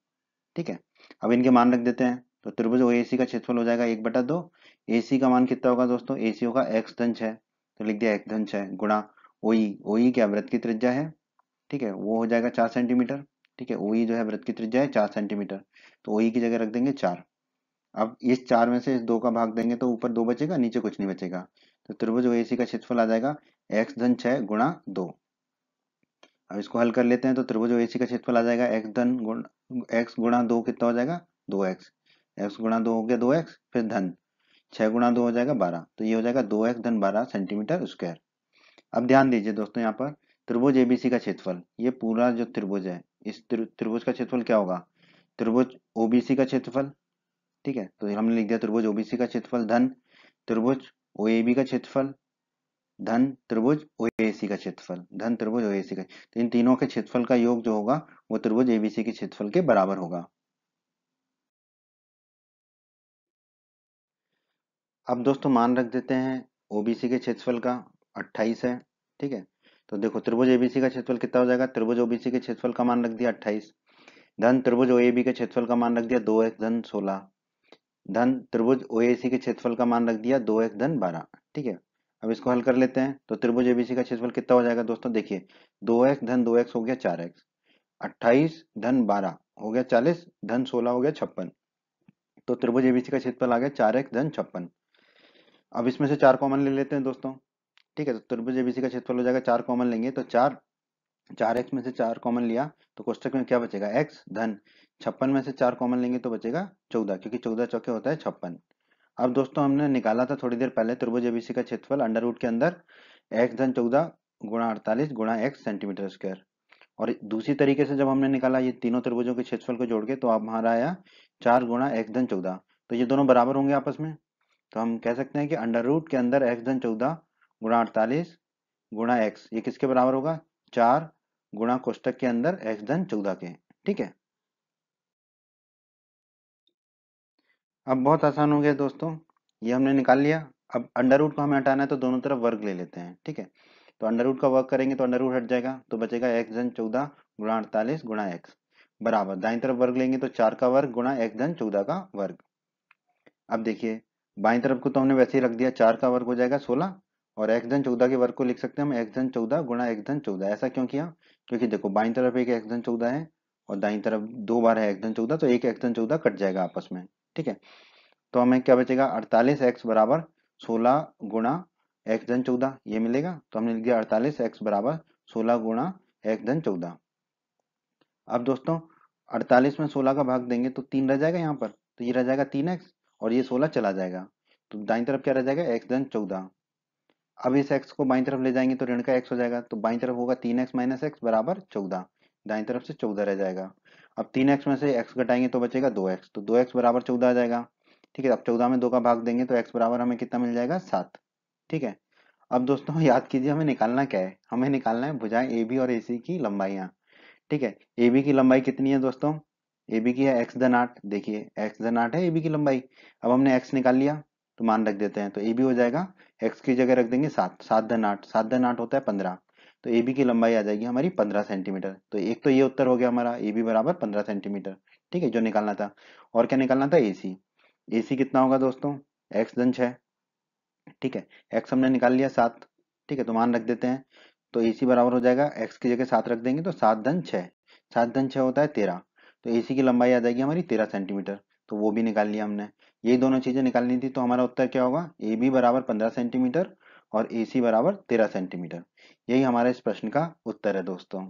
ठीक है, अब इनके मान रख देते हैं, तो त्रिभुज ओएसी का क्षेत्रफल हो जाएगा 1/2, एसी का मान कितना होगा दोस्तों, एसी होगा एक्स धन 6, तो लिख दिया एक्स धन 6 गुणा ओई, ओई क्या वृत्त की त्रिज्या है। ठीक है, वो हो जाएगा 4 सेंटीमीटर। ठीक है, ओई जो है वृत्त की त्रिज्या है 4 सेंटीमीटर, तो ओई की जगह रख देंगे 4। अब इस 4 में से इस 2 का भाग देंगे तो ऊपर 2 बचेगा, नीचे कुछ नहीं बचेगा, तो त्रिभुज ओएसी का क्षेत्रफल आ जाएगा एक्स धन 6 गुणा 2। अब इसको हल कर लेते हैं, तो त्रिभुज ओएसी का क्षेत्रफल आ जाएगा एक्स गुणा 2 कितना हो जाएगा, 2x, एक्स गुणा 2 हो गया 2x, फिर धन 6 गुणा 2 हो जाएगा 12, तो ये हो जाएगा 2x धन 12 सेंटीमीटर स्क्वायर। अब ध्यान दीजिए दोस्तों, यहाँ पर त्रिभुज एबीसी का क्षेत्रफल, ये पूरा जो त्रिभुज है, इस त्रिभुज का क्षेत्रफल क्या होगा, त्रिभुज ओबीसी का क्षेत्रफल। ठीक है, तो हमने लिख दिया त्रिभुज ओबीसी का क्षेत्रफल धन त्रिभुज ओएबी का क्षेत्रफल धन त्रिभुज ओएसी का क्षेत्रफल धन त्रिभुज ओएसी का, तो इन तीनों के क्षेत्रफल का योग जो होगा वो त्रिभुज एबीसी के क्षेत्रफल के बराबर होगा। अब दोस्तों मान रख देते हैं ओबीसी के क्षेत्रफल का 28 है। ठीक है, तो देखो त्रिभुज एबीसी का क्षेत्रफल कितना हो जाएगा, त्रिभुज ओबीसी के क्षेत्रफल का मान रख दिया 28 धन त्रिभुज ओएबी के क्षेत्रफल का मान रख दिया 2x धन 16 धन त्रिभुज ओएसी के क्षेत्रफल का मान रख दिया 2x धन 12। ठीक है, अब इसको हल कर लेते हैं, तो त्रिभुज एबीसी का क्षेत्रफल कितना हो जाएगा दोस्तों, देखिए 2x धन 2x हो गया 4x, 28 धन 12 हो गया 40 धन 16 हो गया 56, तो त्रिभुज एबीसी का क्षेत्रफल आ गया 4x धन 56। अब इसमें से 4 कॉमन ले लेते हैं दोस्तों। ठीक है, तो त्रिभुज एबीसी का क्षेत्रफल हो जाएगा, 4 कॉमन लेंगे तो 4x में से 4 कॉमन लिया तो कोष्टक में क्या बचेगा, x धन 56 में से 4 कॉमन लेंगे तो बचेगा 14, क्योंकि 14 चौके होता है 56। अब दोस्तों हमने निकाला था थोड़ी देर पहले त्रिभुज एबीसी का क्षेत्रफल अंडर रूट के अंदर x धन 14 गुणा 48 गुणा x सेंटीमीटर स्क्वायर। और दूसरी तरीके से जब हमने निकाला ये तीनों त्रिभुजों के क्षेत्रफल को जोड़ के, तो अब हमारा आया 4 गुणा x धन 14। तो ये दोनों बराबर होंगे आपस में, तो हम कह सकते हैं कि अंडर रूट के अंदर x धन 14 गुणा 48 गुणा x ये किसके बराबर होगा, 4 गुणा कोष्टक के अंदर x धन 14 के। ठीक है, अब बहुत आसान हो गया दोस्तों, ये हमने निकाल लिया। अब अंडर रूट को हमें हटाना है तो दोनों तरफ वर्ग ले लेते हैं। ठीक है, तो अंडर रूट का वर्ग करेंगे तो अंडर रूट हट जाएगा, तो बचेगा x धन 14 गुणा 48 गुणा x बराबर, दाईं तरफ वर्ग लेंगे तो 4 का वर्ग गुणा x धन 14 का वर्ग। अब देखिए बाईं तरफ को तो हमने वैसे ही रख दिया, 4 का वर्ग हो जाएगा 16 और x धन 14 के वर्ग को लिख सकते हैं हम x धन 14 गुणा x धन 14। ऐसा क्यों किया, क्योंकि देखो बाईं तरफ एक x धन 14 है और दाईं तरफ 2 बार है x धन 14, तो एक x धन 14 कट जाएगा आपस में। ठीक है, तो हमें क्या बचेगा, 48x बराबर 16 गुणा x धन 14 ये मिलेगा, तो हमने लिख दिया 48x बराबर 16 गुणा x धन 14। अब दोस्तों 48 में 16 का भाग देंगे तो 3 रह जाएगा यहाँ पर, तो ये रह जाएगा 3x और ये 16 चला जाएगा, तो दाईं तरफ क्या रह जाएगा, x धन 14। अब इस x को बाईं तरफ ले जाएंगे तो ऋण का x हो जाएगा, तो बाईं तरफ होगा 3x माइनस एक्स बराबर 14, दाईं तरफ से 14 रह जाएगा। अब 3x में से x घटाएंगे तो बचेगा 2x, तो 2x बराबर 14 आ जाएगा। ठीक है, अब 14 में 2 का भाग देंगे तो x बराबर हमें कितना मिल जाएगा, 7। ठीक है, अब दोस्तों याद कीजिए हमें निकालना क्या है, हमें निकालना है भुजाएं AB और AC की लंबाइयाँ। ठीक है, AB की लंबाई कितनी है दोस्तों, AB की है x धन 8, देखिए x धन 8 है AB की लंबाई। अब हमने x निकाल लिया तो मान रख देते हैं, तो AB हो जाएगा x की जगह रख देंगे 7, 7 धन 8, 7 धन 8 होता है 15, तो AB की लंबाई आ जाएगी हमारी 15 सेंटीमीटर। तो एक तो ये उत्तर हो गया हमारा, AB बराबर 15 सेंटीमीटर। ठीक है, जो निकालना था। और क्या निकालना था, AC। AC कितना होगा दोस्तों, x धन 6। ठीक है, x हमने निकाल लिया 7। ठीक है, तो मान रख देते हैं, तो AC बराबर हो जाएगा x की जगह 7 रख देंगे तो 7 धन 6, 7 धन 6 होता है 13, तो AC की लंबाई आ जाएगी हमारी 13 सेंटीमीटर, तो वो भी निकाल लिया हमने। ये दोनों चीजें निकालनी थी, तो हमारा उत्तर क्या होगा, AB बराबर 15 सेंटीमीटर और AC बराबर 13 सेंटीमीटर। यही हमारे इस प्रश्न का उत्तर है दोस्तों।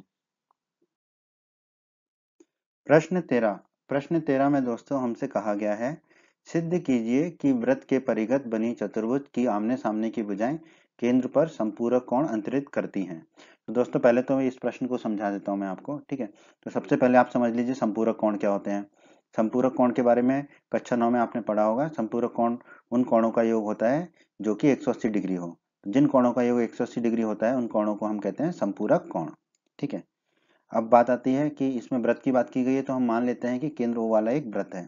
प्रश्न 13 में दोस्तों हमसे कहा गया है, सिद्ध कीजिए कि वृत्त के परिघत बनी चतुर्भुज की आमने सामने की भुजाएं केंद्र पर संपूरक कोण अंतरित करती हैं। तो दोस्तों पहले तो इस प्रश्न को समझा देता हूं मैं आपको। ठीक है, तो सबसे पहले आप समझ लीजिए संपूरक कोण क्या होते हैं। संपूरक कोण के बारे में कक्षा 9 में आपने पढ़ा होगा। संपूरक कोण उन कोणों का योग होता है जो कि 180 डिग्री हो। जिन कोणों का योग 180 डिग्री होता है उन कोणों को हम कहते हैं संपूरक कोण। ठीक है, अब बात आती है कि इसमें व्रत की बात की गई है, तो हम मान लेते हैं कि केंद्र O वाला एक व्रत है।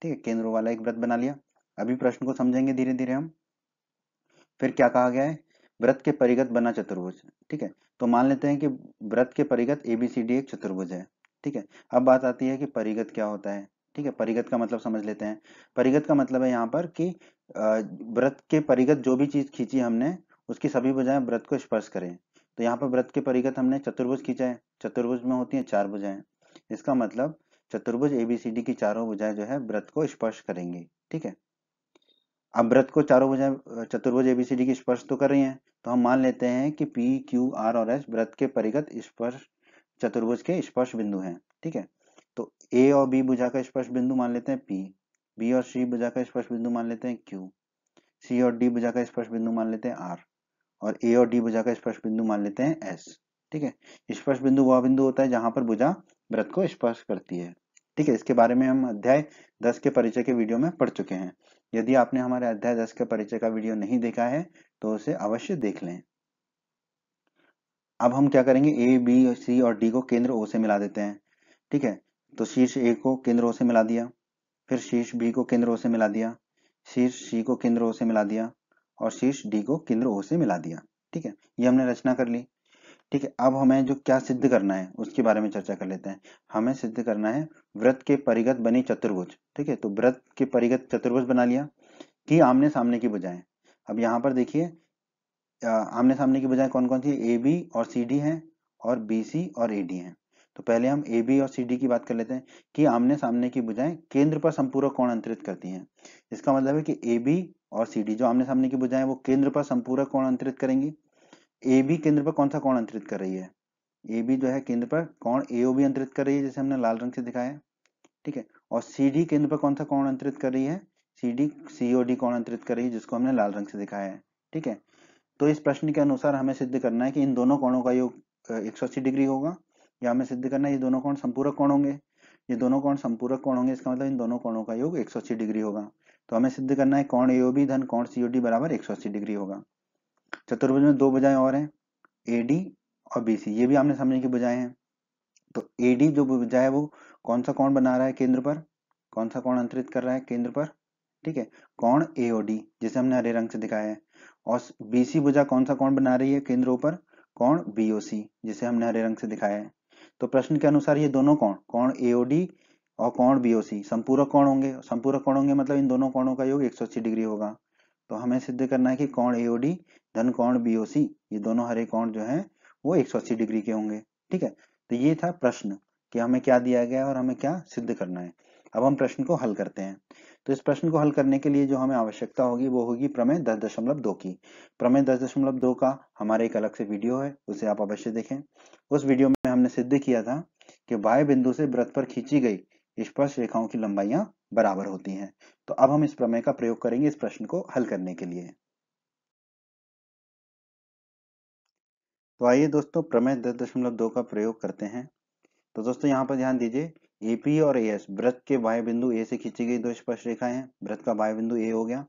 ठीक है, केंद्र O वाला एक व्रत बना लिया। अभी प्रश्न को समझेंगे धीरे धीरे हम। फिर क्या कहा गया है, व्रत के परिघत बना चतुर्भुज। ठीक है, तो मान लेते हैं कि व्रत के परिघत ABCD एक चतुर्भुज है। ठीक है, अब बात आती है कि परिघत क्या होता है। ठीक है, परिघत का मतलब समझ लेते हैं। परिघत का मतलब है यहाँ पर कि व्रत के परिघत जो भी चीज खींची हमने उसकी सभी भुजाएं व्रत को स्पर्श करें। तो यहाँ पर व्रत के परिघत हमने चतुर्भुज खींचा है, चतुर्भुज में होती है 4 भुजाएं। इसका मतलब चतुर्भुज ABCD की चारों भुजाएं जो है व्रत को स्पर्श करेंगी। ठीक है, अब व्रत को चारों भुजाएं चतुर्भुज ABCD की स्पर्श तो कर रही हैं, तो हम मान लेते हैं कि P, Q, R और S व्रत के परिगत स्पर्श चतुर्भुज के स्पर्श बिंदु हैं। ठीक है, तो A और B भुजा का स्पर्श बिंदु मान लेते हैं P, B और C भुजा का स्पर्श बिंदु मान लेते हैं Q, C और D भुजा का स्पर्श बिंदु मान लेते हैं R और A और D भुजा का स्पर्श बिंदु मान लेते हैं S। ठीक है, स्पर्श बिंदु वह बिंदु होता है जहां पर भुजा व्रत को स्पर्श करती है। ठीक है, इसके बारे में हम अध्याय 10 के परिचय के वीडियो में पढ़ चुके हैं। यदि आपने हमारे अध्याय 10 के परिचय का वीडियो नहीं देखा है तो उसे अवश्य देख लें। अब हम क्या करेंगे, ए बी सी और डी को केंद्र ओ से मिला देते हैं। ठीक है, तो शीर्ष ए को केंद्र ओ से मिला दिया, फिर शीर्ष बी को केंद्र ओ से मिला दिया, शीर्ष सी को केंद्र ओ से मिला दिया और शीर्ष डी को केंद्र ओ से मिला दिया। ठीक है, ये हमने रचना कर ली। ठीक है, अब हमें जो क्या सिद्ध करना है उसके बारे में चर्चा कर लेते हैं। हमें सिद्ध करना है वृत्त के परिगत बनी चतुर्भुज। ठीक है, तो वृत्त के परिगत चतुर्भुज बना लिया कि आमने सामने की भुजाएं। अब यहाँ पर देखिए आमने सामने की भुजाएं कौन कौन सी, ए बी और सी डी हैं और बी सी और ए डी हैं। तो पहले हम ए बी और सी डी की बात कर लेते हैं कि आमने सामने की भुजाएं केंद्र पर संपूरक कोण अंतरित करती हैं। इसका मतलब है कि ए बी और सी डी जो आमने सामने की भुजाएं वो केंद्र पर संपूरक कोण अंतरित करेंगी। ए बी केंद्र पर कौन सा कोण अंतरित कर रही है, ए बी जो है केंद्र पर कोण ए ओ बी अंतरित कर रही है, जैसे हमने लाल रंग से दिखाया है, ठीक है। और सी डी केंद्र पर कौन सा कोण अंतरित कर रही है, C D C O D कोण अंतरित कर रही है, जिसको हमने लाल रंग से दिखाया है, ठीक है। तो इस प्रश्न के अनुसार हमें सिद्ध करना है कि इन दोनों कोणों का योग 180 डिग्री होगा, या हमें सिद्ध करना है ये दोनों कोण संपूरक कोण होंगे। ये दोनों कोण संपूरक कोण होंगे, इसका मतलब इन दोनों कोणों का योग 180 डिग्री होगा। तो हमें सिद्ध करना है कोण एओबी धन कोण सीओडी बराबर 180 डिग्री होगा। चतुर्भुज में दो भुजाएं और हैं, एडी और बीसी, ये भी आमने सामने की भुजाएं हैं। तो एडी जो भुजा है वो कौन सा कोण बना रहा है केंद्र पर, कौन सा कोण अंतरित कर रहा है केंद्र पर, ठीक है, कोण एओडी, जिसे हमने हरे रंग से दिखाया है। और बीसी भुजा कौन सा कोण बना रही है केंद्र पर, कोण बीओसी, जिसे हमने हरे रंग से दिखाया है। तो प्रश्न के अनुसार ये दोनों कोण, कोण एओडी और कोण बीओसी संपूरक कोण होंगे। संपूरक कोण होंगे मतलब इन दोनों कोणों का योग 180 डिग्री होगा। तो हमें सिद्ध करना है कि कोण एओडी धन कोण बीओसी, ये दोनों हरे कोण जो हैं वो 180 डिग्री के होंगे, ठीक है। तो ये था प्रश्न कि हमें क्या दिया गया है और हमें क्या सिद्ध करना है। अब हम प्रश्न को हल करते हैं। तो इस प्रश्न को हल करने के लिए जो हमें आवश्यकता होगी वो होगी प्रमेय 10.2 की। प्रमेय 10.2 का हमारे एक अलग से वीडियो है, उसे आप अवश्य देखें। उस वीडियो में हमने सिद्ध किया था कि बाह्य बिंदु से वृत्त पर खींची गई स्पर्श रेखाओं की लंबाइयां बराबर होती हैं। तो अब हम इस प्रमेय का प्रयोग करेंगे इस प्रश्न को हल करने के लिए। तो आइए दोस्तों प्रमेय 10.2 का प्रयोग करते हैं। तो दोस्तों यहाँ पर ध्यान दीजिए, एपी और एएस वृत्त के बाह्य बिंदु ए से खींची गई दो स्पर्श रेखाएं हैं। वृत्त का बाह्य बिंदु ए हो गया,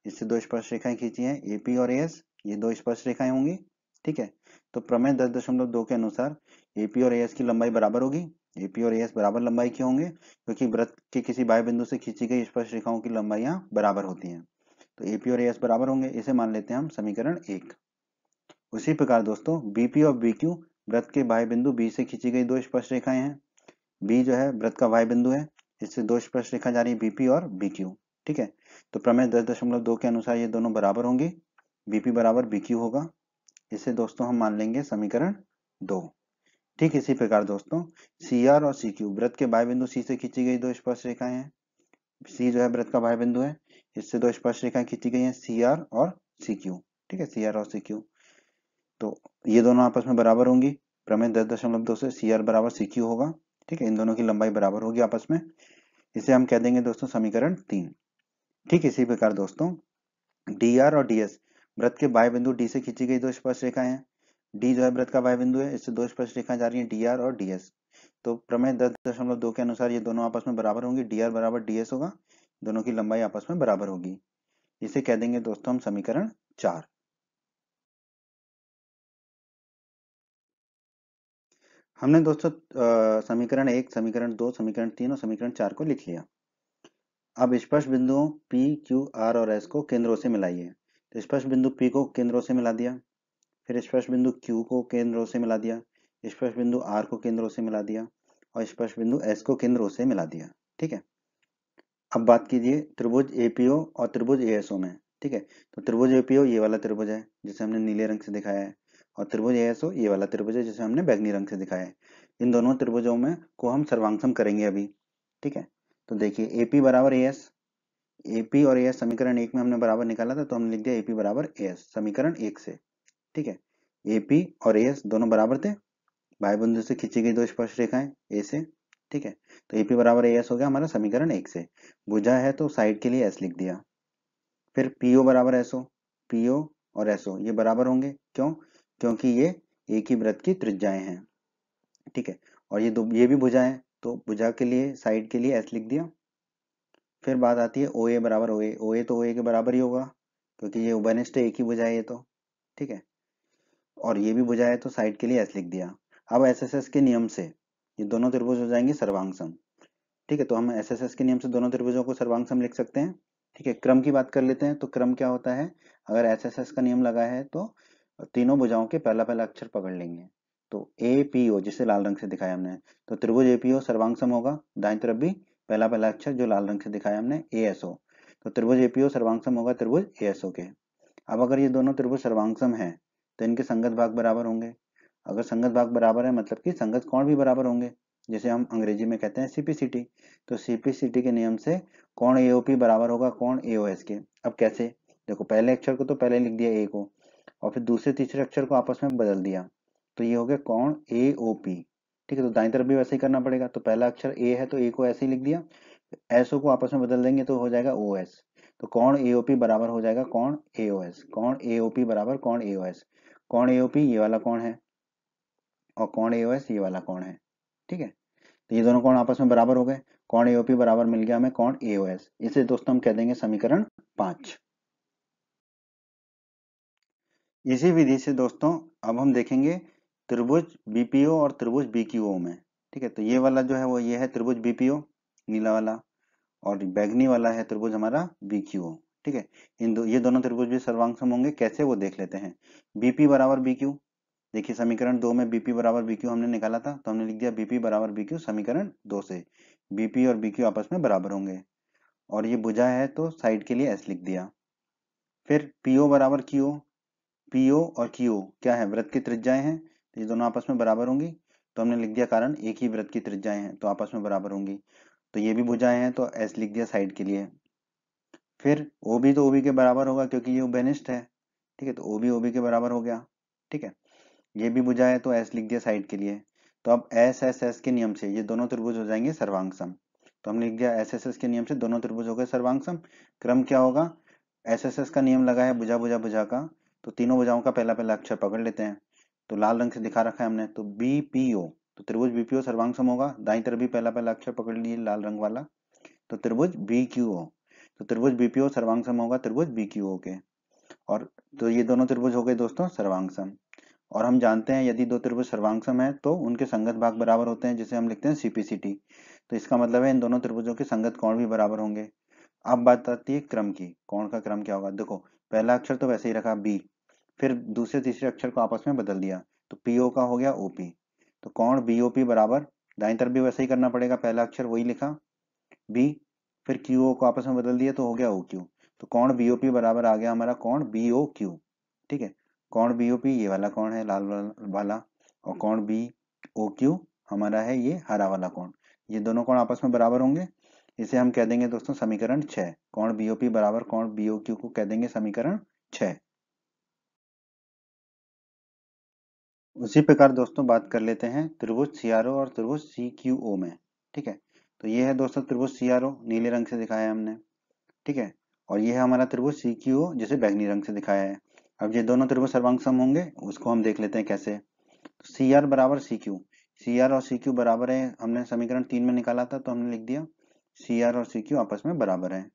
इससे दो स्पर्श रेखाएं खींची हैं एपी और एएस, ये दो स्पर्श रेखाएं होंगी, ठीक है। तो प्रमेय 10.2 के अनुसार एपी और एएस की लंबाई बराबर होगी। एपी और एएस बराबर लंबाई क्यों होंगे, क्योंकि वृत्त के किसी बाह्य बिंदु से खींची गई स्पर्श रेखाओं की लंबाइयां बराबर होती हैं। तो एपी और एएस बराबर होंगे, इसे मान लेते हैं हम समीकरण 1। उसी प्रकार दोस्तों बीपी और बीक्यू वृत्त के बाह्य बिंदु बी से खींची गई दो स्पर्श रेखाएं हैं। बी जो है वृत्त का बाह्य बिंदु है, इससे दो स्पर्श रेखा जा रही है बीपी और बीक्यू, ठीक है। तो प्रमेय 10.2 के अनुसार ये दोनों बराबर होंगे, बीपी बराबर बीक्यू होगा। इसे दोस्तों हम मान लेंगे समीकरण 2। ठीक इसी प्रकार दोस्तों सी आर और सी क्यू वृत्त के बाह्य बिंदु सी से खींची गई दो स्पर्श रेखाएं हैं। सी जो है वृत्त का बाह्य बिंदु है, इससे दो स्पर्श रेखाएं खींची गई हैं सी आर और सी क्यू, ठीक है, सी आर और सी क्यू। तो ये दोनों आपस में बराबर होंगी। प्रमेय 10.2 से सी आर बराबर सी क्यू होगा, ठीक है, इन दोनों की लंबाई बराबर होगी आपस में। इसे हम कह देंगे दोस्तों समीकरण 3। ठीक इसी प्रकार दोस्तों डी आर और डी एस वृत्त के बाह्य बिंदु डी से खींची गई दो स्पर्श रेखाएं हैं। डी जो है वृत्त का बाह्य बिंदु है, इससे दो स्पर्श रेखाएं जा रही हैं डी आर और डी एस। तो प्रमेय 10.2 के अनुसार ये दोनों आपस में बराबर होंगी, डी आर बराबर डी एस होगा, दोनों की लंबाई आपस में बराबर होगी। इसे कह देंगे दोस्तों हम समीकरण 4। हमने दोस्तों समीकरण 1, समीकरण 2, समीकरण 3 और समीकरण 4 को लिख लिया। अब स्पर्श बिंदुओं P, Q, R और S को केंद्रों से मिलाइए। तो स्पर्श बिंदु P को केंद्रों से मिला दिया, फिर स्पर्श बिंदु Q को केंद्रों से मिला दिया, स्पर्श बिंदु R को केंद्रों से मिला दिया और स्पर्श बिंदु S को केंद्रों से मिला दिया, ठीक है। अब बात कीजिए त्रिभुज APO और त्रिभुज ASO में, ठीक है। तो त्रिभुज APO ये वाला त्रिभुज है जिसे हमने नीले रंग से दिखाया है, और त्रिभुज ASO ये वाला त्रिभुज है जिसे हमने बैंगनी रंग से दिखाया है। इन दोनों त्रिभुजों में को हम सर्वांगसम करेंगे अभी, ठीक है। तो देखिए AP बराबर AS, AP और AS समीकरण 1 में हमने बराबर निकाला था, तो हमने लिख दिया AP बराबर AS समीकरण 1 से, ठीक है। AP और AS दोनों बराबर थे, बाह्य बिंदु से खींची गई दो स्पर्श रेखाएं ए से, ठीक है। तो AP बराबर AS हो गया हमारा समीकरण 1 से। भुजा है तो साइड के लिए S लिख दिया। फिर PO बराबर SO, PO और SO ये बराबर होंगे, क्यों, क्योंकि ये एक ही वृत्त की त्रिज्याएं हैं, ठीक है। और ये भी भुजा है, तो भुजा के लिए साइड के लिए S लिख दिया। फिर बात आती है OA बराबर OA, OA तो OA के बराबर ही होगा क्योंकि ये उभयनिष्ठ एक ही भुजा है ये तो, ठीक है। और ये भी भुजा है तो साइड के लिए S लिख दिया। अब SSS के नियम से ये दोनों त्रिभुज हो जाएंगे सर्वांगसम, ठीक है। तो हम SSS के नियम से दोनों त्रिभुजों को सर्वांगसम लिख सकते हैं, ठीक है। क्रम की बात कर लेते हैं। तो क्रम क्या होता है, अगर SSS का नियम लगा है तो तीनों भुजाओं के पहला पहला अक्षर पकड़ लेंगे। तो APO जिसे लाल रंग से दिखाया हमने, तो त्रिभुज APO सर्वांगसम होगा, दाईं तरफ भी पहला पहला अक्षर जो लाल रंग से दिखाया हमने ASO, तो त्रिभुज APO सर्वांगसम होगा त्रिभुज ASO के। अब अगर ये दोनों त्रिभुज सर्वांगसम है तो इनके संगत भाग बराबर होंगे। अगर संगत भाग बराबर है मतलब कि संगत कोण भी बराबर होंगे, जिसे हम अंग्रेजी में कहते हैं CPCT। तो CPCT के नियम से कोण AOP बराबर होगा कोण AOS के। अब कैसे, देखो पहले अक्षर को तो पहले लिख दिया ए को, और फिर दूसरे तीसरे अक्षर को आपस में बदल दिया, तो ये हो गया कौन, ए ओ पी। ठीक है, तो दाईं तरफ भी वैसे ही करना पड़ेगा, तो पहला अक्षर ए है तो ए को ऐसे ही लिख दिया, एस ओ को आपस में बदल देंगे तो हो जाएगा ओ एस। तो कौन ए ओ पी बराबर हो जाएगा कौन ए ओ एस, कौन ए ओ पी बराबर कौन ए ओ एस। कौन ए ओ पी ये वाला कौन है, और कौन ए ओ एस ये वाला कौन है। ठीक है, तो ये दोनों कौन आपस में बराबर हो गए, कौन ए ओ पी बराबर मिल गया हमें कौन ए ओ एस। इसे दोस्तों हम कह देंगे समीकरण 5। इसी विधि से दोस्तों अब हम देखेंगे त्रिभुज बीपीओ और त्रिभुज बीक्यूओ में। ठीक है, तो ये वाला जो है वो ये है त्रिभुज बीपीओ नीला वाला, और बैगनी वाला है त्रिभुज हमारा बीक्यूओ। ठीक है, ये दोनों त्रिभुज भी सर्वांग होंगे, कैसे वो देख लेते हैं। बीपी बराबर बीक्यू, देखिए समीकरण 2 में बीपी बराबर बीक्यू हमने निकाला था, तो हमने लिख दिया बीपी बराबर बीक्यू समीकरण 2 से। बीपी और बीक्यू आपस में बराबर होंगे, और ये भुजा है तो साइड के लिए एस लिख दिया। फिर पीओ बराबर क्यूओ, पीओ और क्यूओ क्या है, वृत्त की त्रिज्याएं हैं, तो ये दोनों आपस में बराबर होंगी, तो हमने लिख दिया कारण एक ही वृत्त की त्रिज्याएं हैं तो आपस में बराबर होंगी, तो ये भी भुजाएं हैं तो एस लिख दिया साइड के लिए। फिर ओबी तो ओबी के बराबर होगा क्योंकि ये उभयनिष्ठ है। ठीक है, तो ओबी ओबी के बराबर हो गया। ठीक है, ये भी भुजा है तो एस लिख दिया साइड के लिए। तो अब एस एस एस के नियम से ये दोनों त्रिभुज हो जाएंगे सर्वांग सम, तो हमने लिख दिया एस एस एस के नियम से दोनों त्रिभुज हो गए सर्वांग सम। क्रम क्या होगा, एस एस एस का नियम लगा है भुजा भुजा भुजा का, तो तीनों भुजाओं का पहला पहला अक्षर पकड़ लेते हैं, तो लाल रंग से दिखा रखा है हमने, तो बी पी ओ, तो त्रिभुज बीपीओ सर्वांग सम होगा, दाईं तरफ भी पहला पहला अक्षर पकड़ लिए लाल रंग वाला, तो त्रिभुज बी क्यू ओ, तो त्रिभुज बीपीओ सर्वांग सम होगा त्रिभुज बी क्यू ओ के। और तो ये दोनों त्रिभुज हो गए दोस्तों सर्वांग सम। और हम जानते हैं यदि दो त्रिभुज सर्वांग सम है तो उनके संगत भाग बराबर होते हैं, जिसे हम लिखते हैं सीपीसीटी। तो इसका मतलब है इन दोनों त्रिभुजों के संगत कोण भी बराबर होंगे। अब बात आती है क्रम की, कोण का क्रम क्या होगा। देखो पहला अक्षर तो वैसे ही रखा बी, फिर दूसरे तीसरे अक्षर को आपस में बदल दिया, तो पीओ का हो गया ओपी, तो कोण बीओपी बराबर, दाईं तरफ भी वैसे ही करना पड़ेगा, पहला अक्षर वही लिखा बी, फिर क्यूओ को आपस में बदल दिया तो हो गया ओ क्यू, तो कोण बीओपी बराबर आ गया हमारा कोण बीओ क्यू। ठीक है, कोण बीओपी ये वाला कोण है लाल वाला, और कोण बी ओ क्यू हमारा है ये हरा वाला कोण, ये दोनों कोण आपस में बराबर होंगे। इसे हम कह देंगे दोस्तों समीकरण 6, कोण बीओपी बराबर कोण बीओ क्यू को कह देंगे समीकरण 6। उसी प्रकार दोस्तों बात कर लेते हैं त्रिभुज सीआरओ और त्रिभुज सीक्यूओ में। ठीक है, तो ये है दोस्तों त्रिभुज सीआरओ नीले रंग से दिखाया है हमने। ठीक है, और ये है हमारा त्रिभुज सीक्यूओ जिसे बैंगनी रंग से दिखाया है। अब ये दोनों त्रिभुज सर्वांग सम होंगे, उसको हम देख लेते हैं कैसे। तो सी आर बराबर सी क्यू, सी आर और सी क्यू बराबर है, हमने समीकरण 3 में निकाला था तो हमने लिख दिया सी आर और सी क्यू आपस में बराबर है।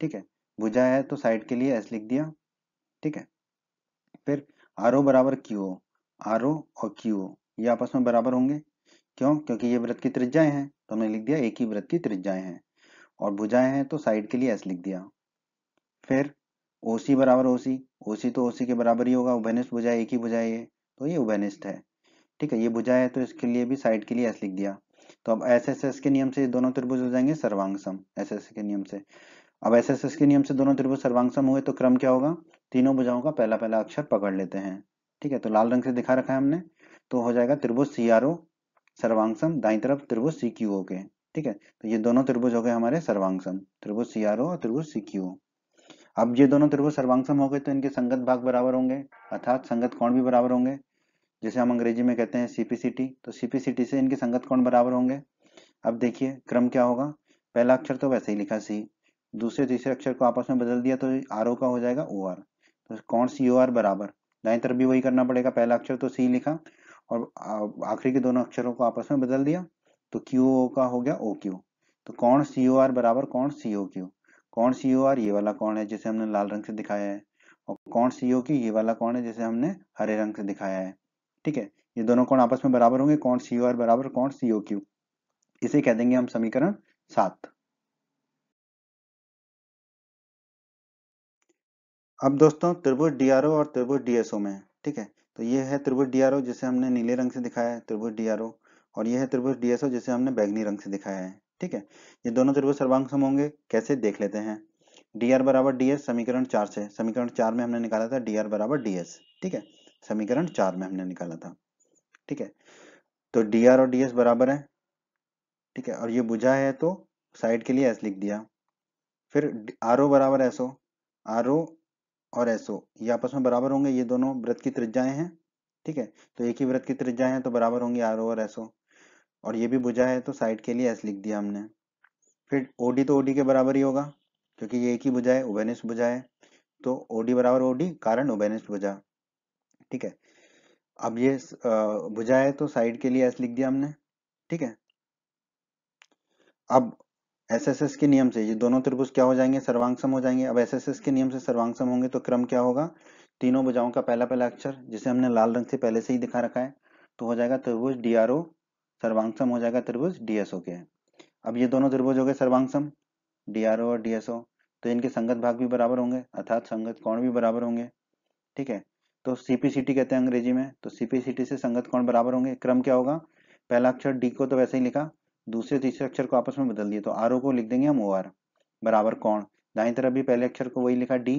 ठीक है, भुजा है तो साइड के लिए एस लिख दिया। ठीक है, फिर आर ओ बराबर क्यू ओ, आर ओ और क्यू ओ ये आपस में बराबर होंगे, क्यों, क्योंकि ये वृत्त की त्रिज्याएं हैं तो हमने लिख दिया एक ही वृत्त की त्रिज्याएं हैं, और भुजाएं हैं तो साइड के लिए एस लिख दिया। फिर ओसी बराबर ओसी, ओसी तो ओसी के बराबर ही होगा, उभयनिष्ठ भुजा एक ही भुजा है ये, तो ये उभयनिष्ठ है। ठीक है, ये भुजा है तो इसके लिए भी साइड के लिए एस लिख दिया। तो अब एस एस एस के नियम से दोनों त्रिभुज हो जाएंगे सर्वांग सम, एस एस के नियम से। अब एस एस एस के नियम से दोनों त्रिभुज सर्वांग सम हुए तो क्रम क्या होगा, तीनों भुजाओं का पहला पहला अक्षर पकड़ लेते हैं। ठीक है, तो लाल रंग से दिखा रखा है हमने, तो हो जाएगा त्रिभुज सी आर ओ सर्वांग सम, दाईं तरफ त्रिभुज सी क्यू ओ के। ठीक है, तो ये दोनों त्रिभुज हो गए हमारे सर्वांग सम, त्रिभुज सी आर ओ और त्रिभुज सी क्यू ओ। अब ये दोनों त्रिभुज सर्वांग सम हो गए तो इनके संगत भाग बराबर होंगे, अर्थात संगत कोण भी बराबर होंगे, जिसे हम अंग्रेजी में कहते हैं सीपीसीटी। तो सीपीसीटी से इनके संगत कोण बराबर होंगे। अब देखिए क्रम क्या होगा, पहला अक्षर तो वैसे ही लिखा सी, दूसरे तीसरे अक्षर को आपस में बदल दिया तो आर ओ का हो जाएगा ओ आर, तो कोण सी ओ आर बराबर, दाईं तरफ भी वही करना पड़ेगा, पहला अक्षर तो सी लिखा और आखिरी के दोनों अक्षरों को आपस में बदल दिया, तो क्यू ओ का हो गया ओ क्यू, तो कोण सी ओ आर बराबर कोण सी ओ क्यू। कोण सी ओ आर ये वाला कोण है जिसे हमने लाल रंग से दिखाया है, और कोण सी ओ क्यू ये वाला कोण है जिसे हमने हरे रंग से दिखाया है। ठीक है, ये दोनों कोण आपस में बराबर होंगे, कोण सी ओ आर बराबर कोण सी ओ क्यू, इसे कह देंगे हम समीकरण 7। अब दोस्तों त्रिभुज डीआरओ और त्रिभुज डीएसओ में। ठीक है, तो ये है त्रिभुज डीआरओ जिसे हमने नीले रंग से दिखाया है त्रिभुज डीआरओ, और ये है त्रिभुज डीएसओ जिसे हमने बैंगनी रंग से दिखाया है। ठीक है, ये दोनों त्रिभुज सर्वांग सम होंगे, कैसे देख लेते हैं। डी आर बराबर डी एस समीकरण 4 से, समीकरण 4 में हमने निकाला था डी आर बराबर डी एस। ठीक है, समीकरण 4 में हमने निकाला था। ठीक है, तो डी आर और डी एस बराबर है। ठीक है, और ये भुजा है तो साइड के लिए एस लिख दिया। फिर आर ओ बराबर एस ओ, आर ओ और एसओ ये आपस में बराबर होंगे, ये दोनों वृत्त की त्रिज्याएं हैं। ठीक है, तो एक ही वृत्त की त्रिज्याएं हैं तो बराबर होंगी आरओ और एसओ। और ये भी भुजा है तो साइड के लिए एस लिख दिया हमने। फिर ओडी तो ओडी के बराबर ही होगा, क्योंकि ये एक ही भुजा है, उभयनिष्ठ भुजा है, तो ओडी बराबर ओडी कारण उभयनिष्ठ भुजा। ठीक है, अब ये भुजा है तो साइड के लिए एस लिख दिया हमने। ठीक है, अब एसएसएस के नियम से ये दोनों त्रिभुज क्या हो जाएंगे, सर्वांग सम हो जाएंगे। अब एसएसएस के नियम से सर्वांग सम होंगे तो क्रम क्या होगा, तीनों भुजाओं का पहला पहला अक्षर जिसे हमने लाल रंग से पहले से ही दिखा रखा है, तो हो जाएगा त्रिभुज डीआरओ सर्वांग सम हो जाएगा त्रिभुज डीएसओ के। अब ये दोनों त्रिभुज हो गए सर्वांग सम, डीआरओ और डीएसओ, तो इनके संगत भाग भी बराबर होंगे अर्थात संगत कोण भी बराबर होंगे। ठीक है, तो सीपीसीटी कहते हैं अंग्रेजी में, तो सीपीसीटी से संगत कोण बराबर होंगे। क्रम क्या होगा, पहला अक्षर डी को तो वैसे ही लिखा, दूसरे तीसरे अक्षर को आपस में बदल दिए, तो आर ओ को लिख देंगे हम ओ आर बराबर कोण, दाईं तरफ भी पहले अक्षर को वही लिखा डी,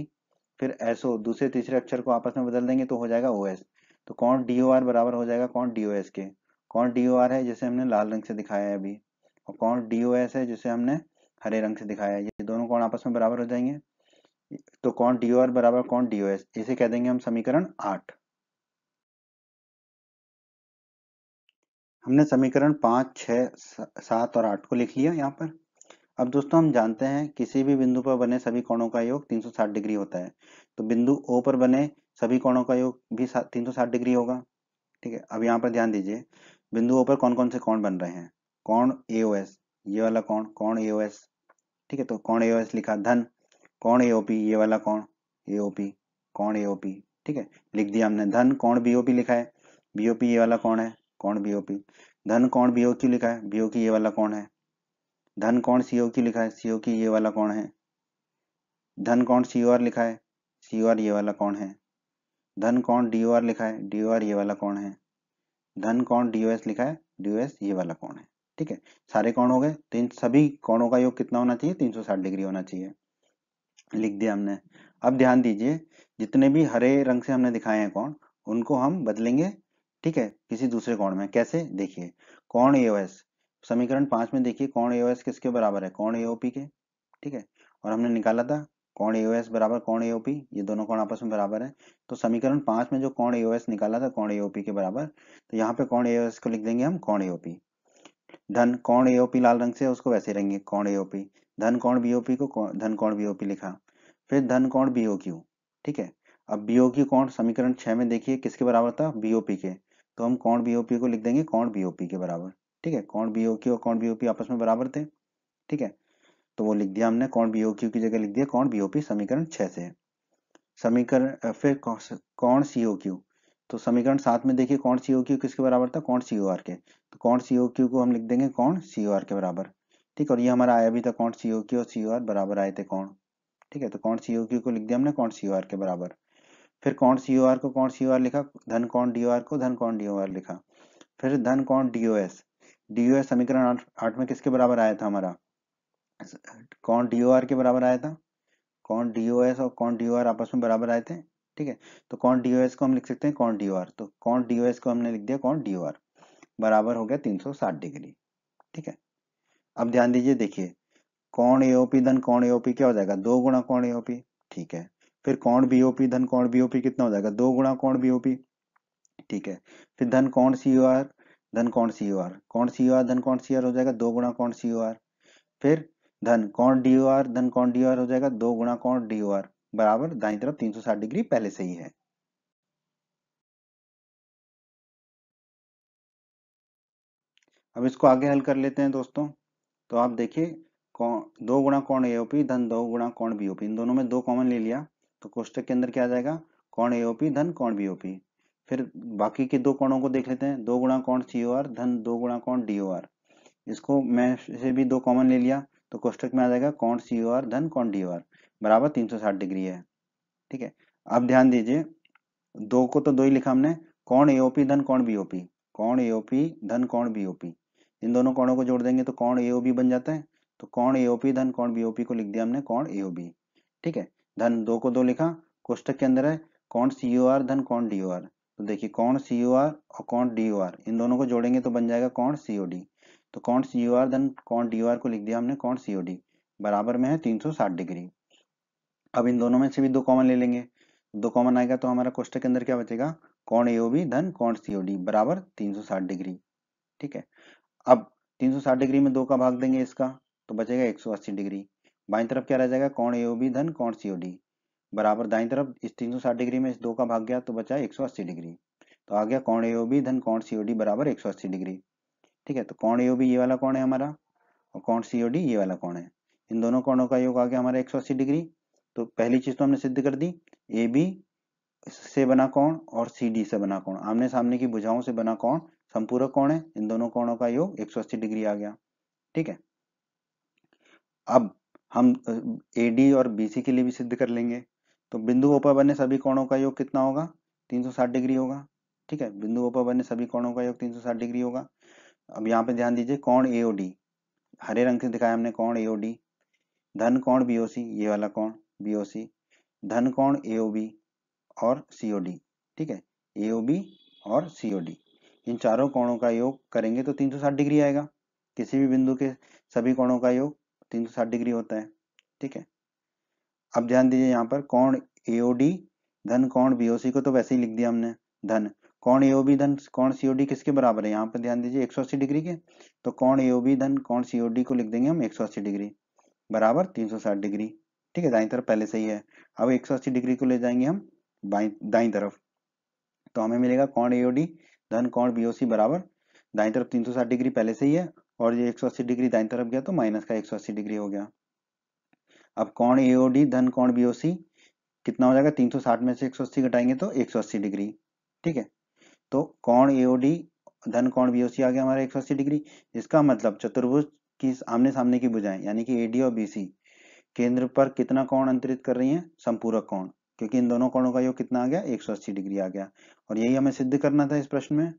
फिर एस ओ दूसरे तीसरे अक्षर को आपस में बदल देंगे तो हो जाएगा ओ एस, तो कोण डी ओ आर बराबर हो जाएगा कोण डी ओ एस के। कोण डी ओ आर है जिसे हमने लाल रंग से दिखाया है अभी, और कोण डी ओ एस है जिसे हमने हरे रंग से दिखाया है, ये दोनों कोण आपस में बराबर हो जाएंगे। तो कोण डी ओ आर बराबर कोण डी ओ एस, इसे कह देंगे हम समीकरण 8। हमने समीकरण 5, 6, 7 और 8 को लिख लिया यहाँ पर। अब दोस्तों हम जानते हैं किसी भी बिंदु पर बने सभी कोणों का योग 360 डिग्री होता है, तो बिंदु O पर बने सभी कोणों का योग भी 360 डिग्री होगा। ठीक है, अब यहाँ पर ध्यान दीजिए बिंदु O पर कौन कौन से कोण बन रहे हैं, कोण AOS ये वाला कोण कोण AOS। ठीक है, तो कोण AOS लिखा, धन कोण AOP ये वाला कोण AOP कोण AOP। ठीक है, लिख दिया हमने, धन कोण BOP लिखा है, BOP ये वाला कोण है कोण BOP, धन कोण BOQ लिखा है, BOQ ये वाला कोण है, धन कोण COQ लिखा है, COQ ये वाला कोण है, धन कोण COR लिखा है, COR ये वाला कोण है, धन कोण DOR लिखा है, DOR ये वाला कोण है, धन कोण DOS लिखा है, DOS ये वाला कोण है। ठीक है, सारे कोण हो गए, तो इन सभी कोणों का योग कितना होना चाहिए, 360 डिग्री होना चाहिए, लिख दिया हमने। अब ध्यान दीजिए जितने भी हरे रंग से हमने दिखाए हैं कोण उनको हम बदलेंगे। ठीक है, किसी दूसरे कोण में, कैसे देखिए, कोण एओएस समीकरण 5 में देखिए कोण एओएस किसके बराबर है, कोण एओपी के। ठीक है, और हमने निकाला था कोण एओएस बराबर कोण एओपी, ये दोनों कोण आपस में बराबर है, तो समीकरण 5 में जो कोण एओएस निकाला था कोण एओपी के बराबर, तो यहाँ पे कोण एओएस को लिख देंगे हम कोण एओपी। धन कोण एओपी लाल रंग से उसको वैसे रहेंगे कोण एओपी, धन कोण बीओपी को धन कोण बीओपी लिखा, फिर धन कोण बीओक्यू। ठीक है, अब बीओक्यू कोण समीकरण 6 में देखिए किसके बराबर था, बीओपी के, तो हम कोण बीओपी को लिख देंगे कोण बीओपी के बराबर। ठीक है, कोण बीओक्यू और कोण बीओपी आपस में बराबर थे। ठीक है, तो वो लिख दिया हमने, कोण बीओक्यू की जगह लिख दिया कोण बीओपी समीकरण 6 से। समीकरण फिर कोण सीओक्यू, तो समीकरण 7 में देखिए कोण सीओक्यू किसके बराबर था, कोण सीओआर के, तो कोण सीओक्यू को हम लिख देंगे कोण सीओआर के बराबर। ठीक, और ये हमारा आया भी था कोण सीओक्यू और सीओआर बराबर आए थे कोण। ठीक है, तो कोण सीओक्यू को लिख दिया हमने कोण सीओआर के बराबर। फिर कोण सीओआर को कोण सीओआर लिखा, धन कोण डीओआर को धन कोण डीओआर लिखा, फिर धन कोण डीओएस। डीओएस समीकरण 8 में किसके बराबर आया था हमारा, कोण डीओआर के बराबर आया था, कोण डीओएस और कोण डीओआर आपस में बराबर आए थे। ठीक है, तो कोण डीओएस को हम लिख सकते हैं कोण डीओआर, तो कोण डीओएस को हमने लिख दिया कोण डीओआर बराबर हो गया 360 डिग्री। ठीक है, अब ध्यान दीजिए देखिए कोण एओपी धन कोण एओपी क्या हो जाएगा, 2 गुणा कोण एओपी। ठीक है, फिर कोण बीओपी धन कोण बीओपी कितना हो जाएगा, 2 गुणा कोण बीओपी। ठीक है, फिर धन कोण सीओआर धन कोण सीओआर, कोण सीओआर धन कोण सीओआर हो जाएगा 2 गुणा कोण सीओआर, फिर धन कोण डीओआर धन कोण डीओआर हो जाएगा 2 गुणा कोण डीओआर बराबर दाईं तरफ 360 डिग्री पहले से ही है। अब इसको आगे हल कर लेते हैं दोस्तों, तो आप देखिए 2 गुणा कोण एओपी धन 2 गुणा कोण बीओपी, इन दोनों में 2 कॉमन ले लिया तो कोष्टक के अंदर क्या आ जाएगा, कोण एओपी धन कोण बीओपी। फिर बाकी के 2 कोणों को देख लेते हैं, 2 गुणा कोण सीओआर धन 2 गुणा कोण डीओआर, इसको मैं से भी 2 कॉमन ले लिया तो कोष्टक में आ जाएगा कोण सीओआर धन कोण डीओआर बराबर 360 डिग्री है। ठीक है, अब ध्यान दीजिए 2 को तो 2 ही लिखा हमने, कोण एओपी धन कोण बीओपी, कोण एओपी धन कोण बीओपी, इन दोनों कोणों को जोड़ देंगे तो कोण एओबी बन जाता है, तो कोण एओपी धन कोण बीओपी को लिख दिया हमने कोण एओबी। ठीक है, धन 2 को 2 लिखा, कोष्टक के अंदर है कोण सीओआर धन कोण डीओआर, तो देखिए कोण सीओआर और कोण डीओआर इन दोनों को जोड़ेंगे तो बन जाएगा कोण सीओडी, तो कोण सीओआर धन कोण डीओआर को लिख दिया हमने कोण सीओडी बराबर में है 360 डिग्री। अब इन दोनों में से भी 2 कॉमन ले लेंगे, 2 कॉमन आएगा तो हमारा कोष्टक के अंदर क्या बचेगा, कोण एओबी धन कोण सीओडी बराबर 360 डिग्री। ठीक है, अब 360 डिग्री में 2 का भाग देंगे इसका तो बचेगा 180 डिग्री। बाईं तरफ क्या रह जाएगा, कोण एओबी धन कोण सीओडी बराबर दाईं तरफ इस 360 डिग्री में इस 2 का भाग गया तो बचा 180 डिग्री। तो आ गया कोण एओबी धन कोण सीओडी बराबर 180 डिग्री। ठीक है, तो कोण एओबी ये वाला कोण है हमारा और कोण सीओडी ये वाला कोण है। इन दोनों कोणों का योग आ गया हमारा 180 डिग्री। तो पहली चीज तो हमने सिद्ध कर दी, ए बी से बना कोण और सी डी से बना कोण, आमने सामने की भुजाओं से बना कोण संपूरक कोण है। इन दोनों कोणों का योग 180 डिग्री आ गया। ठीक है, अब हम ए डी और बी सी के लिए भी सिद्ध कर लेंगे। तो बिंदुओं पर बने सभी कोणों का योग कितना होगा, 360 डिग्री होगा। ठीक है, बिंदुओं पर बने सभी कोणों का योग 360 डिग्री होगा। अब यहाँ पे ध्यान दीजिए, कोण एओडी हरे रंग से दिखाया हमने, कोण एओडी धन कोण बीओसी ये वाला कोण बीओसी धन कोण एओबी और सीओडी। ठीक है, एओबी और सीओडी इन चारों कोणों का योग करेंगे तो 360 डिग्री आएगा। किसी भी बिंदु के सभी कोणों का योग 360 डिग्री होता है। ठीक है, अब ध्यान दीजिए यहाँ पर कोण एओडी धन कोण बीओसी को तो वैसे ही लिख दिया हमने, धन कोण एओबी धन कोण सीओडी किसके बराबर है, यहाँ पर ध्यान दीजिए 180 डिग्री के। तो कोण एओबी धन कोण सीओडी को लिख देंगे हम 180 डिग्री बराबर 360 डिग्री। ठीक है, दाईं तरफ पहले से ही है। अब 180 डिग्री को ले जाएंगे हम दाईं तरफ तो हमें मिलेगा कोण एओडी धन कोण बीओसी बराबर दाईं तरफ 360 डिग्री पहले से ही है और ये 180 डिग्री दाईं तरफ गया तो माइनस का 180 डिग्री हो गया। अब कोण एओडी धन कोण बीओसी कितना हो जाएगा, 360 में से 180 घटाएंगे तो 180 डिग्री। ठीक है, तो कोण एओडी धन कोण बीओसी आ गया हमारा 180 डिग्री। इसका मतलब चतुर्भुज की आमने सामने की भुजाएं यानी कि एडी और बीसी केंद्र पर कितना कोण अंतरित कर रही हैं, संपूरक कोण, क्योंकि इन दोनों कोणों का योग कितना आ गया, 180 डिग्री आ गया। और यही हमें सिद्ध करना था इस प्रश्न में।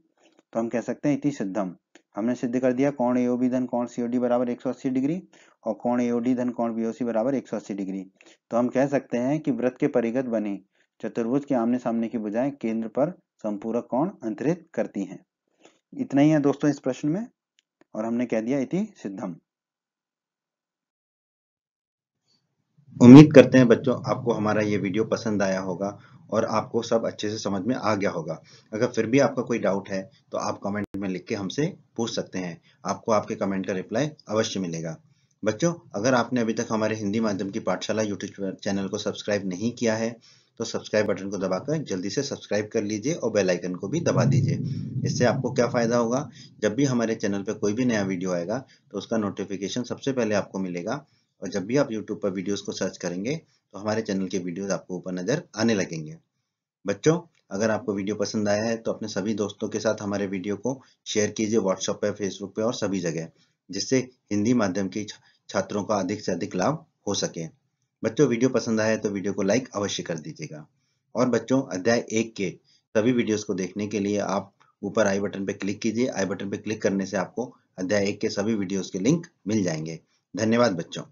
तो हम कह सकते हैं इति सिद्धम, हमने सिद्ध कर दिया कोण एओबी धन कोण सीओडी बराबर 180 डिग्री और कोण एओडी धन कोण बीओसी बराबर 180 डिग्री। तो हम कह सकते हैं कि वृत्त के परिगत बने चतुर्भुज के आमने सामने की भुजाएं केंद्र पर संपूरक कोण अंतरित करती हैं। इतना ही है दोस्तों इस प्रश्न में और हमने कह दिया इति सिद्धम। उम्मीद करते हैं बच्चों आपको हमारा ये वीडियो पसंद आया होगा और आपको सब अच्छे से समझ में आ गया होगा। अगर फिर भी आपका कोई डाउट है तो आप कमेंट में लिख के हमसे पूछ सकते हैं, आपको आपके कमेंट का रिप्लाई अवश्य मिलेगा। बच्चों, अगर आपने अभी तक हमारे हिंदी माध्यम की पाठशाला यूट्यूब चैनल को सब्सक्राइब नहीं किया है तो सब्सक्राइब बटन को दबाकर जल्दी से सब्सक्राइब कर लीजिए और बेल आइकन को भी दबा दीजिए। इससे आपको क्या फायदा होगा, जब भी हमारे चैनल पर कोई भी नया वीडियो आएगा तो उसका नोटिफिकेशन सबसे पहले आपको मिलेगा और जब भी आप YouTube पर वीडियोस को सर्च करेंगे तो हमारे चैनल के वीडियोस आपको ऊपर नजर आने लगेंगे। बच्चों, अगर आपको वीडियो पसंद आया है तो अपने सभी दोस्तों के साथ हमारे वीडियो को शेयर कीजिए व्हाट्सएप पे, फेसबुक पे और सभी जगह, जिससे हिंदी माध्यम के छात्रों का अधिक से अधिक लाभ हो सके। बच्चों, वीडियो पसंद आया है तो वीडियो को लाइक अवश्य कर दीजिएगा। और बच्चों, अध्याय 1 के सभी वीडियोस को देखने के लिए आप ऊपर आई बटन पे क्लिक कीजिए। आई बटन पे क्लिक करने से आपको अध्याय 1 के सभी वीडियोस के लिंक मिल जाएंगे। धन्यवाद बच्चों।